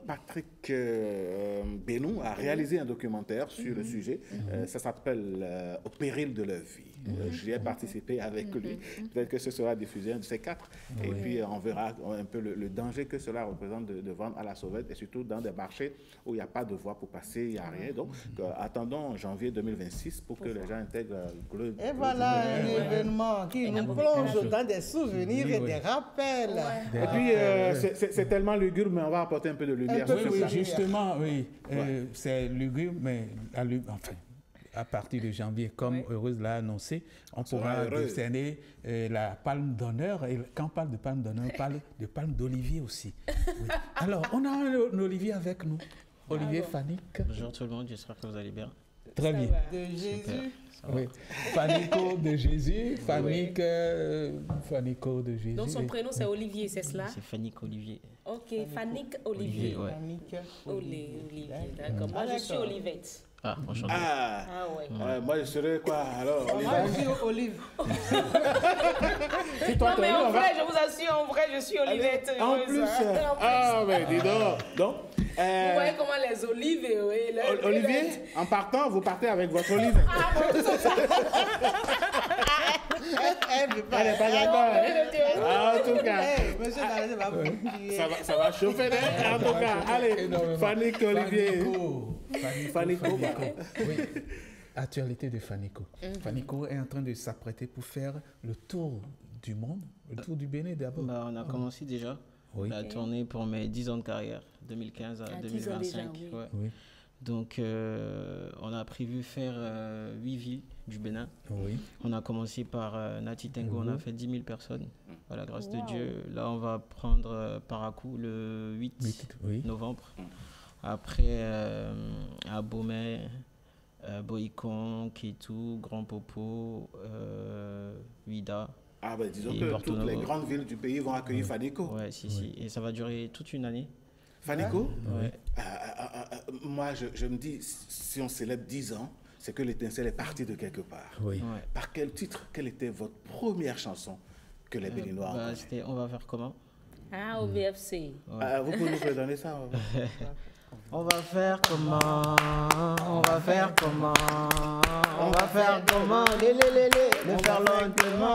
Patrick Bénou a réalisé un documentaire sur le sujet. Ça s'appelle Au péril de leur vie. J'y ai participé avec lui. Peut-être que ce sera diffusé un de ces 4. Et puis, on verra un peu le danger que cela représente de vendre à la sauvette, et surtout dans des marchés où il n'y a pas de voie pour passer, il n'y a rien. Donc, attendons janvier 2026 pour que les gens intègrent le... Et voilà un événement qui nous plonge dans des souvenirs et des rappels. Et puis, c'est tellement lugubre, mais on va apporter un peu de lumière sur ça. Justement, c'est lugubre, mais enfin... À partir de janvier, comme Heureuse l'a annoncé, on pourra décerner la palme d'honneur. Et quand on parle de palme d'honneur, on parle de palme d'olivier aussi. Alors, on a un olivier avec nous. Olivier Fannic. Bonjour tout le monde, j'espère que vous allez bien. Très bien. De Jésus. Oui. Fannico de Jésus, Fannico de Jésus. Donc son prénom c'est Olivier, c'est cela? C'est Fannic Olivier. Ok, Fannic Olivier. Olivier, d'accord. Moi je suis Olivette. Ah, enchanté. Moi, je serais quoi alors? Moi, je suis Olive. Non, mais en vrai, je vous assure, en vrai, je suis Olivette. En plus, mais dis donc. Vous voyez comment les olives... Olivier, en partant, vous partez avec votre olive. Elle n'est pas d'accord. En tout cas, ça va chauffer. En tout cas, allez, Fannic Olivier. Fannico. Oui. Actualité de Fannico. Fannico est en train de s'apprêter pour faire le tour du monde, le tour du Bénin d'abord. On a commencé déjà la tournée pour mes 10 ans de carrière, 2015 à 2025. Déjà, oui. Donc, on a prévu faire 8 villes du Bénin. On a commencé par Nati Tengo, on a fait 10 000 personnes, par la grâce de Dieu. Là, on va prendre Parakou le 8 novembre. Après, à Bomé, Boïcon, Kétou, Grand Popo, Ouida. Disons que toutes les grandes villes du pays vont accueillir Fannico. Oui, si. Et ça va durer toute une année. Fannico, moi, je me dis, si on célèbre 10 ans, c'est que l'étincelle est partie de quelque part. Par quel titre? Quelle était votre première chanson que les Béninois ont c'était On va faire comment? Au BFC. Vous pouvez nous redonner ça? On va faire comment? On va faire comment? On va faire comment? Le faire lentement,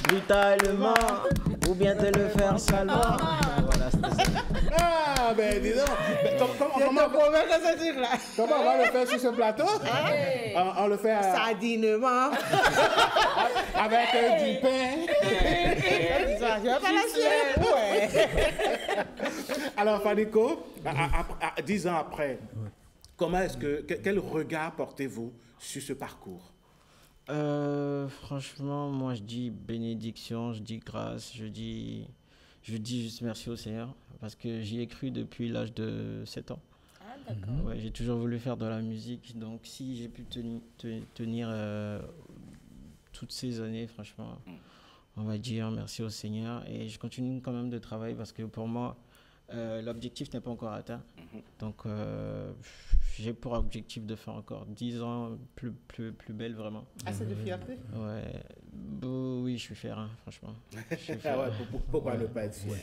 brutalement, ou bien te le faire salement. Voilà, c'était ça. Ben dis donc. Comment on va le faire sur ce plateau? On le fait sardinement. Avec du pain. Je vais pas la Alors Fannico, 10 ans après, quel regard portez-vous sur ce parcours? Franchement, moi je dis bénédiction, je dis grâce, je dis juste merci au Seigneur, parce que j'y ai cru depuis l'âge de 7 ans. Ouais, j'ai toujours voulu faire de la musique, donc si j'ai pu tenir toutes ces années, franchement, on va dire merci au Seigneur. Et je continue quand même de travailler, parce que pour moi, l'objectif n'est pas encore atteint. Donc, j'ai pour objectif de faire encore 10 ans plus belle, vraiment. Assez de fierté? Ouais. Oui, je suis fier, hein, franchement. Pourquoi ne pas être fier?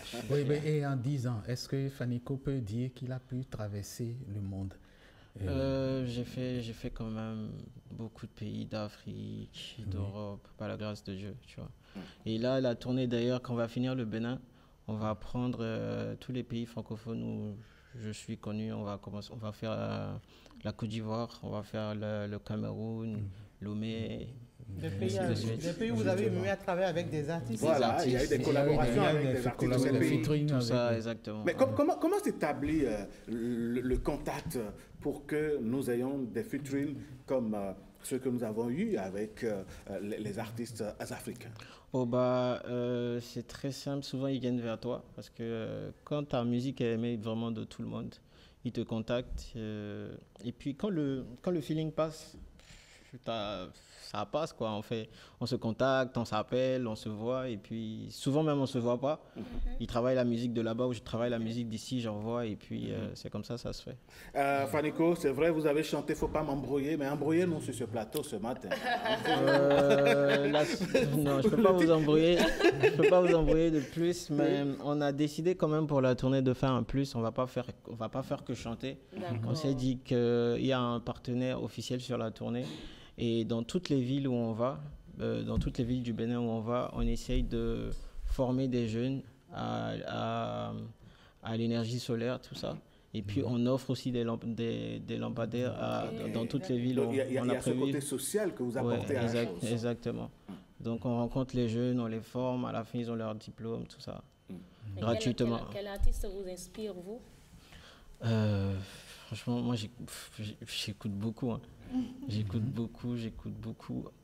Et en 10 ans, est-ce que Fannico peut dire qu'il a pu traverser le monde? J'ai fait quand même beaucoup de pays d'Afrique, d'Europe, par la grâce de Dieu, tu vois. Et là, la tournée d'ailleurs, quand on va finir le Bénin, on va prendre tous les pays francophones où je suis connu. On va faire la Côte d'Ivoire, on va faire le Cameroun, Lomé. Des pays où vous avez mis à travailler avec des artistes. Voilà, il y a eu des collaborations avec des artistes de ces pays. Tout ça, exactement. Mais comment s'établit le contact pour que nous ayons des featuring comme ceux que nous avons eus avec les artistes africains? Oh bah, c'est très simple, souvent ils viennent vers toi parce que quand ta musique est aimée vraiment de tout le monde, ils te contactent et puis quand le feeling passe, ça passe quoi, on se contacte, on s'appelle, on se voit et puis souvent même on se voit pas. Ils travaillent la musique de là-bas ou je travaille la musique d'ici, j'envoie et puis c'est comme ça se fait. Fanico, c'est vrai, vous avez chanté Faut pas m'embrouiller, mais embrouillez nous sur ce plateau ce matin. Non, je peux pas vous embrouiller. Je peux pas vous embrouiller de plus, mais on a décidé quand même pour la tournée de faire un plus. On va pas faire que chanter. On s'est dit qu'il y a un partenaire officiel sur la tournée. Et dans toutes les villes où on va, dans toutes les villes du Bénin où on va, on essaye de former des jeunes à l'énergie solaire, tout ça. Et puis on offre aussi des lampadaires dans toutes les villes où on a prévu. Il y a ce côté social que vous apportez à la chose. Exactement. Donc on rencontre les jeunes, on les forme, à la fin ils ont leur diplôme, tout ça, gratuitement. Quel artiste vous inspire, vous? Franchement, moi j'écoute beaucoup. J'écoute beaucoup.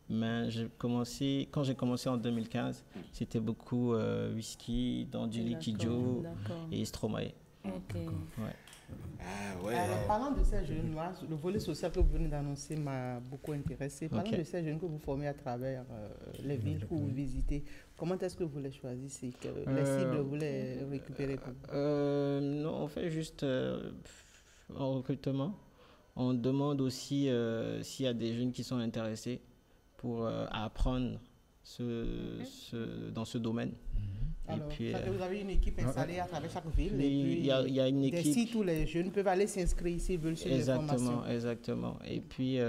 Mais quand j'ai commencé en 2015, c'était beaucoup Whisky, Danduli Kidjo et Stromae. Alors, parlant de ces jeunes, le volet social que vous venez d'annoncer m'a beaucoup intéressé. Parlant de ces jeunes que vous formez à travers les villes que vous visitez, comment est-ce que vous les choisissez? Les cibles, vous les récupérez? Non, on fait juste en recrutement. On demande aussi s'il y a des jeunes qui sont intéressés pour apprendre dans ce domaine. Alors, et puis, vous avez une équipe installée à travers chaque ville et puis il y a une équipe. Des sites où les jeunes peuvent aller s'inscrire s'ils veulent suivre les formations. Exactement. Et puis,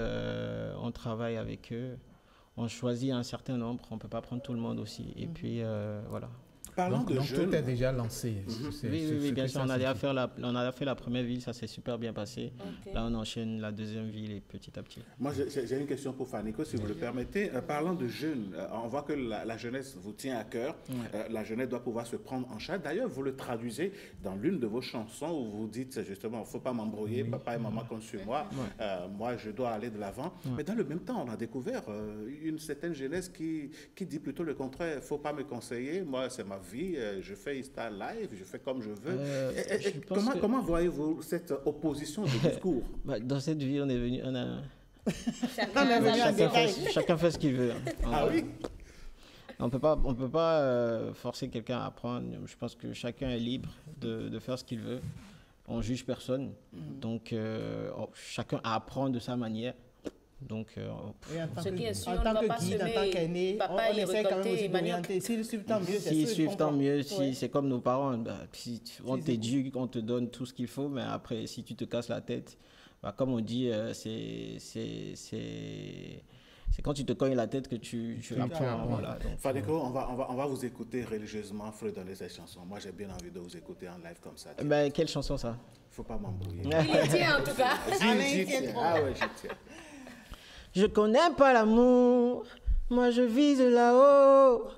on travaille avec eux. On choisit un certain nombre. On ne peut pas prendre tout le monde aussi. Et puis, voilà. Donc tout est déjà lancé. Oui, bien sûr. On a fait la première ville, ça s'est super bien passé. Là, on enchaîne la deuxième ville et petit à petit. Moi, j'ai une question pour Fanico, si vous le permettez. Parlant de jeunes, on voit que la jeunesse vous tient à cœur. La jeunesse doit pouvoir se prendre en charge. D'ailleurs, vous le traduisez dans l'une de vos chansons où vous dites justement, il ne faut pas m'embrouiller, papa et maman comptent sur moi. Moi, je dois aller de l'avant. Mais dans le même temps, on a découvert une certaine jeunesse qui dit plutôt le contraire. Il ne faut pas me conseiller. Moi, c'est ma vie, je fais Insta Live, je fais comme je veux. Comment voyez-vous cette opposition de discours? Dans cette vie, on est venu, chacun fait ce qu'il veut. Ah oui? On peut pas forcer quelqu'un à apprendre. Je pense que chacun est libre de faire ce qu'il veut. On juge personne. Donc, chacun apprend de sa manière. Donc, ce qui est sûr, en tant que guide, en tant qu'aîné, on essaie quand même aussi d'orienter. S'ils suivent, tant mieux. S'ils suivent, tant mieux. C'est comme nos parents. On t'éduque, on te donne tout ce qu'il faut, mais après, si tu te casses la tête, comme on dit, c'est quand tu te cognes la tête que tu apprends. Voilà, Fanico, on va vous écouter religieusement fredonner ces chansons. Moi, j'ai bien envie de vous écouter en live comme ça. Quelle chanson ça? Faut pas m'embrouiller. Il tient en tout cas. J'y tiens. Ah ouais, j'y tiens. Je connais pas l'amour, moi je vise là-haut.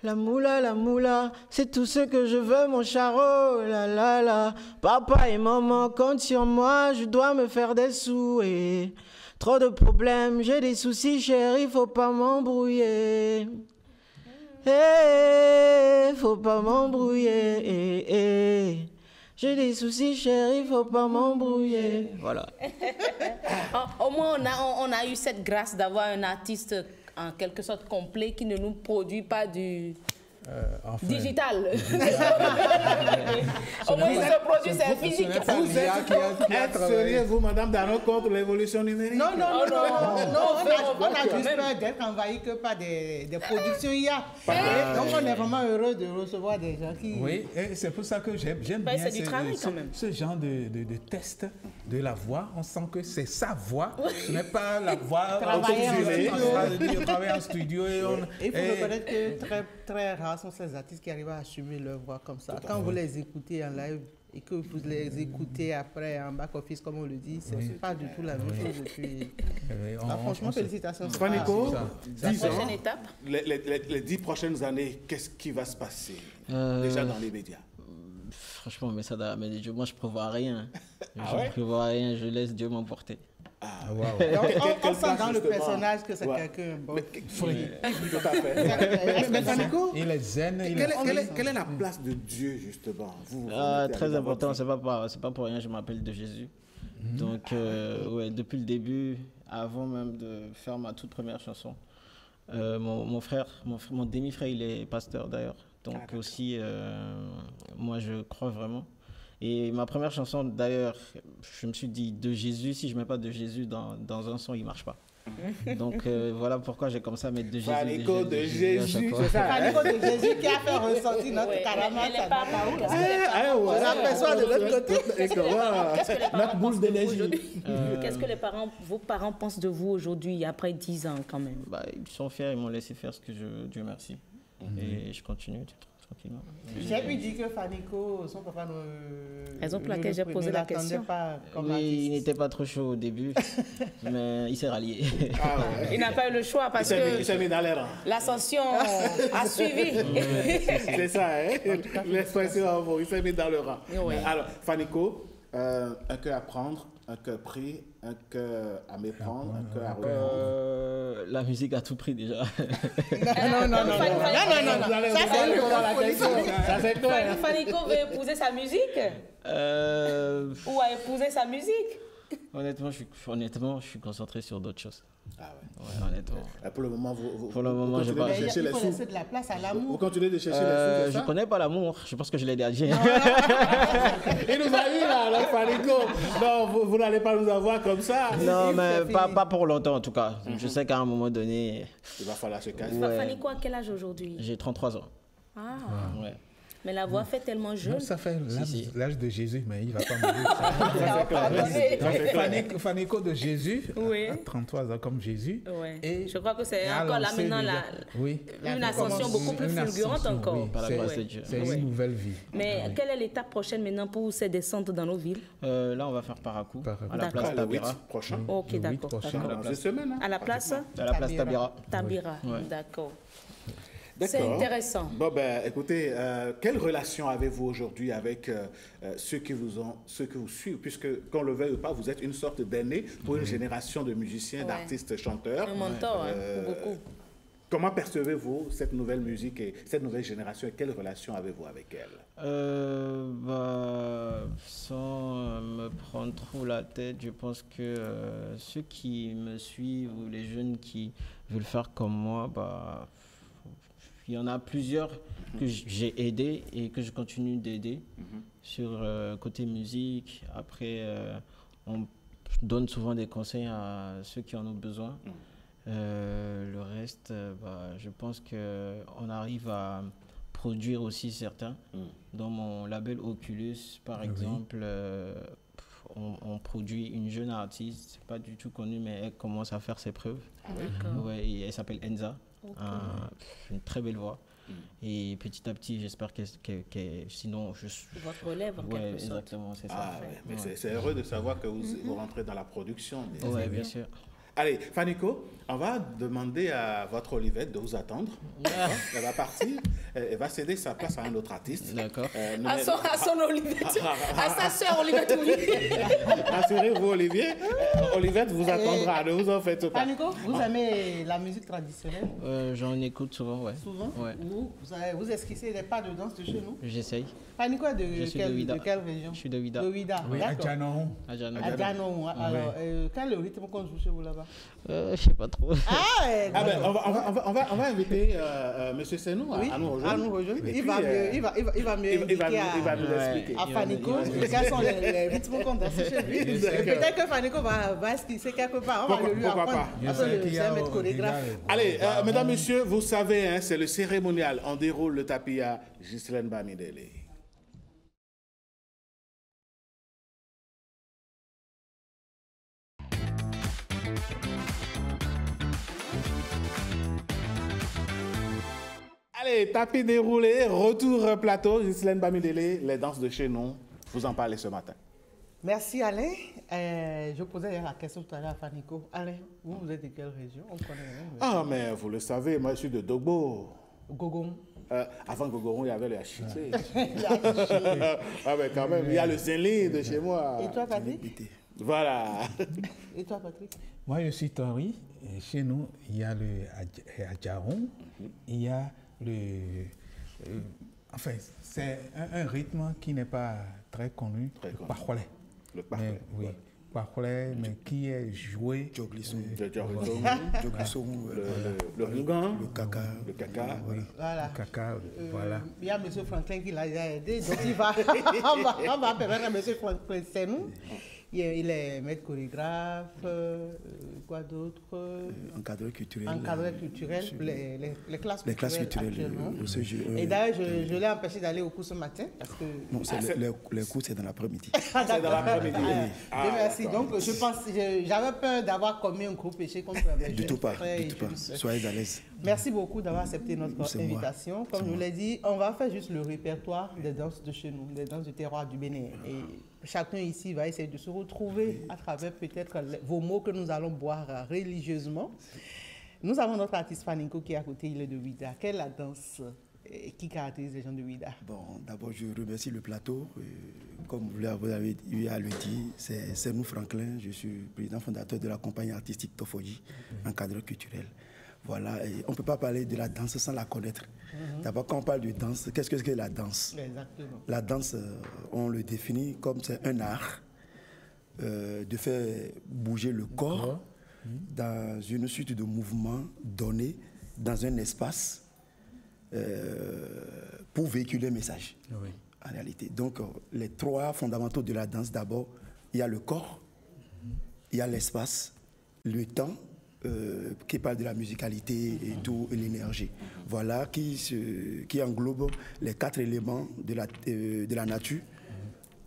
La moula, c'est tout ce que je veux, mon charo. La. Papa et maman comptent sur moi, je dois me faire des sous. Et trop de problèmes, j'ai des soucis, chérie, faut pas m'embrouiller. Faut pas m'embrouiller. J'ai des soucis, chérie, faut pas m'embrouiller. Voilà. Au moins, on a eu cette grâce d'avoir un artiste en quelque sorte complet qui ne nous produit pas du digital. Au moins, il se produit, c'est physique. Vous êtes sérieux, vous, Madame Daron, contre l'évolution numérique? Non. On a juste peur d'être envahi que par des productions IA. Donc, on est vraiment heureux de recevoir des gens qui... Oui, et c'est pour ça que j'aime bien ce genre de test de la voix. On sent que c'est sa voix, ce n'est pas la voix... Travailler en studio. Il faut reconnaître que très rares sont ces artistes qui arrivent à assumer leur voix comme ça. Quand vous les écoutez en live et que vous les écoutez après en back-office, comme on le dit, c'est pas du tout la même chose. Franchement, félicitations. Fanico, la prochaine étape. Les 10 prochaines années, qu'est-ce qui va se passer déjà dans les médias? Franchement, moi je prévois rien. Je prévois rien, je laisse Dieu m'emporter. On sent dans le personnage que c'est quelqu'un bon. Tout à fait. Mais Fanico, il est zen. Quelle est la place de Dieu, justement? Très important, c'est pas pour rien que je m'appelle de Jésus. Donc, depuis le début, avant même de faire ma toute première chanson, mon demi-frère, il est pasteur d'ailleurs. Donc aussi, moi je crois vraiment. Et ma première chanson d'ailleurs, je me suis dit de Jésus, si je ne mets pas de Jésus dans un son, il ne marche pas. Donc voilà pourquoi j'ai commencé à mettre de Jésus. Fanico de Jésus, c'est ça. Fanico de Jésus qui a fait ressortir notre caramel. On s'aperçoit de l'autre côté. Notre boule d'énergie. Qu'est-ce que vos parents pensent de vous aujourd'hui, après 10 ans quand même? Ils sont fiers, ils m'ont laissé faire ce que Dieu merci. Et je continue tranquillement. J'ai pu dire que Fanico, son papa ne... Raison pour laquelle j'ai posé la question. Oui, il n'était pas trop chaud au début, mais il s'est rallié. Il n'a pas eu le choix parce que il s'est mis dans les rangs. L'ascension a suivi. C'est ça, hein? L'expression, il s'est mis dans le rang. Alors, Fanico, un cœur à prendre, un cœur pris, un cœur à méprendre, un cœur à reprendre. La musique à tout prix déjà. Non. Ça c'est la question. Ça c'est clair. Fanico veut épouser sa musique ou a épousé sa musique? Honnêtement, je suis concentré sur d'autres choses. Ah ouais, honnêtement. Pour le moment, vous je continuez de chercher les sous. Laisser de la place à l'amour. Vous continuez de chercher les sous, je ne connais pas l'amour. Je pense que je l'ai déjà dit. Il nous a eu là, Fanico. Non, vous n'allez pas nous avoir comme ça. Non, mais pas pour longtemps en tout cas. Je sais qu'à un moment donné... Il va falloir se casser. Fanico, à quel âge aujourd'hui? J'ai 33 ans. Ah. Ouais. Mais la voix fait tellement jeune. Non, ça fait l'âge de Jésus, mais il ne va pas mourir. Fanico de Jésus, à 33 ans comme Jésus. Ouais. Et je crois que c'est encore là maintenant une ascension beaucoup plus fulgurante encore. C'est une nouvelle vie. Mais quelle est l'étape prochaine maintenant pour ces descentes dans nos villes? Là, on va faire Parakou, à la place Tabira. Prochain. Ok, d'accord. À la place Tabira. Tabira, d'accord. C'est intéressant. Bon, écoutez, quelle relation avez-vous aujourd'hui avec ceux qui vous suivent, puisque, qu'on le veuille ou pas, vous êtes une sorte d'aîné pour une génération de musiciens, d'artistes, chanteurs. Un mentor, pour beaucoup. Comment percevez-vous cette nouvelle musique et cette nouvelle génération et quelle relation avez-vous avec elle? Sans me prendre trop la tête, je pense que ceux qui me suivent ou les jeunes qui veulent faire comme moi, il y en a plusieurs que j'ai aidés et que je continue d'aider sur côté musique. Après, on donne souvent des conseils à ceux qui en ont besoin. Le reste, je pense qu'on arrive à produire aussi certains. Dans mon label Oculus, par exemple, on produit une jeune artiste, pas du tout connue, mais elle commence à faire ses preuves. Et elle s'appelle Enza. Une très belle voix. Et petit à petit, j'espère que sinon votre relève en quelque sorte. Exactement, c'est ça. Mais c'est heureux de savoir que vous rentrez dans la production. Oui, bien sûr. Allez, Fanico, on va demander à votre Olivette de vous attendre. Elle va partir, elle va céder sa place à un autre artiste. D'accord. À son Olivette, à sa sœur Olivette. Assurez-vous, Olivier. Olivette vous attendra, ne vous en faites pas. Fanico, vous aimez la musique traditionnelle? J'en écoute souvent, ouais. Souvent? Ouais. Vous esquissez les pas de danse de chez nous? J'essaye. Fanico est de quelle région? Je suis de Ouida. De Ouida, oui, à Djanohou. À Djanohou. Alors, quel est le rythme qu'on joue chez vous là-bas? Je sais pas trop. On va inviter M. Senou à nous rejoindre. Il va mieux expliquer à Fanico quels sont les rythmes qu'on danse chez lui. Peut-être que Fanico va esquisser quelque part. On va lui apprendre. C'est un maître chorégraphe. Allez, mesdames, messieurs, vous savez, c'est le cérémonial. On déroule le tapis à Ghislaine Bamidele. Allez, tapis déroulé, retour plateau, Ghislaine Bamidele, les danses de chez nous. Vous en parlez ce matin. Merci Alain. Je posais la question tout à l'heure à Fanico. Alain, vous êtes de quelle région? On connaît rien. Ah, mais vous le savez, moi je suis de Dogbo. Gogon. Avant Gogoron, il y avait le Hachiché. Ah, mais quand même, il y a le Zéli de chez moi. Et toi, Patrick? Voilà. Et toi, Patrick? Moi, je suis Tori. Et chez nous, il y a le Adjaron. Il y a le... enfin, c'est un rythme qui n'est pas très connu. Le Pachole. Le Pachole. Oui. Pachole, mais qui est joué... Le Rougan. Le Kaka. Le Kaka. Oui. Voilà. Le Kaka, voilà. Il y a M. Franklin qui l'a aidé, donc on va permettre à M. Franklin, c'est nous. Il est maître chorégraphe, quoi d'autre? Encadreur culturel. Encadreur culturel, les classes culturelles. Et d'ailleurs, je l'ai empêché d'aller au cours ce matin. Parce que... Non, les cours, c'est dans l'après-midi. C'est dans l'après-midi. Merci. Donc, je pense, j'avais peur d'avoir commis un gros péché contre la Du tout pas. Soyez à l'aise. Merci beaucoup d'avoir accepté notre invitation. Comme je vous l'ai dit, on va faire juste le répertoire des danses de chez nous, des danses du terroir du Bénin. Et chacun ici va essayer de se retrouver à travers peut-être vos mots que nous allons boire religieusement. Nous avons notre artiste Faninko qui est à côté, il est de Ouida. Quelle est la danse qui caractérise les gens de Ouida? Bon, d'abord, je remercie le plateau. Comme vous avez eu à le dire, c'est nous Franklin. Je suis président fondateur de la compagnie artistique Tofoji, encadreur culturel. Voilà, et on ne peut pas parler de la danse sans la connaître. D'abord, quand on parle de danse, qu'est-ce que c'est la danse? Exactement. La danse, on le définit comme c'est un art de faire bouger le corps dans une suite de mouvements donnés dans un espace pour véhiculer un message, en réalité. Donc, les trois fondamentaux de la danse, d'abord, il y a le corps, il y a l'espace, le temps, qui parle de la musicalité et tout, et l'énergie. Voilà, qui englobe les quatre éléments de la nature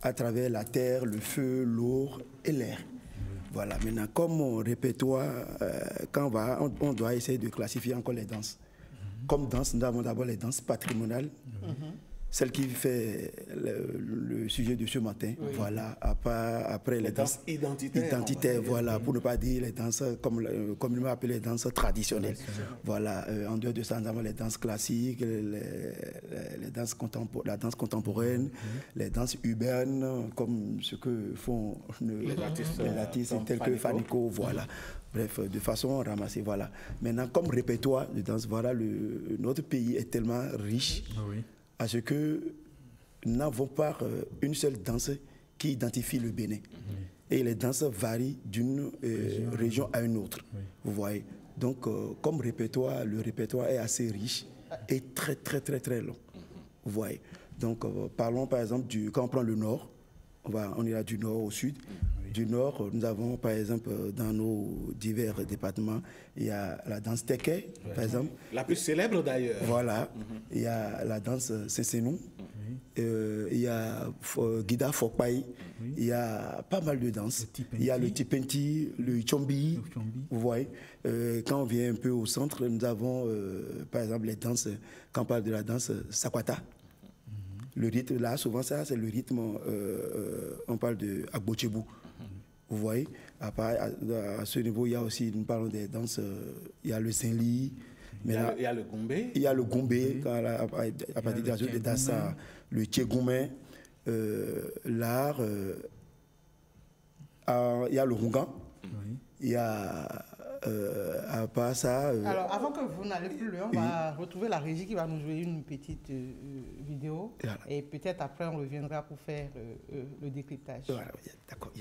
à travers la terre, le feu, l'eau et l'air. Voilà, maintenant, comme répertoire, quand on doit essayer de classifier encore les danses. Comme danse, nous avons d'abord les danses patrimoniales. Celle qui fait le sujet de ce matin, voilà, après les danses identitaires, voilà, pour ne pas dire les danses, comme il m'a appelé, les danses traditionnelles. Voilà, en dehors de ça, nous avons les danses classiques, la danse contemporaine, les danses urbaines, comme ce que font les artistes tels que Faninko, voilà. Bref, de façon ramassée, voilà. Maintenant, comme répertoire de danse, voilà, notre pays est tellement riche. À ce que nous n'avons pas une seule danse qui identifie le Bénin. Et les danses varient d'une région à une autre. Vous voyez. Donc, comme répertoire, le répertoire est assez riche et très, très, très, très long. Vous voyez. Donc, parlons par exemple quand on prend le nord, on ira du nord au sud. Du nord, nous avons par exemple dans nos divers départements, il y a la danse Teke, par exemple. La plus célèbre d'ailleurs. Voilà. Il y a la danse Sensenou. Il y a Gida Fokpai. Il y a pas mal de danses. Il y a le Tipenti, le Chombi. Vous voyez. Quand on vient un peu au centre, nous avons par exemple les danses, quand on parle de la danse Sakwata. Le rythme, là, souvent, ça, c'est le rythme, on parle de Agbochebu. Vous voyez, à ce niveau, il y a aussi, nous parlons des danses, il y a le Saint-Lit. Il y a le Gombe. Il y a le Gombe, à partir des danses, le Tchegoumé, l'art, il y a le Rougan, il y a... à part ça... Alors, avant que vous n'allez plus loin, on va retrouver la régie qui va nous jouer une petite vidéo. Voilà. Et peut-être après, on reviendra pour faire le décryptage. Voilà, d'accord.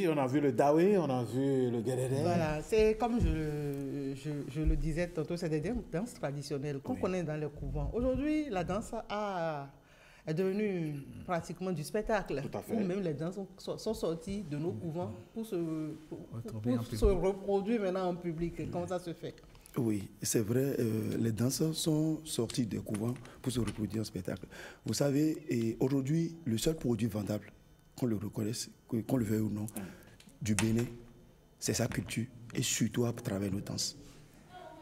on a vu le Dawe, on a vu le Guédédé. Voilà, c'est comme je le disais tantôt, c'est des danses traditionnelles qu'on connaît dans les couvents. Aujourd'hui, la danse est devenue pratiquement du spectacle. Tout à fait. Où même les danses sont sorties de nos couvents pour se reproduire maintenant en public. Comment ça se fait? Oui, c'est vrai, les danseurs sont sortis des couvents pour se reproduire en spectacle. Vous savez, aujourd'hui, le seul produit vendable, qu'on le reconnaisse, qu'on le veuille ou non, du Bénin, c'est sa culture, et surtout à travers nos danses.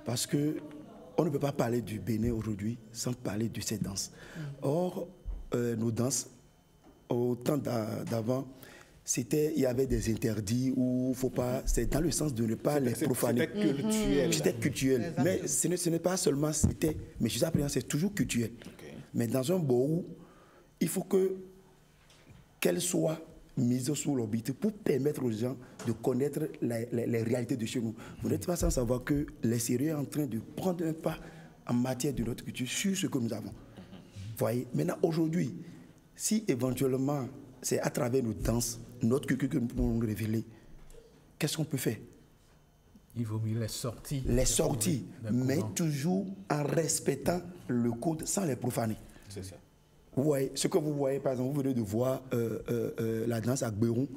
Parce qu'on ne peut pas parler du Bénin aujourd'hui sans parler de ces danses. Or, nos danses, au temps d'avant, il y avait des interdits où faut pas, c'est dans le sens de ne pas les profaner. C'était culturel. C'était culturel. Mais ce n'est pas seulement c'était, mais jusqu'à présent c'est toujours culturel. Okay. Mais dans un beau, il faut qu'elle soit mise sur l'orbite pour permettre aux gens de connaître les réalités de chez nous. Vous n'êtes pas sans savoir que les Syriens sont en train de prendre un pas en matière de notre culture sur ce que nous avons. Voyez, maintenant aujourd'hui, si éventuellement c'est à travers nos danses, notre culture que nous pouvons révéler, qu'est-ce qu'on peut faire? Il vaut mieux les sorties. Les sorties, mais toujours en respectant le code sans les profaner. C'est ça. Vous voyez, ce que vous voyez, par exemple, vous venez de voir la danse à Gbéron.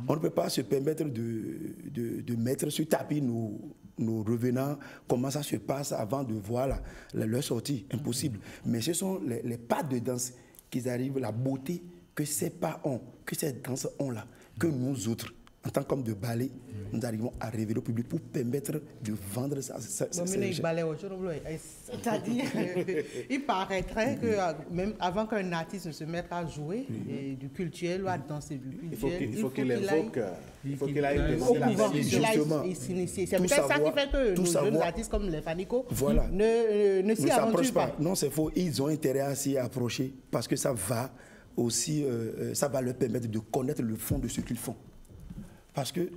On ne peut pas se permettre de mettre sur tapis nos revenants, comment ça se passe avant de voir leur sortie. Impossible. Mais ce sont les pas de danse qui arrivent, la beauté que ces pas ont, que ces danses ont là, que nous autres, en tant qu'hommes de ballet, nous arrivons à révéler au public pour permettre de vendre ça. C'est-à-dire, il paraîtrait que même avant qu'un artiste ne se mette à jouer du culturel ou à danser du culturel, il faut qu'il aille demander la s'initier. C'est peut-être ça qui fait que nos jeunes artistes comme les Fanico ne s'y aventurent pas. Non, c'est faux. Ils ont intérêt à s'y approcher parce que ça va aussi, ça va leur permettre de connaître le fond de ce qu'ils font. Parce qu'il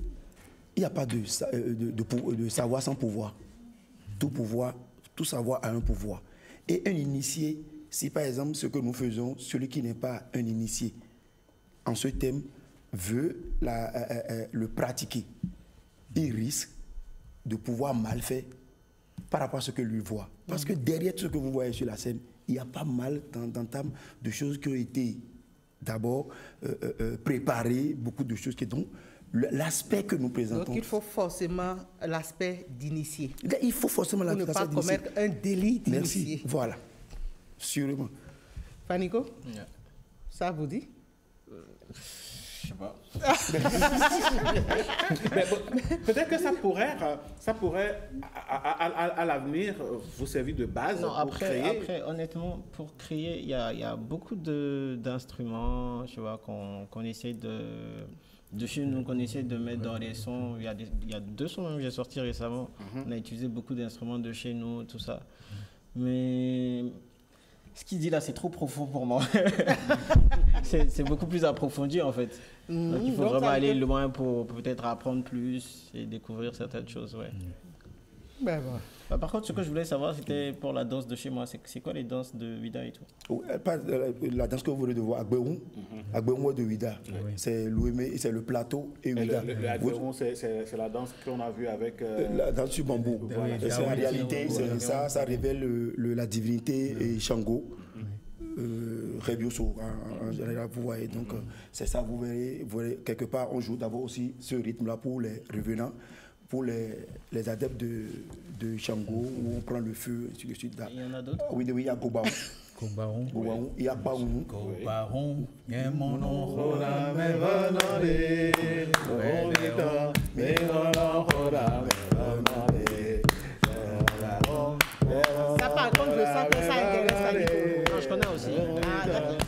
n'y a pas de savoir sans pouvoir. Tout savoir a un pouvoir. Et un initié, si par exemple ce que nous faisons, celui qui n'est pas un initié en ce thème veut le pratiquer, il risque de pouvoir mal faire par rapport à ce que lui voit. Parce que derrière tout ce que vous voyez sur la scène, il y a pas mal d'entames de choses qui ont été d'abord préparées, beaucoup de choses qui donc l'aspect que nous présentons. Donc il faut forcément l'aspect d'initié. Il faut forcément l'aspect d'initié. Pour ne pas commettre un délit d'initié. Merci, voilà, sûrement. Fanico, ça vous dit? Je sais pas. Peut-être que ça pourrait à l'avenir vous servir de base pour créer. Après, honnêtement, pour créer, il y a beaucoup d'instruments, tu vois, qu'on essaie de chez nous, qu'on essaie de mettre dans les sons. Il y a 2 sons même que j'ai sortis récemment. On a utilisé beaucoup d'instruments de chez nous, tout ça. Mais ce qu'il dit là, c'est trop profond pour moi. c'est beaucoup plus approfondi en fait. Donc il faut vraiment aller loin pour peut-être apprendre plus et découvrir certaines choses. Ouais. Par contre, ce que je voulais savoir, c'était pour la danse de chez moi. C'est quoi les danses de Ouida et tout? La danse que vous venez de voir, Agbéron de Ouida. Oui. C'est le plateau et Ouida. Agbéron, c'est la danse qu'on a vue avec... La danse du bambou. Voilà. C'est en réalité, ça révèle la divinité et Shango. Rebioso, en général, vous voyez. Donc, c'est ça, vous verrez, quelque part, on joue d'abord aussi ce rythme-là pour les revenants. Pour les adeptes de Shango, où on prend le feu, et ainsi de suite. Il y en a d'autres? Oui, il y a Gobaon. Il y a Baoum. Gobaon, il y a mon nom. Ça, par contre, je sens que ça intéresse Fanico. Non, je connais aussi. Ah, d'accord.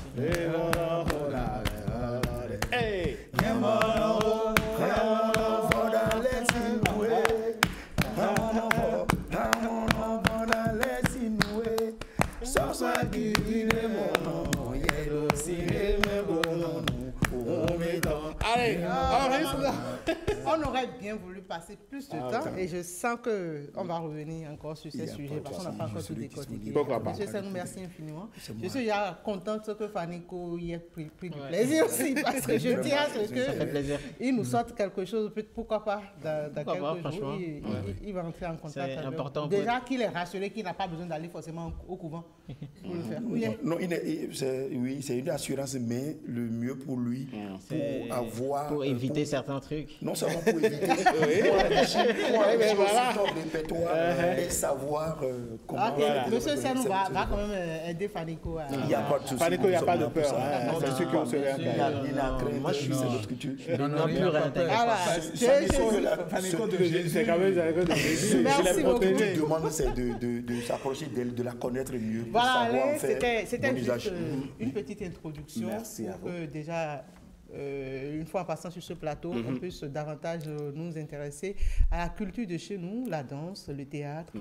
Hey! Allez, on aurait bien voulu passer plus de temps et je sens qu'on va revenir encore sur ces sujets parce qu'on n'a pas encore tout décortiqué. Monsieur Senou, merci infiniment. Je suis déjà contente que Fanico y ait pris du plaisir aussi parce que je tiens à ce qu'il nous sorte quelque chose, pourquoi pas, dans quelques jours. Il va entrer en contact avec. Déjà qu'il est rassuré qu'il n'a pas besoin d'aller forcément au couvent pour le faire. Non, c'est une assurance, mais le mieux pour lui, pour avoir... Pour éviter certains trucs. Non seulement pour éviter, pour réfléchir, pour son répertoire et savoir comment... Monsieur Senou va quand même aider Fanico. Il n'y a pas de souci. Fanico, il n'y a pas de peur. C'est ceux qui ont se réintégrer. Moi, je suis c'est notre culture. Non, plus réintégrer. Fanico de Jésus. C'est quand même de Jésus. Merci beaucoup. Ce que je demande, c'est de s'approcher d'elle, de la connaître mieux. Voilà, c'était juste une petite introduction pour que déjà, une fois en passant sur ce plateau, on puisse davantage nous intéresser à la culture de chez nous, la danse, le théâtre.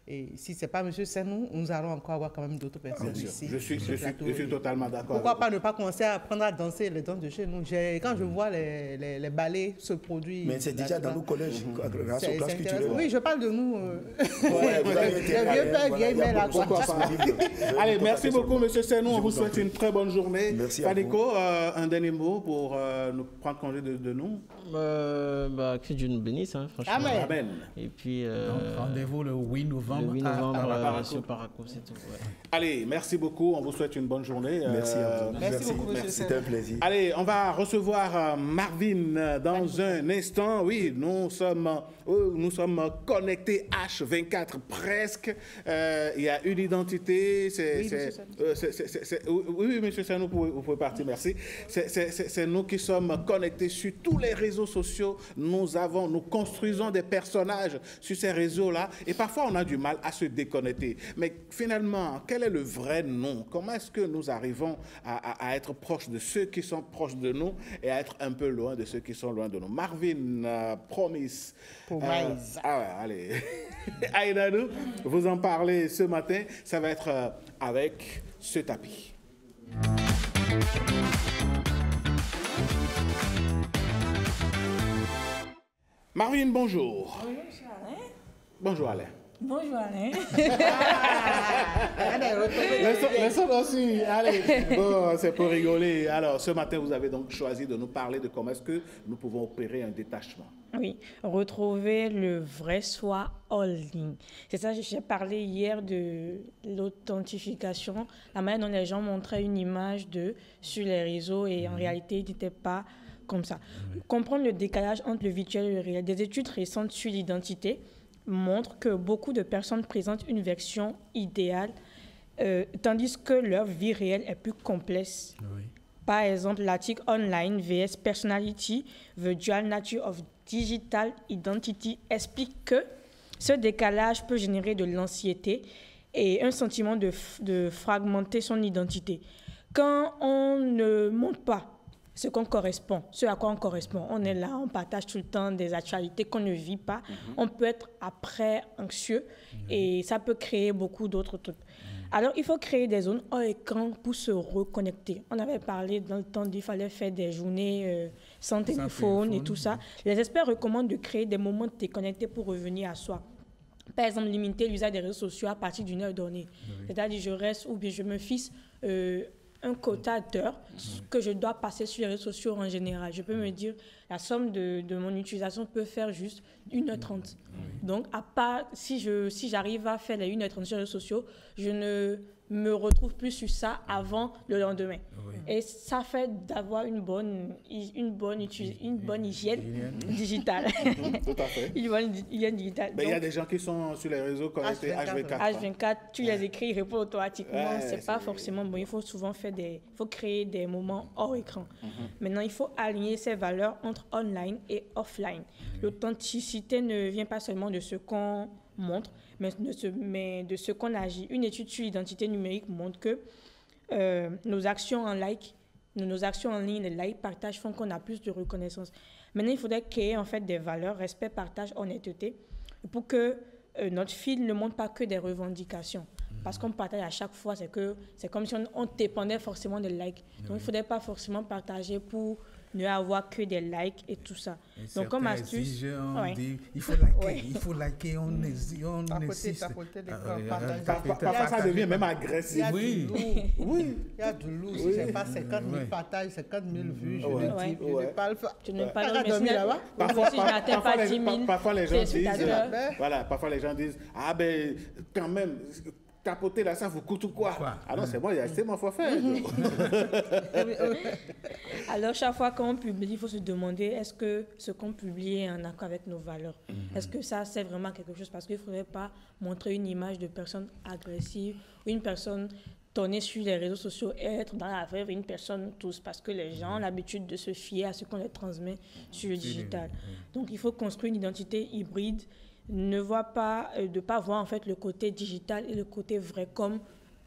Et si ce n'est pas M. Senou, nous allons encore avoir quand même d'autres personnes ici. Je suis totalement d'accord. Pourquoi pas ne pas commencer à apprendre à danser les danses de chez nous? Quand je vois les ballets se produire... Mais c'est déjà dans nos collèges, grâce aux classes culturelles. Oui, je parle de nous. Les vieux pères, vieilles mères là. Allez, merci beaucoup M. Senou. On vous souhaite une très bonne journée. Merci Fanico, un dernier mot pour nous prendre congé de nous? Que Dieu nous bénisse, franchement. Amen. Et puis... rendez-vous le 8 novembre. Le 8 novembre sur Paraco, c'est tout. Allez, merci beaucoup. On vous souhaite une bonne journée. Merci à vous. Merci beaucoup, monsieur. C'était un plaisir. Allez, on va recevoir Marvin dans un instant. Oui, nous sommes connectés H24 presque. Il y a une identité. Oui, monsieur Senou, vous pouvez partir, merci. C'est nous qui sommes connectés sur tous les réseaux sociaux. Nous construisons des personnages sur ces réseaux-là. Et parfois, on a du mal à se déconnecter. Mais finalement, quel est le vrai nom? Comment est-ce que nous arrivons à être proches de ceux qui sont proches de nous et à être un peu loin de ceux qui sont loin de nous? Marvin, Promise. Allez. Aïdadou, vous en parlez ce matin. Ça va être avec ce tapis. Marvin, bonjour. Bonjour, monsieur Alain. Bonjour, Alain. Bonjour, Alain. Laissons aussi. Allez, bon, c'est pour rigoler. Alors, ce matin, vous avez donc choisi de nous parler de comment est-ce que nous pouvons opérer un détachement. Oui, retrouver le vrai soi en ligne. C'est ça, j'ai parlé hier de l'authentification, la manière dont les gens montraient une image d'eux sur les réseaux et en réalité, ils n'étaient pas comme ça. Comprendre le décalage entre le virtuel et le réel. Des études récentes sur l'identité montrent que beaucoup de personnes présentent une version idéale, tandis que leur vie réelle est plus complexe. Oui. Par exemple, l'article Online vs Personality, The Dual Nature of Digital Identity explique que ce décalage peut générer de l'anxiété et un sentiment de fragmenter son identité. Quand on ne montre pas ce à quoi on correspond, on est là, on partage tout le temps des actualités qu'on ne vit pas, on peut être après anxieux et ça peut créer beaucoup d'autres trucs. Alors, il faut créer des zones hors écran pour se reconnecter. On avait parlé dans le temps qu'il fallait faire des journées sans téléphone et tout ça. Les experts recommandent de créer des moments de déconnecter pour revenir à soi. Par exemple, limiter l'usage des réseaux sociaux à partir d'une heure donnée. C'est-à-dire, je reste ou bien je me fixe un quota d'heures que je dois passer sur les réseaux sociaux en général. Je peux me dire, la somme de mon utilisation peut faire juste 1h30. Donc, à part, si j'arrive à faire les 1h30 sur les réseaux sociaux, je ne me retrouve plus sur ça avant le lendemain. Et ça fait d'avoir une bonne hygiène digitale. Tout à fait. Une bonne hygiène digitale. Il y a des gens qui sont sur les réseaux connectés H24. H24, tu les écris, ils répondent automatiquement. C'est pas forcément bon. Il faut souvent créer des moments hors écran. Maintenant, il faut aligner ces valeurs entre online et offline. L'authenticité ne vient pas seulement de ce qu'on montre, mais de ce qu'on agit. Une étude sur l'identité numérique montre que nos actions en ligne, les likes, partages font qu'on a plus de reconnaissance. Maintenant, il faudrait créer en fait des valeurs, respect, partage, honnêteté, pour que notre fil ne montre pas que des revendications. Parce qu'on partage à chaque fois, c'est comme si on dépendait forcément des likes. Donc, il ne faudrait pas forcément partager pour ne avoir que des likes et tout ça. Donc comme astuce, il faut liker, il faut liker, on insiste. Parfois ça devient même agressif. Oui. Il y a du loup, si c'est pas 50 000 partages, 50 000 vues, je ne parle pas. Tu ne parles pas. Parfois les gens disent, parfois les gens disent, ah ben quand même, tapoter là, ça vous coûte ou quoi? Ah non, c'est moi, c'est mon forfait. Alors chaque fois qu'on publie, il faut se demander, est-ce que ce qu'on publie est en accord avec nos valeurs? Est-ce que ça c'est vraiment quelque chose? Parce qu'il ne faudrait pas montrer une image de personne agressive ou une personne tourner sur les réseaux sociaux et être dans la vraie vie une personne tous, parce que les gens ont l'habitude de se fier à ce qu'on leur transmet sur le digital. Donc il faut construire une identité hybride, de pas voir en fait le côté digital et le côté vrai comme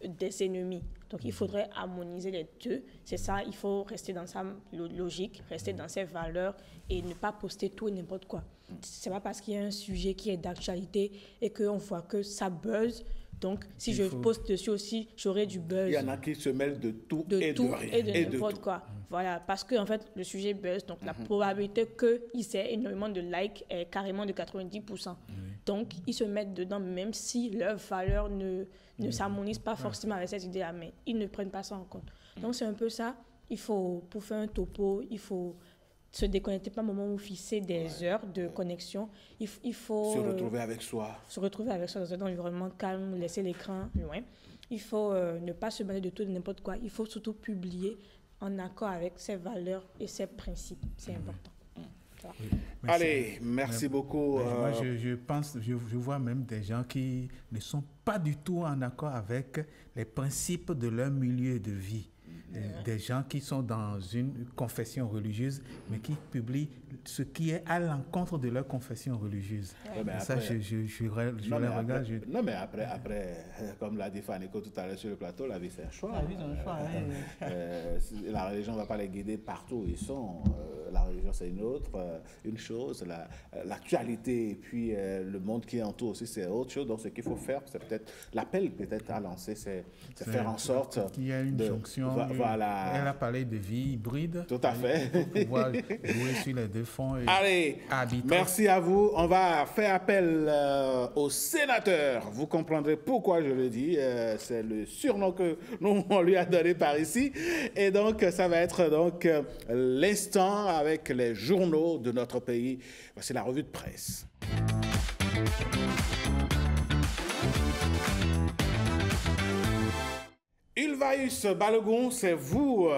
des ennemis. Donc il faudrait harmoniser les deux. C'est ça, il faut rester dans sa logique, rester dans ses valeurs et ne pas poster tout et n'importe quoi. C'est pas parce qu'il y a un sujet qui est d'actualité et qu'on voit que ça buzz. Donc, si je poste dessus aussi, j'aurai du buzz. Il y en a qui se mêlent de tout et de rien. Et de n'importe quoi. Voilà, parce que en fait, le sujet buzz, donc la probabilité qu'il ait énormément de likes est carrément de 90%. Donc, ils se mettent dedans, même si leurs valeurs ne s'harmonisent pas forcément avec cette idée-là, mais ils ne prennent pas ça en compte. Donc, c'est un peu ça. Il faut, pour faire un topo, il faut se déconnecter, pas un moment où fixer des heures de connexion. Il faut se retrouver avec soi. Se retrouver avec soi dans un environnement calme, laisser l'écran loin. Il faut ne pas se mêler de tout et de n'importe quoi. Il faut surtout publier en accord avec ses valeurs et ses principes. C'est important. Oui. Allez, merci beaucoup. Moi, je vois même des gens qui ne sont pas du tout en accord avec les principes de leur milieu de vie. Des gens qui sont dans une confession religieuse, mais qui publient ce qui est à l'encontre de leur confession religieuse. Ça, je les regarde. Non, mais après, comme l'a dit Faniko tout à l'heure sur le plateau, la vie, c'est un choix. La vie, c'est un choix. La religion ne va pas les guider partout où ils sont. La religion, c'est une chose. L'actualité et puis le monde qui entoure aussi, c'est autre chose. Donc, ce qu'il faut faire, c'est peut-être l'appel à lancer, c'est faire en sorte qu'il y a une jonction. Voilà. Elle a parlé de vie hybride. Tout à fait. Pour pouvoir jouer sur les deux fronts. Allez, merci à vous. On va faire appel aux sénateurs. Vous comprendrez pourquoi je le dis. C'est le surnom que nous, on lui a donné par ici. Et donc, ça va être donc l'instant avec les journaux de notre pays. Voici la revue de presse. Ulvaeus Balogun, c'est vous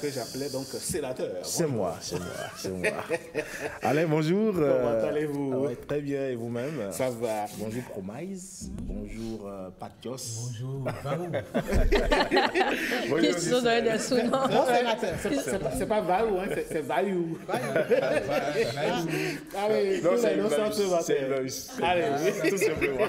que j'appelais donc sénateur. C'est moi. Allez, bonjour. Comment allez-vous? Ouais, très bien, et vous-même? Ça va. Bonjour Promise, bonjour Patios. Bonjour Vaou. Ils sont dans des sous-noms. Non, c'est pas Vaou, hein, c'est Vaou. Allez, c'est Ulvaeus. Allez, tout simplement.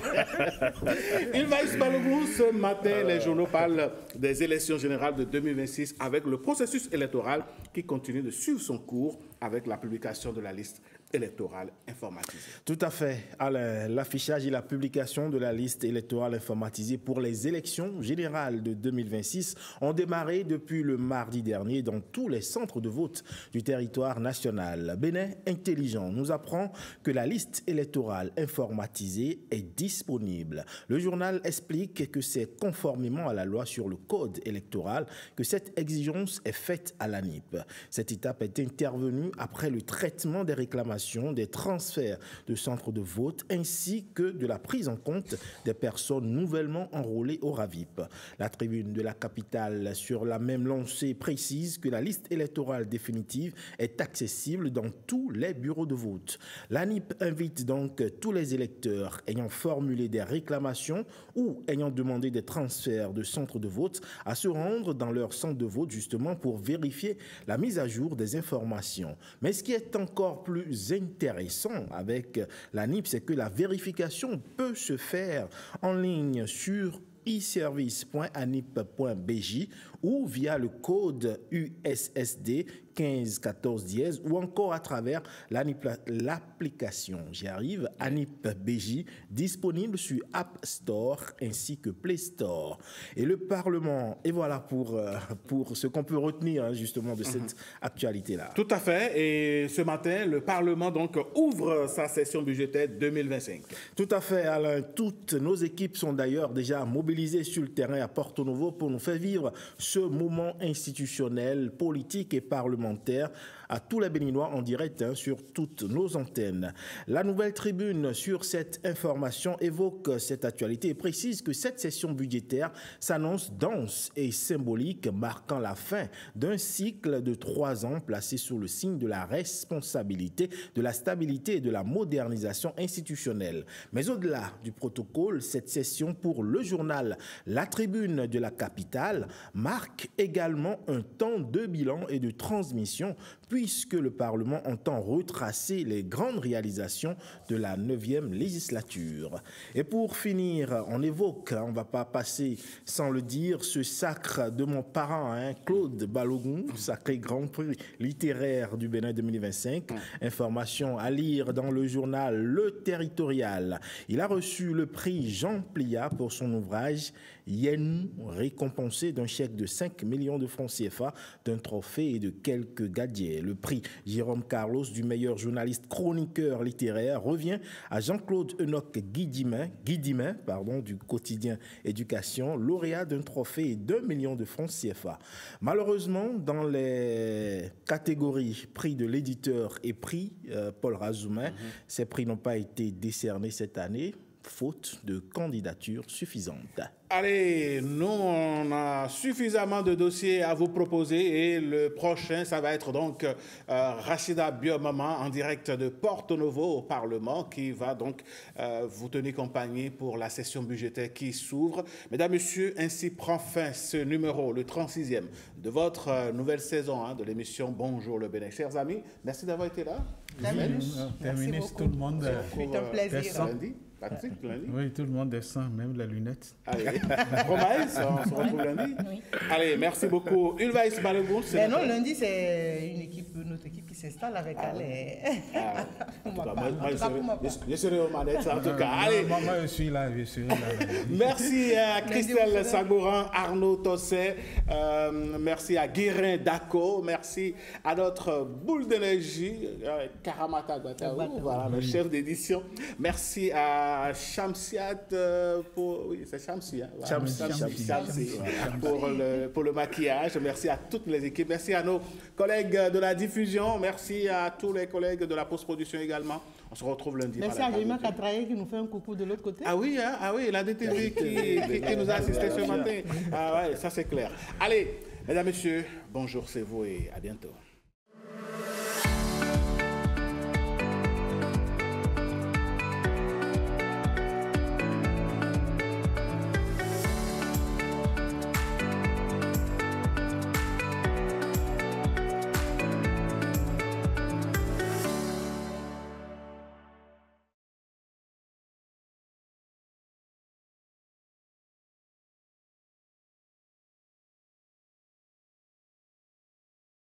Ulvaeus Balogun, ce matin, les journaux parlent des élections générales de 2026 avec le processus électoral qui continue de suivre son cours avec la publication de la liste électorale informatisée. Tout à fait. Alain, l'affichage et la publication de la liste électorale informatisée pour les élections générales de 2026 ont démarré depuis le mardi dernier dans tous les centres de vote du territoire national. Bénin Intelligent nous apprend que la liste électorale informatisée est disponible. Le journal explique que c'est conformément à la loi sur le code électoral que cette exigence est faite à l'ANIP. Cette étape est intervenue après le traitement des réclamations, des transferts de centres de vote ainsi que de la prise en compte des personnes nouvellement enrôlées au RAVIP. La tribune de la capitale sur la même lancée précise que la liste électorale définitive est accessible dans tous les bureaux de vote. L'ANIP invite donc tous les électeurs ayant formulé des réclamations ou ayant demandé des transferts de centres de vote à se rendre dans leur centre de vote justement pour vérifier la mise à jour des informations. Mais ce qui est encore plus intéressant avec l'ANIP, c'est que la vérification peut se faire en ligne sur e-service.anip.bj ou via le code USSD 1514 ou encore à travers l'application, j'y arrive, Anip BJ, disponible sur App Store ainsi que Play Store. Et le Parlement, et voilà pour ce qu'on peut retenir justement de cette actualité-là. Tout à fait. Et ce matin, le Parlement donc ouvre sa session budgétaire 2025. Tout à fait, Alain. Toutes nos équipes sont d'ailleurs déjà mobilisées sur le terrain à Porto Novo pour nous faire vivre ce moment institutionnel, politique et parlementaire à tous les Béninois en direct sur toutes nos antennes. La nouvelle tribune sur cette information évoque cette actualité et précise que cette session budgétaire s'annonce dense et symbolique, marquant la fin d'un cycle de 3 ans placé sous le signe de la responsabilité, de la stabilité et de la modernisation institutionnelle. Mais au-delà du protocole, cette session pour le journal La Tribune de la capitale marque également un temps de bilan et de transmission puisque le Parlement entend retracer les grandes réalisations de la 9e législature. Et pour finir, on évoque, on ne va pas passer sans le dire, ce sacre de mon parent, Claude Balogun, sacré Grand Prix littéraire du Bénin 2025. Information à lire dans le journal Le Territorial. Il a reçu le prix Jean Plia pour son ouvrage Yenou, récompensé d'un chèque de 5 millions de francs CFA, d'un trophée et de quelques gadgets. Le prix Jérôme Carlos du meilleur journaliste chroniqueur littéraire revient à Jean-Claude Enoch Guidimin, du quotidien Éducation, lauréat d'un trophée et d'1 million de francs CFA. Malheureusement, dans les catégories prix de l'éditeur et prix Paul Razoumin, ces prix n'ont pas été décernés cette année, faute de candidatures suffisantes. Allez, nous, on a suffisamment de dossiers à vous proposer et le prochain, ça va être donc Rachida Biomama en direct de Porto Novo au Parlement qui va donc vous tenir compagnie pour la session budgétaire qui s'ouvre. Mesdames, Messieurs, ainsi prend fin ce numéro, le 36e de votre nouvelle saison de l'émission Bonjour le Bénin. Chers amis, merci d'avoir été là. Terminus, tout le monde. C'est un plaisir. Patrick, lundi. Oui, tout le monde descend, même les lunettes. Allez, Romaïs, on se retrouve lundi. Oui. Allez, merci beaucoup. Ulvaïs Balogun. Non, lundi, c'est notre équipe qui s'installe avec Alain. Je serai aux manettes, en tout cas. Allez. Moi, je suis là. Merci à Christelle Sagouran, Arnaud Tosset, merci à Guérin Dako, merci à notre boule d'énergie, Karamata Guataou, voilà, le chef d'édition. Merci à Shamsiat c'est Shamsi, pour le maquillage. Merci à toutes les équipes. Merci à nos collègues de la diffusion. Merci à tous les collègues de la post-production également. On se retrouve lundi. Merci à Jéma Katraye qui nous fait un coucou de l'autre côté. Ah oui, la DTV qui nous a assisté ce matin. Ah ouais, ça c'est clair. Allez, mesdames, messieurs, bonjour, c'est vous et à bientôt.